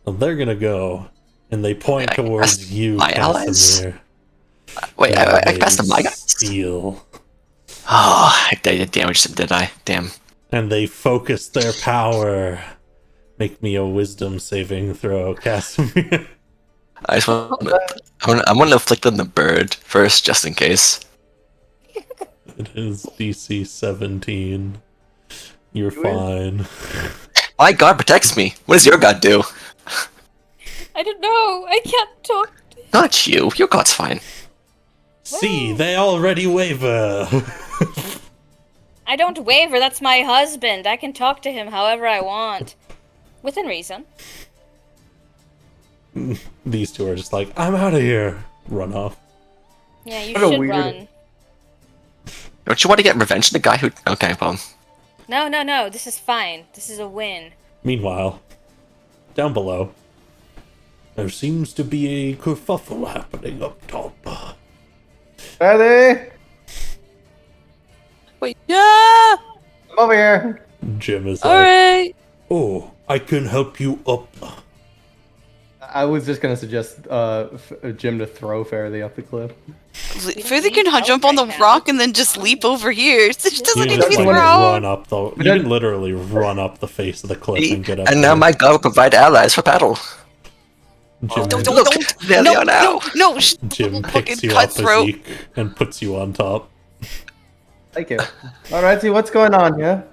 Well, they're gonna go, and they point I towards cast you, my allies? Casimir. Wait, Yeah, I cast they them my guys? steal. Oh, I damaged them, did I? Damn. And they focus their power. Make me a wisdom saving throw, Casimir. I just want I'm gonna afflict them the bird first, just in case. It is DC 17. You're fine. My god protects me. What does your god do? I don't know. I can't talk. Not you. Your god's fine. See, they already waver. I don't waver. That's my husband. I can talk to him however I want. Within reason. These two are just like, I'm out of here. Run off. Yeah, you What a should weird- run. Don't you want to get revenge on the guy who... Okay, well... No. This is fine. This is a win. Meanwhile, down below, There seems to be a kerfuffle happening up top. Ready? Wait, yeah! Come over here. Jim is like, Alright! oh, I can help you up. I was just gonna suggest Jim to throw Faraday up the cliff. Further can jump on the rock and then just leap over here. So she You doesn't can need to be just like thrown. run up the. You can literally run up the face of the cliff and get up. And now there. my god will provide allies for battle. Jim, Don't, Look, there they no, are now. no, Jim fucking picks you up, cutthroat. Zeke, and puts you on top. Thank you. Alright, see what's going on here?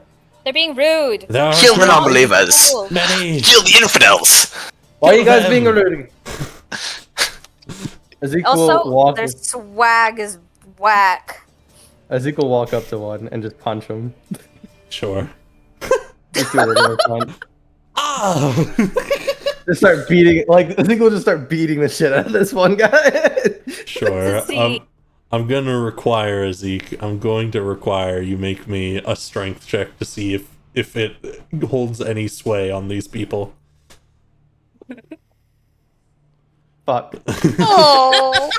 They're being rude. There are Kill the so non-believers. many. Kill the infidels. Why are you guys them. being rude? Ezekiel Also, walk. their swag is whack. Ezekiel walk up to one and just punch him. Sure. Just do a regular punch. Ah! Just start beating. Like Ezekiel just start beating the shit out of this one guy. Sure. See. I'm gonna require Zeke. I'm going to require you make me a strength check to see if it holds any sway on these people. Fuck. Oh,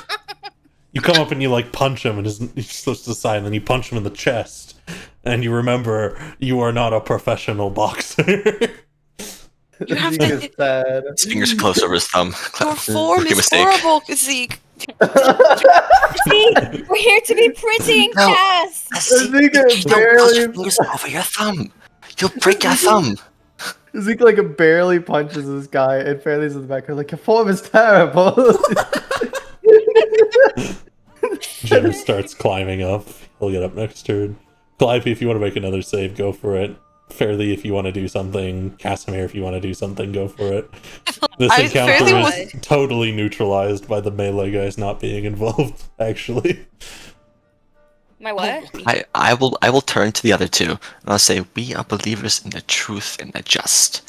You come up and you like punch him, and he's supposed to sigh, and then you punch him in the chest, and you remember you are not a professional boxer. You have Zeke to- is sad. His fingers are close over his thumb. your form Rookie is mistake. horrible, Zeke. See, we're here to be pretty and No. fast. Zeke Don't put barely. your fingers over your thumb. You'll break your thumb. Zeke like barely punches this guy, and Fairley's in the back. Like your form is terrible. Jim starts climbing up. He'll get up next turn. Calliope, if you want to make another save, go for it. Fairly, if you want to do something. Casimir, if you want to do something, go for it. This encounter Fairly is totally neutralized by the melee guys not being involved, actually. My what? I will turn to the other two and I'll say, we are believers in the truth and the just.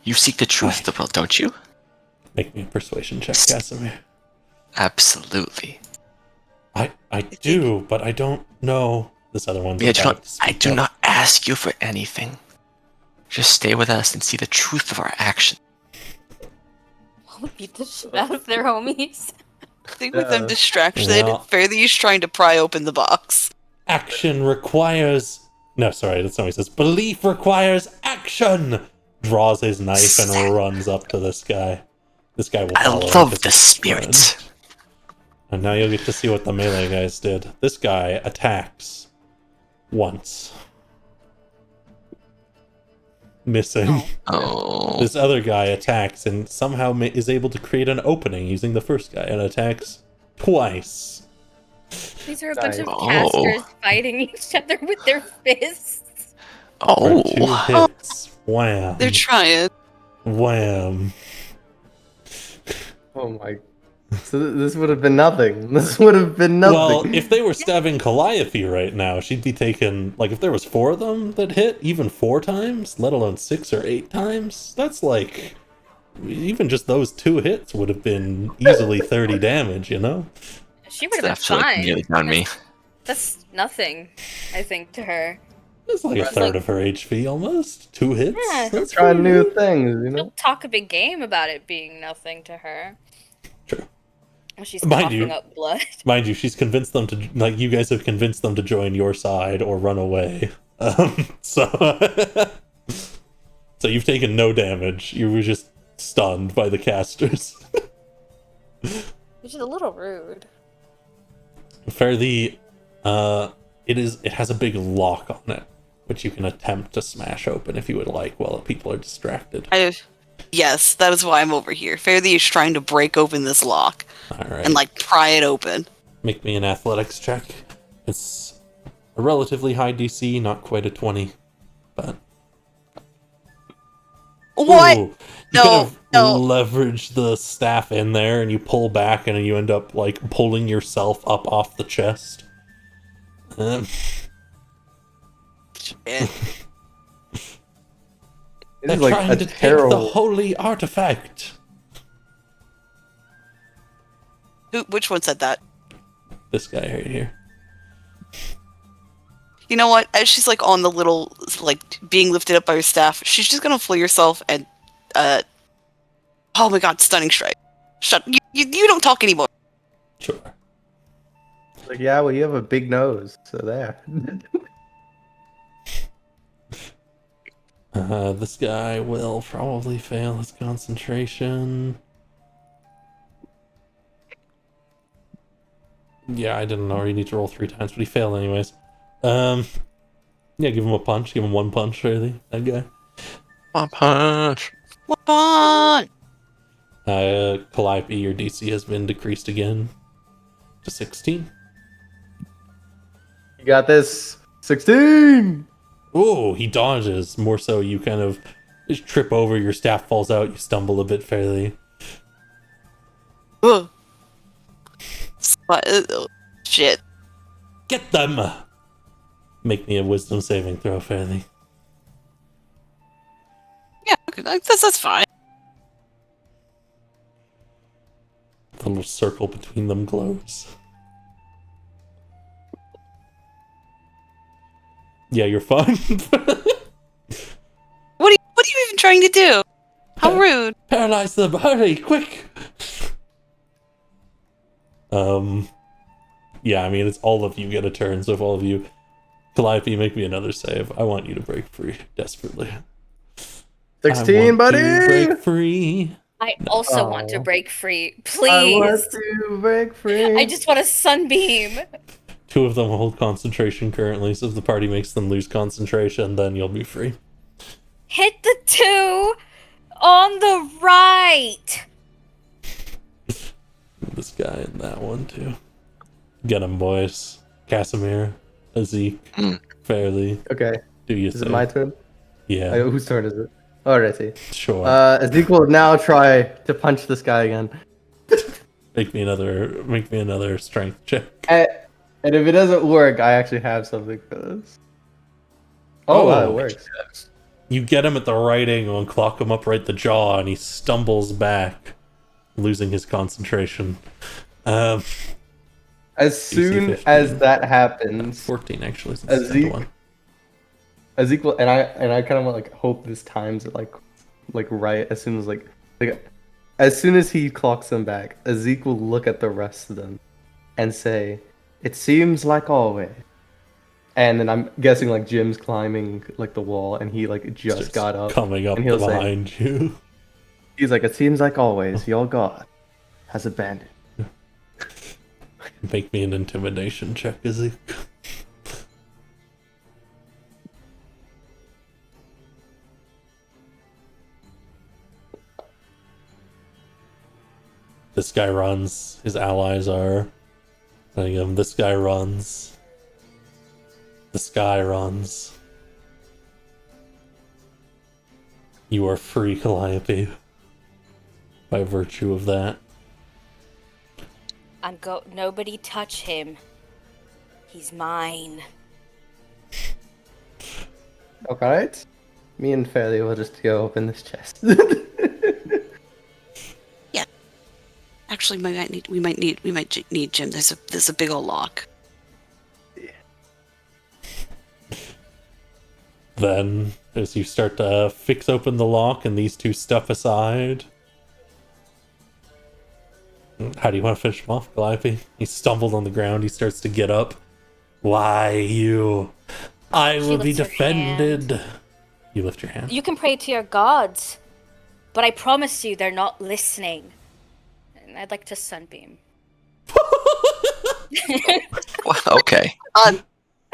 You seek the truth, the will, don't you? Make me a persuasion check, Casimir. Absolutely. I do, but I don't know. This other one's I about to I speak do up. not ask you for anything. Just stay with us and see the truth of our actions. Beat the shit out of their homies. I think with them Yeah. distracted, Yeah. Fairly is trying to pry open the box. Action requires. No, sorry, that's not what he says. Belief requires action! Draws his knife and runs up to this guy. This guy will I follow love because the he's spirit. friend. And now you'll get to see what the melee guys did. This guy attacks once. Missing. Oh. This other guy attacks and somehow is able to create an opening using the first guy and attacks twice. These are a bunch of Oh. casters fighting each other with their fists. For 2 Oh. hits. Wham. They're trying. Wham. Oh my. So this would have been nothing. This would have been nothing. Well, if they were stabbing Calliope right now, she'd be taking, like, if there was 4 of them that hit, even 4 times, let alone 6 or 8 times, that's like, even just those 2 hits would have been easily 30 damage, you know? She would have been Absolutely fine. nearly found me. That's nothing, I think, to her. That's like a It's third like- of her HP almost. 2 hits? Yeah. That's trying pretty new good. things, you know. Don't talk a big game about it being nothing to her. True. When she's Mind coughing you- up blood. Mind you, she's convinced them to, like, you guys have convinced them to join your side or run away. So so you've taken no damage. You were just stunned by the casters. Which is a little rude. Fairly, it has a big lock on it, which you can attempt to smash open if you would like while people are distracted. Yes, that is why I'm over here. Fairly is trying to break open this lock Alright. and like pry it open. Make me an athletics check. It's a relatively high DC, not quite a 20. But What? Ooh, you No, kind of no. leverage the staff in there and you pull back and you end up like pulling yourself up off the chest. Eh. They're It's like trying a to take the terrible. holy artifact. Which one said that? This guy right here. You know what? As she's like on the little, like being lifted up by her staff, she's just gonna flee herself and, oh my god, stunning strike. Shut. You don't talk anymore. Sure. Like, yeah, well, you have a big nose, so there. This guy will probably fail his concentration. Yeah, I didn't know. You need to roll 3 times, but he failed anyways. Yeah, give him a punch. Give him 1 punch, really. That guy. One punch. Come on. Calliope, your DC has been decreased again to 16. You got this. 16! Oh, he dodges. More so, you kind of just trip over, your staff falls out, you stumble a bit fairly. Ugh. Shit. Get them! Make me a wisdom saving throw, fairly. Yeah, okay, that's fine. The little circle between them glows. Yeah, you're fine. What are you even trying to do? How rude. Paralyze them! Hurry, quick! Yeah, I mean, it's all of you get a turn, so if all of you... Calliope, make me another save. I want you to break free, desperately. 16, buddy! break free. I also want to Aw. break free. I Please. want to break free. I just want a sunbeam. 2 of them hold concentration currently, so if the party makes them lose concentration, then you'll be free. Hit the 2 on the right. This guy and that one, too. Get him, boys. Casimir, Azik, Fairly. Okay, Do you is say? it my turn? Yeah, Whose turn is it? Alrighty. sure. Ezekiel will now try to punch this guy again. Make me another strength check. And if it doesn't work, I actually have something for this. Oh, wow, it works. You get him at the right angle and clock him up right the jaw, and he stumbles back, losing his concentration. As DC soon 15. as that happens, 14 actually. Since it's Azik- 1. Ezekiel and I kind of like hope this times it like right as soon as like as soon as he clocks them back, Ezekiel will look at the rest of them and say, "It seems like always." And then I'm guessing like Jim's climbing like the wall, and he like just Starts got up. coming up and he'll say- behind you. He's like, "It seems like always your god has abandoned." Make me an intimidation check, Azik. This guy runs. His allies are letting him. This guy runs. This guy runs. You are free, Calliope. By virtue of that. Nobody touch him. He's mine. Alright. Me and Fairly will just go open this chest. Actually, we might need Jim. There's a big old lock. Then, as you start to fix open the lock and these 2 step aside, how do you want to finish him off, Calliope? He stumbled on the ground. He starts to get up. Why, you? I will be lifts her defended. You lift your hand. You can pray to your gods, but I promise you they're not listening. And I'd like to sunbeam. Well, okay.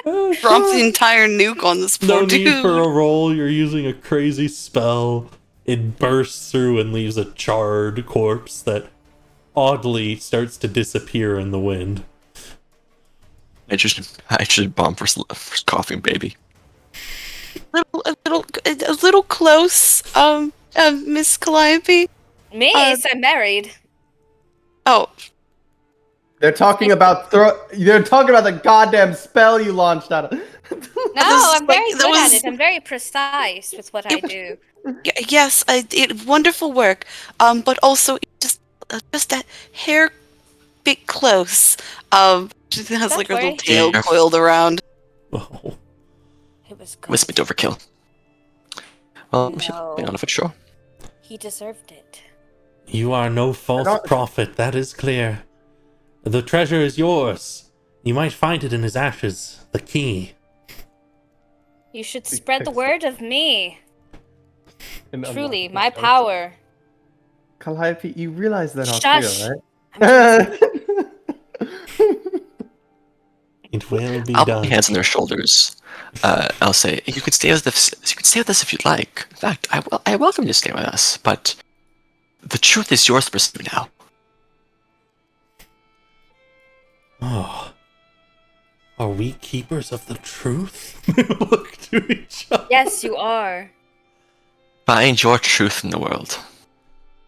Drop the entire nuke on this poor No dude. need for a roll. You're using a crazy spell. It bursts through and leaves a charred corpse that oddly starts to disappear in the wind. I should bomb for coughing baby. a little close, Miss Calliope. Miss, I'm married. Oh, They're talking about they're talking about the goddamn spell you launched out of. No, This- I'm very that good was- at it. I'm very precise with what I do. yes, wonderful work. But also just that hair bit close. She has Don't like her little worry. tail Yeah. coiled around. Oh, It was good. Was a bit overkill. Well, No. hang on if it's sure. He deserved it. You are no false not- prophet, that is clear. The treasure is yours. You might find it in his ashes, the key. You should spread the word of me. And Truly, unlock my the power. Calliope, you realize they're not Shush. real, I'm just- right? It will be I'll put done. my hands on their shoulders. I'll say, you can stay with us. You can stay with us if you'd like. In fact, I welcome you to stay with us. But the truth is yours to pursue now. Oh. Are we keepers of the truth? Look to each other. Yes, you are. Find your truth in the world.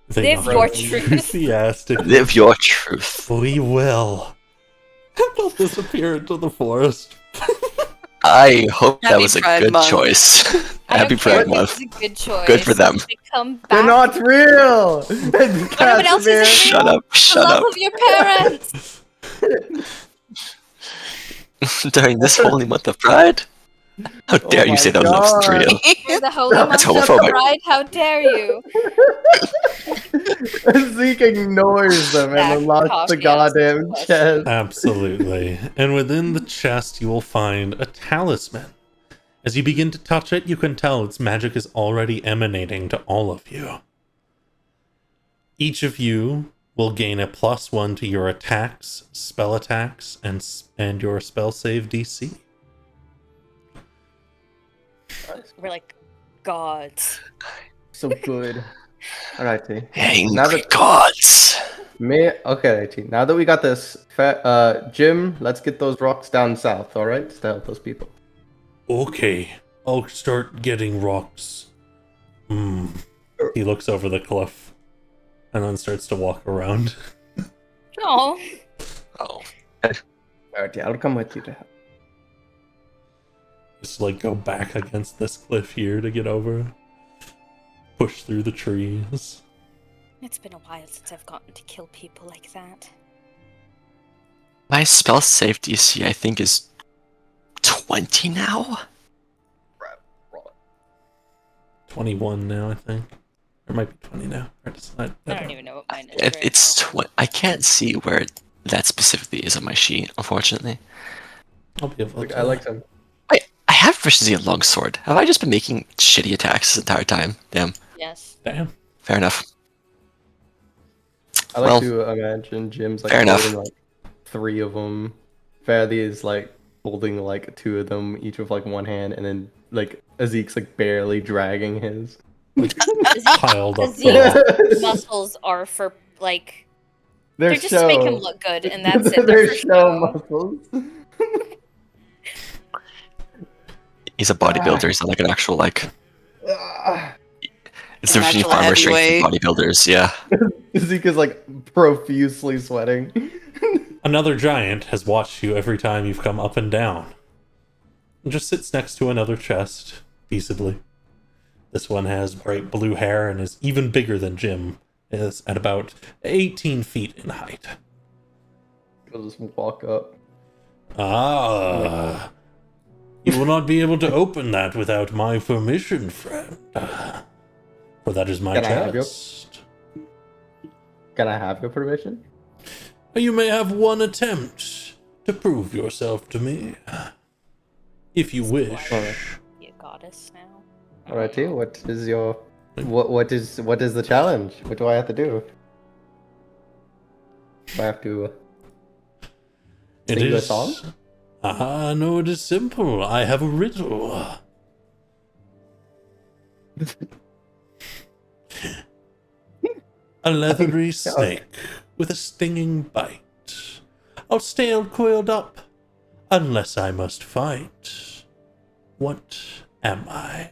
They Live are your truth. enthusiastic. Live your truth. We will. And they'll disappear into the forest. I hope that Happy was a Pride good Month. choice. I Happy don't care Pride if Month. it's a good choice. Good for them. If they come back. They're not real! What else isn't real? Shut up. The Shut love up. of your parents. During this holy month of Pride? How dare you my say that love's God. real? For the holy That's month of homophobic. pride, how dare you? Zeke ignores them and unlocks the Coffee, goddamn yes. chest. Absolutely. And within the chest, you will find a talisman. As you begin to touch it, you can tell its magic is already emanating to all of you. Each of you will gain a +1 to your attacks, spell attacks, and your spell save DC. We're like gods. So good. Alright, T. Angry Now that- gods. Okay, T. Now that we got this, Jim, let's get those rocks down south, alright? To help those people. Okay, I'll start getting rocks. He looks over the cliff and then starts to walk around. Oh, Oh. Alright, T. I'll come with you to help. Just like go back against this cliff here to get over. Push through the trees. it's been a while since I've gotten to kill people like that. My spell save DC, I think, is 20 now? 21 now, I think. Or it might be 20 now. Hard to decide. I don't even know what mine is. right It's now. I can't see where that specifically is on my sheet, unfortunately. I'll be able to. I like some. Wait, I have proficiency in longsword. Have I just been making shitty attacks this entire time? Damn. Yes. Damn. Fair enough. I like Well, to imagine Jim's like fair enough. holding like 3 of them. Fairly is like holding like 2 of them, each with like one hand, and then like Zeke's like barely dragging his. Piled up. Zeke's muscles are for like They're just to make him show. look good, and that's it. They're They're for show show. muscles. He's a bodybuilder. He's not like an actual like. Ah. It's the between Actual farmer strength and heavyweight. bodybuilders. Yeah. Zeke is like profusely sweating. Another giant has watched you every time you've come up and down. And just sits next to another chest, peaceably. This one has bright blue hair and is even bigger than Jim. Is at about 18 feet in height. He'll just walk up. Ah. You will not be able to open that without my permission, friend. For that is my Can I have your- chest. Can I have your permission? You may have one attempt to prove yourself to me. If you wish. Alright. Be a goddess now. Alrighty, what is your what is the challenge? What do I have to do? Do I have to It sing the is. song? Ah, no, it is simple. I have a riddle. A leathery snake with a stinging bite. I'll stay all coiled up unless I must fight. What am I?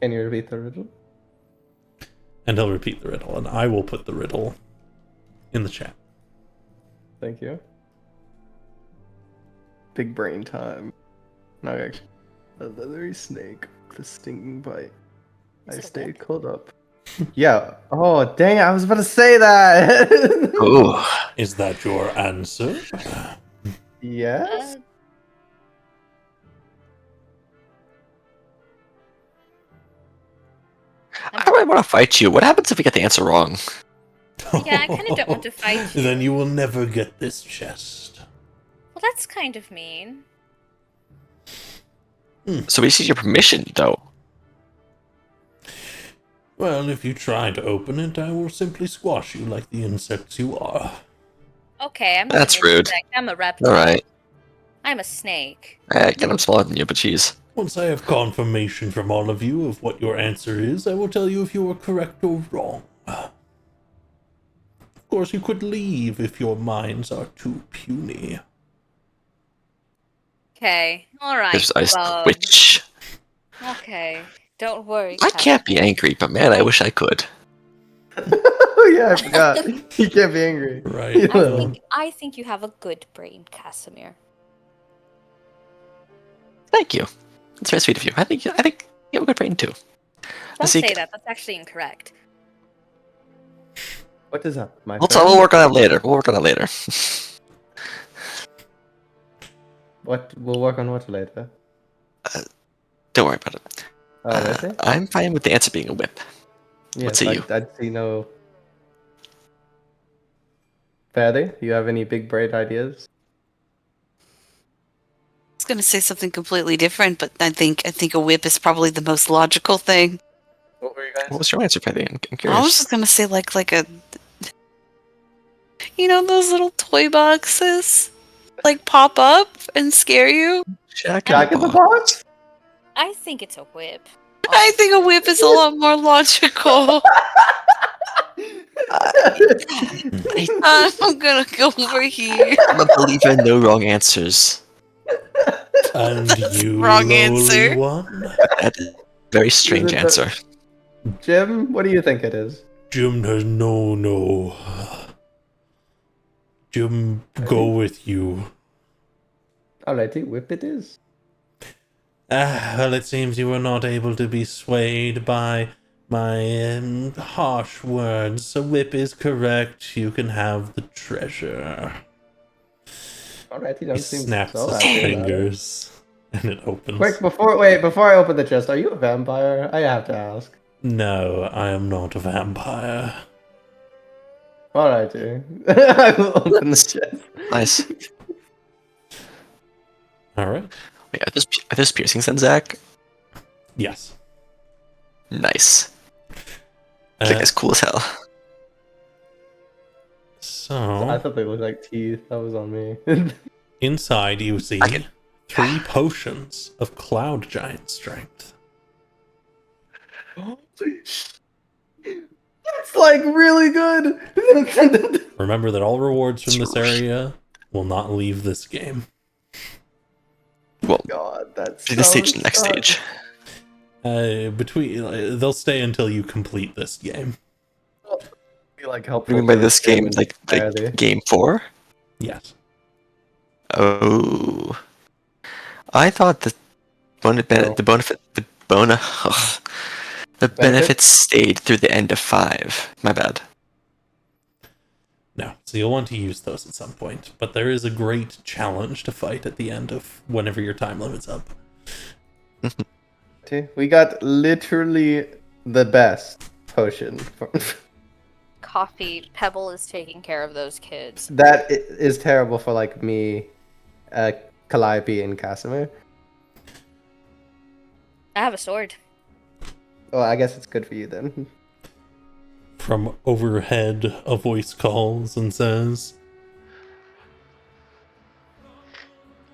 Can you repeat the riddle? And he'll repeat the riddle, and I will put the riddle in the chat. Thank you. Big brain time. No, actually. A leathery snake with a stinging bite. Is I it a stay whip? curled up. Yeah. Oh, dang it. I was about to say that. Ooh. Is that your answer? Yes. I really want to fight you. What happens if we get the answer wrong? Yeah, I kinda don't want to fight you. Then you will never get this chest. Well, that's kind of mean. So we need your permission, though. Well, if you try to open it, I will simply squash you like the insects you are. Okay, I'm That's an rude. insect. I'm a reptile. Alright. I'm a snake. Again, I'm smaller than you, but jeez. Once I have confirmation from all of you of what your answer is, I will tell you if you are correct or wrong. Of course, you could leave if your minds are too puny. Okay, alright. There's ice Bug. witch. Okay, don't worry. I Cat. can't be angry, but man, I wish I could. Oh yeah, I forgot. You can't be angry. Right. I think you have a good brain, Casimir. Thank you. That's very sweet of you. I think you have a good brain too. Don't see- say that. That's actually incorrect. What is up, my We'll friend? work on that later. We'll work on that later. What? We'll work on what later? Don't worry about it. That's it? I'm fine with the answer being a whip. Yes, say you? I'd see no. Ferdy, you have any big brain ideas? I was gonna say something completely different, but I think a whip is probably the most logical thing. What were you guys? What was your answer, Patty? I'm I was curious. just gonna say like a, you know, those little toy boxes, like pop up and scare you. Jack Jack in the Box. Box? I think it's a whip. I think a whip is a lot more logical. I'm gonna go over here. I'm a believer in no wrong answers. And you, wrong lowly answer. one? That is a very strange it the- answer. Jim, what do you think it is? Jim has no. Jim, go with you. Alrighty, whip it is. Well, it seems you were not able to be swayed by my harsh words. So whip is correct. You can have the treasure. Alrighty, He don't seem snaps so his happy about it. fingers, and it opens. Quick, before I open the chest, are you a vampire? I have to ask. No, I am not a vampire. Alrighty. I will open the chest. Nice. All right. Wait, are those piercings then, Zach? Yes. Nice. Uh, Kick is cool as hell. I so thought they looked like teeth. That was on me. inside you see I can- 3 potions of cloud giant strength. It's like really good. Remember that all rewards from this area will not leave this game. Well, God, that's to this so stage, the next sad. stage. They'll stay until you complete this game. Be like What helpful. do you mean by for this Jim game? and Like Ferdy. game 4? Yes. Oh. I thought the benefits stayed through the end of 5. My bad. No, so you'll want to use those at some point, but there is a great challenge to fight at the end of whenever your time limit's up. We got literally the best potion. Coffee. Pebble is taking care of those kids. That is terrible for like me, Calliope, and Casimir. I have a sword. Well, I guess it's good for you then. From overhead, a voice calls and says,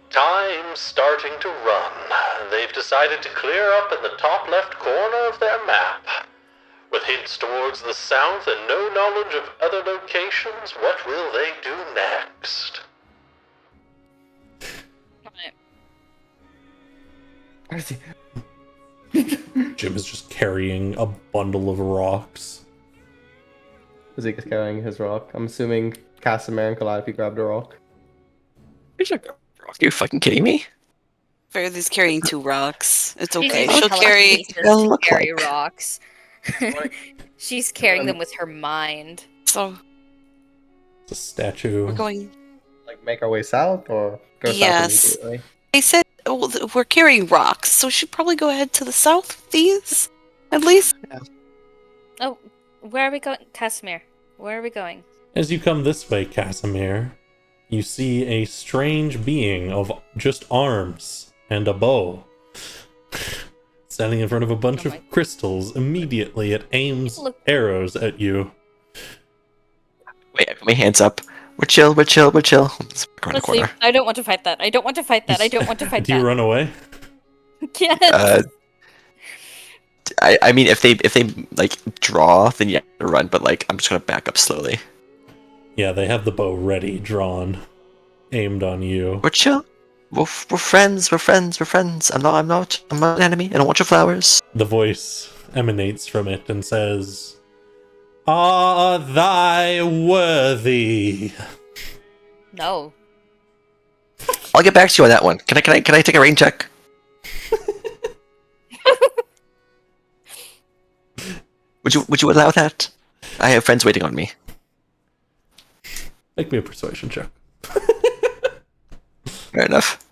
Time's starting to run. They've decided to clear up in the top left corner of their map. With hints towards the south and no knowledge of other locations, what will they do next? Jim is just carrying a bundle of rocks. Zeke is carrying his rock. I'm assuming Casimir and Calliope grabbed a rock. Are you fucking kidding me? Fairy's carrying 2 rocks. It's She's okay. using She'll carry. telekinesis They'll to look carry like- rocks. She's carrying them with her mind. So It's a statue. we're going. Like make our way south or go Yes. south immediately? They said we're carrying rocks, so we should probably go ahead to the south of these, at least. Oh, where are we going? Casimir, where are we going? As you come this way, Casimir, you see a strange being of just arms and a bow. Standing in front of a bunch Oh of my- crystals. Immediately, it aims Look- arrows at you. Wait, I put my hands up. We're chill, we're chill, we're chill. Let's back around the Let's corner. leave. I don't want to fight that. I don't want to fight that. I don't want to fight Do you that. run away? Yes. I mean, if they like draw, then you have to run. But like, I'm just gonna back up slowly. Yeah, they have the bow ready, drawn, aimed on you. We're chill. We're friends. We're friends. We're friends. I'm not an enemy. I don't want your flowers. The voice emanates from it and says, "Are thy worthy?" No. I'll get back to you on that one. Can I take a rain check? Would you allow that? I have friends waiting on me. Make me a persuasion check. Fair enough.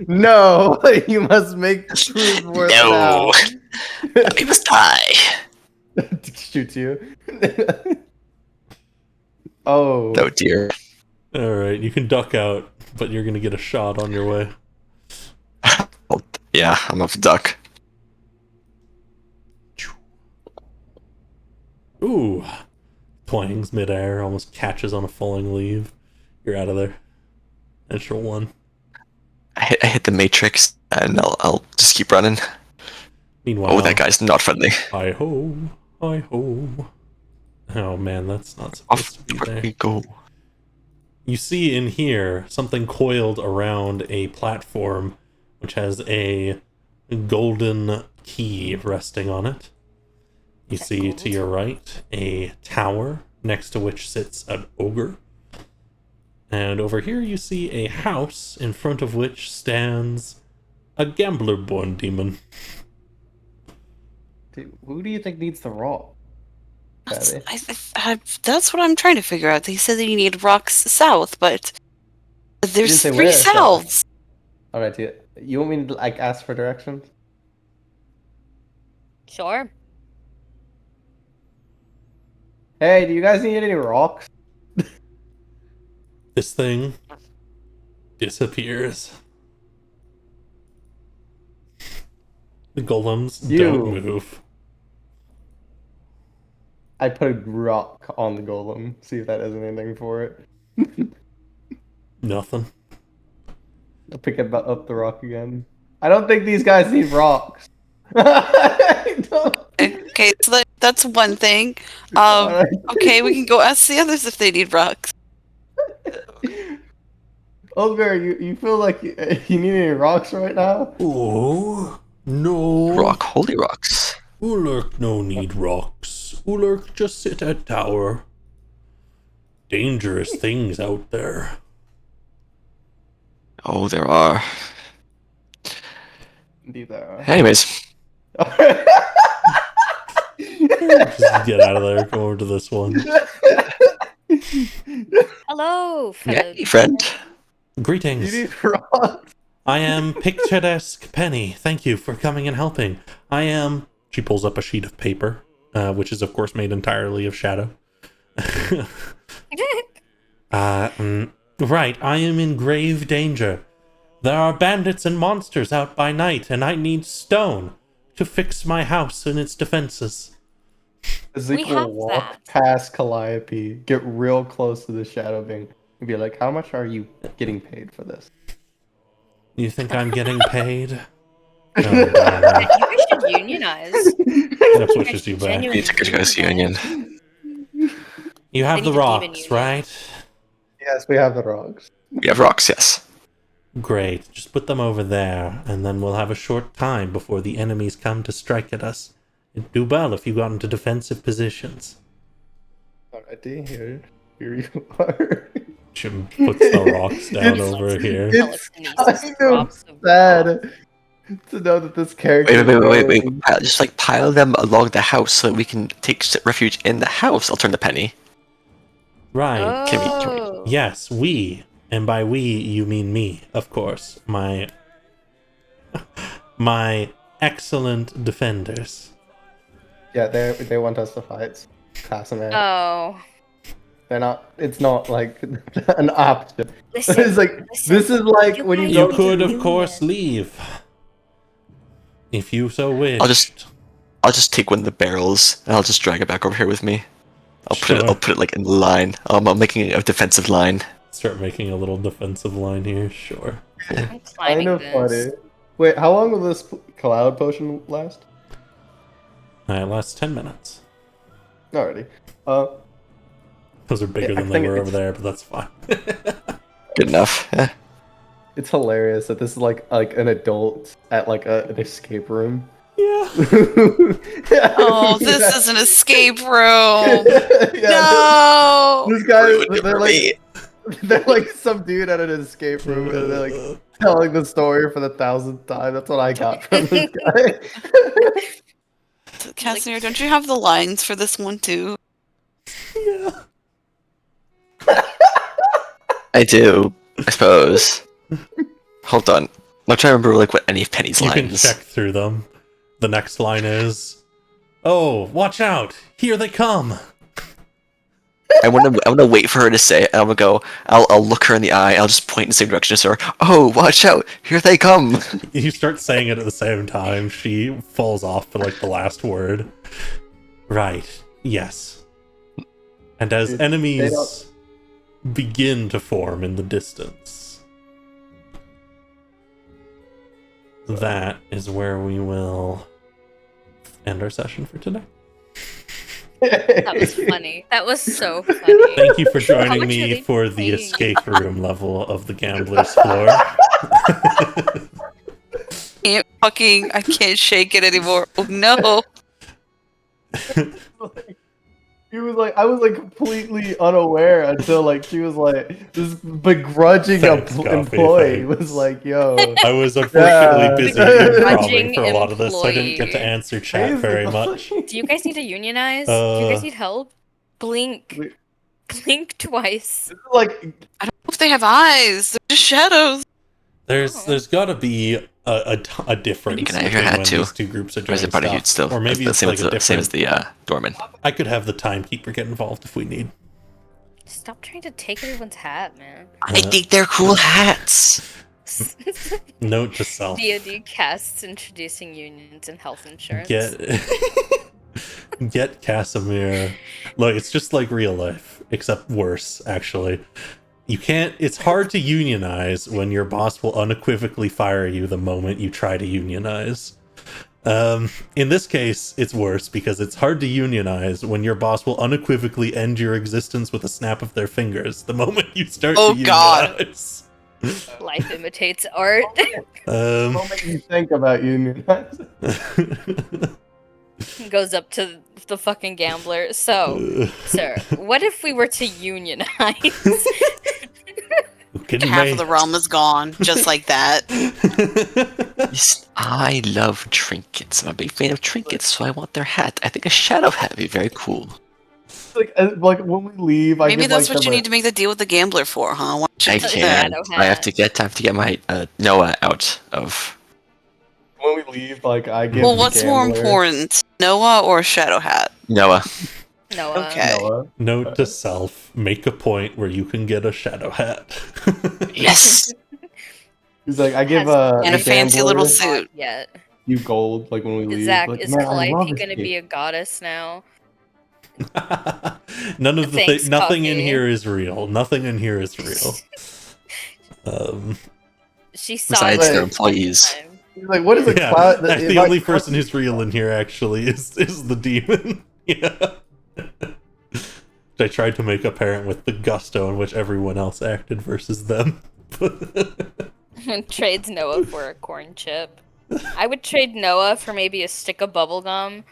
No, you must make truth worth No. now. We must die. Shoots you. Oh. Oh dear. Alright, you can duck out, but you're gonna get a shot on your way. Well, yeah, I'm off the duck. Ooh. Twangs midair, almost catches on a falling leaf. You're out of there. Natural one. I hit the matrix, and I'll just keep running. Meanwhile, Oh, that guy's not friendly. hi ho, hi ho. Oh man, that's not Off supposed to be there. we go. You see in here something coiled around a platform which has a golden key resting on it. You see to your right a tower next to which sits an ogre. And over here you see a house in front of which stands a gambler-born demon. Dude, who do you think needs the rock? That's, Daddy? that's what I'm trying to figure out. They said that you need rocks south, but didn't there's say 3 where south. souths. Alright, you want me to like ask for directions? Sure. Hey, do you guys need any rocks? This thing disappears. The golems You. don't move. I put a rock on the golem. See if that does anything for it. Nothing. I'll pick up the rock again. I don't think these guys need rocks. I don't- Okay, so that's one thing. Alright. Okay, we can go ask the others if they need rocks. Olga, you feel like you need any rocks right now? Oh, no. Rock, holy rocks. Ulurk no need rocks. Ulurk just sit at tower. Dangerous things out there. Oh, there are. Indeed there are. Anyways, Just get out of there. Go over to this one. Hello, fellow. yeah, hey, friend. You Greetings. need rocks. I am Picturesque Penny. Thank you for coming and helping. I am... She pulls up a sheet of paper, which is of course made entirely of shadow. Right, I am in grave danger. There are bandits and monsters out by night, and I need stone to fix my house and its defenses. Ezekiel have will walk that. past Calliope, get real close to the shadow being, and be like, "How much are you getting paid for this?" You think I'm getting paid? Oh, darn. You should unionize. That's what should do back. Genuinely You took a guys union. You have They the need a demon rocks, union. right? Yes, we have the rocks. We have rocks, yes. Great. Just put them over there, and then we'll have a short time before the enemies come to strike at us. It'd do well if you got into defensive positions. Alrighty, here you are. Jim puts the rocks down It's- over here. It's Telekinesis, kind of drops of sad to know that this character. Wait. Just like pile them along the house so that we can take refuge in the house. I'll turn the penny. Right. Can we- Oh. Yes, we. And by we, you mean me, of course. My excellent defenders. Yeah, they want us to fight Casimir. Oh. They're not. It's not like an option. Listen, It's like listen, this is like you when you guys You go. need could, to of union. course, leave. If you so wished. I'll just take one of the barrels and I'll just drag it back over here with me. I'll Sure. put it like in the line. I'm making a defensive line. Start making a little defensive line here. Sure. I'm Kind climbing of this. funny. Wait, how long will this cloud potion last? It lasts 10 minutes. Already. Those are bigger Yeah, I than they think were it's- over there, but that's fine. Good enough. It's hilarious that this is like an adult at like an escape room. Yeah. Oh, this is an escape room. Yeah, No. This guy, Ruined it they're for like, me. they're like some dude at an escape room, and they're like telling the story for the 1000th time. That's what I got from this guy. Casimir, don't you have the lines for this one too? Yeah. I do, I suppose. Hold on. I'm trying to remember like what any of Penny's You can lines. check through them. The next line is, "Oh, watch out! Here they come!" I want to wait for her to say it. And I'm gonna go. I'll look her in the eye. I'll just point in the same direction as her. Oh, watch out! Here they come. You start saying it at the same time. She falls off for like the last word. Right. Yes. And as Dude, enemies begin to form in the distance, that is where we will end our session for today. That was funny. That was so funny. Thank you for How joining much are me they for the paying? escape room level of the Gambler's Floor. I can't shake it anymore. Oh no. He was like, I was like completely unaware until like she was like, this begrudging Thanks, Coffee, employee thanks. was like, yo. I was unfortunately busy Begrudging improvising for a lot of this, so I didn't get to employee. answer chat very much. Do you guys need to unionize? Do you guys Uh, need help? Blink. Wait. Blink twice. Like, I don't know if they have eyes. They're just shadows. There's got to be a difference You can have your between hat when too. these two groups are Or doing is it part of stuff, still? or maybe the it's same like as a the same different. as the Dorman. I could have the timekeeper get involved if we need. Stop trying to take everyone's hat, man. I think they're cool hats. Note to self: DoD casts introducing unions and health insurance. get Casimir. Look, it's just like real life, except worse. Actually, you can't. It's hard to unionize when your boss will unequivocally fire you the moment you try to unionize. In this case, it's worse because it's hard to unionize when your boss will unequivocally end your existence with a snap of their fingers the moment you start Oh, to God. unionize. Life imitates art. the moment you think about unionizing. Goes up to the fucking gambler. So, sir, what if we were to unionize? Kidding Half me? of the realm is gone, just like that. Yes, I love trinkets. I'm a big fan of trinkets, so I want their hat. I think a shadow hat would be very cool. Like when we leave, I Maybe give, that's like, what you them need to make the deal with the gambler for, huh? Why don't you I do can. that? shadow I have hat. to get my Noah out of. when we leave, like I give. Well, the what's more gambler important, Noah or Shadow Hat? Noah. Noah. Okay. Noah. Note to self: make a point where you can get a shadow hat. Yes. He's like, I give And a the fancy little gambler suit. Yet. you gold, like when we leave. Zach, like, is man, I love Calliope this gonna kid. be a goddess now? None of the Thanks, nothing in Coffee. here is real. Nothing in here is real. She saw Besides it their Wait. employees. He's like, what is a Yeah, cloud? the only person who's real in here actually is the demon. Yeah. Which I tried to make apparent with the gusto in which everyone else acted versus them. trades Noah for a corn chip. I would trade Noah for maybe a stick of bubblegum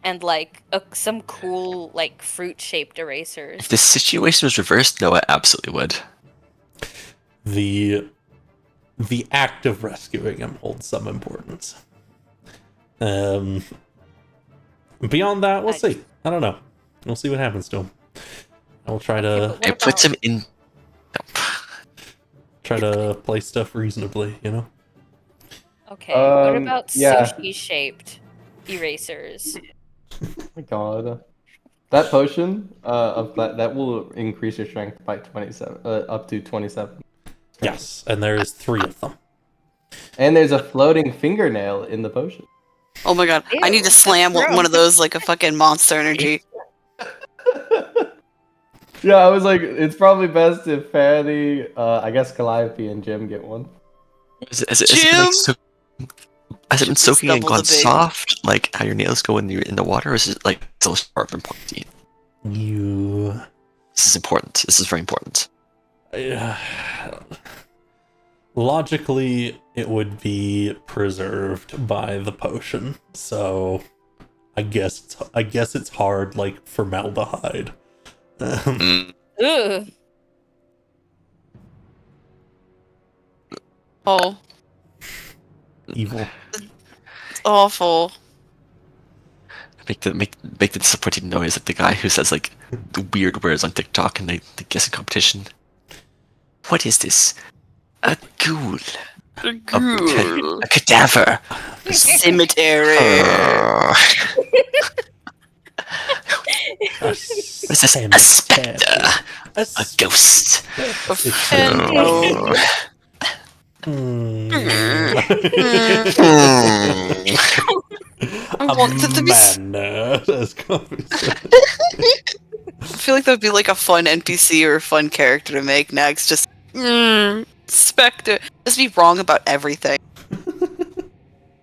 and like some cool like fruit shaped erasers. If the situation was reversed, Noah absolutely would. the act of rescuing him holds some importance. Beyond that, we'll see. I don't know. We'll see what happens to him. I'll try to What It puts about- him in. play stuff reasonably, you know? Okay, what about yeah. sushi shaped erasers? my god. That potion of that will increase your strength by 27, up to 27. Yes, and there's 3 of them. And there's a floating fingernail in the potion. Oh my god, I need to Ew, slam that's one of those like a fucking Monster Energy. Yeah, I was like, it's probably best if Fanny, I guess Calliope and Jim get one. Has it been soaking and double gone the big. soft, like how your nails go when you're in the water, or is it like still sharp and pointy? You... This is important. This is very important. Logically, it would be preserved by the potion, so I guess it's hard, like formaldehyde. Mm. Ugh. Oh, Evil. it's awful. Make the disappointing noise like the guy who says like the weird words on TikTok in the guessing competition. What is this? A ghoul. A cadaver. Cemetery. A What is this? A spectre. A ghost. No. I want it to be. I feel like that would be like a fun NPC or a fun character to make next. Just Spectre. Just be wrong about everything.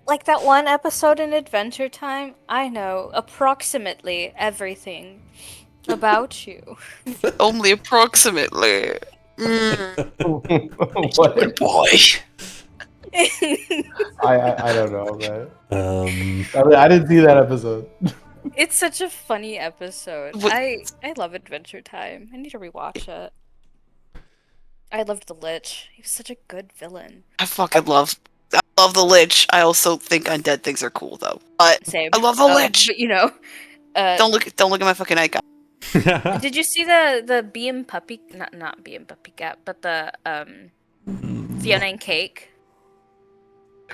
Like that one episode in Adventure Time, I know approximately everything about you. Only approximately. What? Good boy. I don't know, man. I, Um, mean, I didn't see that episode. It's such a funny episode. What- I love Adventure Time. I need to rewatch it. I loved the Lich. He was such a good villain. I love the Lich. I also think undead things are cool though. But Same. I love the Lich. But you know, Don't look at my fucking icon. did you see the Beam Puppy? Not Beam Puppy Cat, but the Fiona and Cake.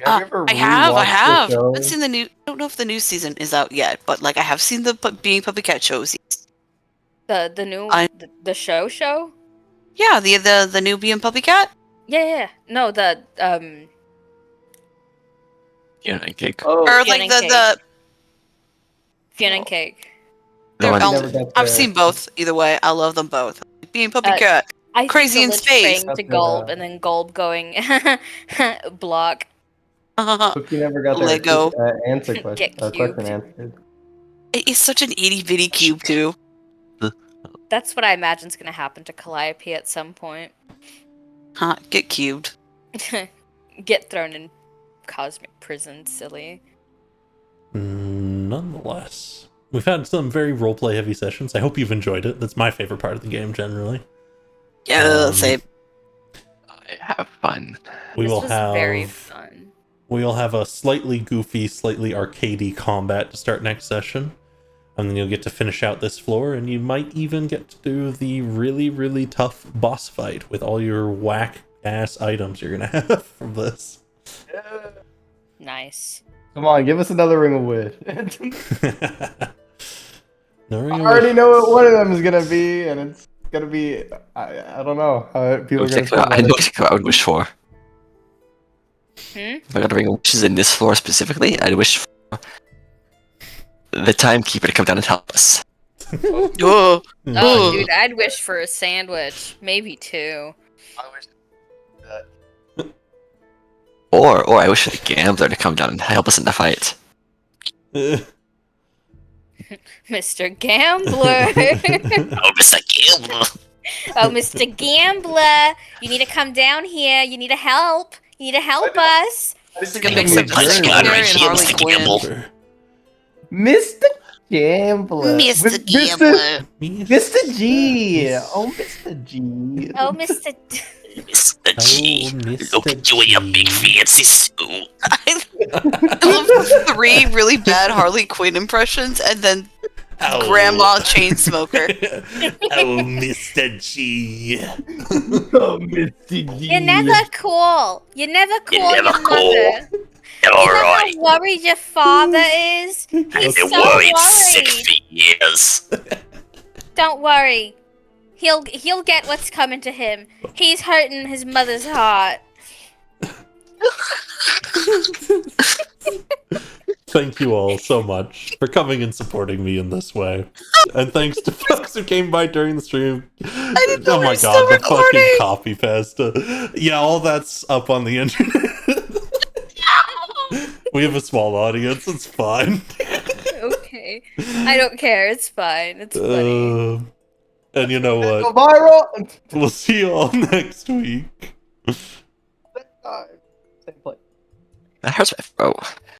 Have you ever I have. rewatched the I show? haven't seen the new. I don't know if the new season is out yet, but like I have seen the Being Puppy Cat shows. The new I- the show. Yeah, the new Being Puppy Cat. Yeah. No, the Yeah, and cake. Oh, Or Fiona like and the Fiona and Cake. The they're one- all- never got I've the- seen both. Either way, I love them both. Being Puppy Uh, Cat. I Crazy think in the Lich space. praying to That's Gulb, the- and then Gulb going block. Cookie never got their Lego. answer question. Get Question cubed. answered. It's such an itty bitty cube too. That's what I imagine's gonna happen to Calliope at some point. Huh? Get cubed. Get thrown in cosmic prison, silly. Nonetheless, we've had some very roleplay heavy sessions. I hope you've enjoyed it. That's my favorite part of the game generally. Yeah, same. I have fun. We This will was have very fun. we'll have a slightly goofy, slightly arcadey combat to start next session. And then you'll get to finish out this floor, and you might even get to do the really, really tough boss fight with all your whack-ass items you're gonna have from this. Nice. Come on, give us another ring of wood. No, I already know what one of them is gonna be, and it's gonna be I don't know how people are gonna feel I about know it. exactly what I would wish for. If I got a ring of wishes in this floor specifically, I'd wish for the timekeeper to come down and help us. Oh, Oh, Ooh. dude, I'd wish for a sandwich. Maybe two. Or I wish for the gambler to come down and help us in the fight. Mr. Gambler. Oh, Mr. Gambler! Oh, Mr. Gambler. You need to come down here. You need to help. You need to help us. it's like a mix of Let's Jim go Carrey right and here, Harley Mr. Quinn. Gamble. Mr. Gambler. Mr. Mr. Gambler. Mr. G. Oh, Mr. G. Oh, Mr. Mr. G. Mr. Look at you in your big G. fancy suit. I love the 3 really bad Harley Quinn impressions, and then Oh. Grandma chain smoker. Oh, Mr. G. Oh, Misty G. You're never cool. You never call never your call. mother. You know how worried your father is? He's so worried. years. Don't worry. He'll get what's coming to him. He's hurting his mother's heart. Thank you all so much for coming and supporting me in this way. And thanks to folks who came by during the stream. didn't know Oh we my were still god, the fucking recording. copy pasta. Yeah, all that's up on the internet. We have a small audience, it's fine. Okay. I don't care. It's fine. It's funny. And you know Go what? viral. We'll see you all next week. Same place. That hurts my throat.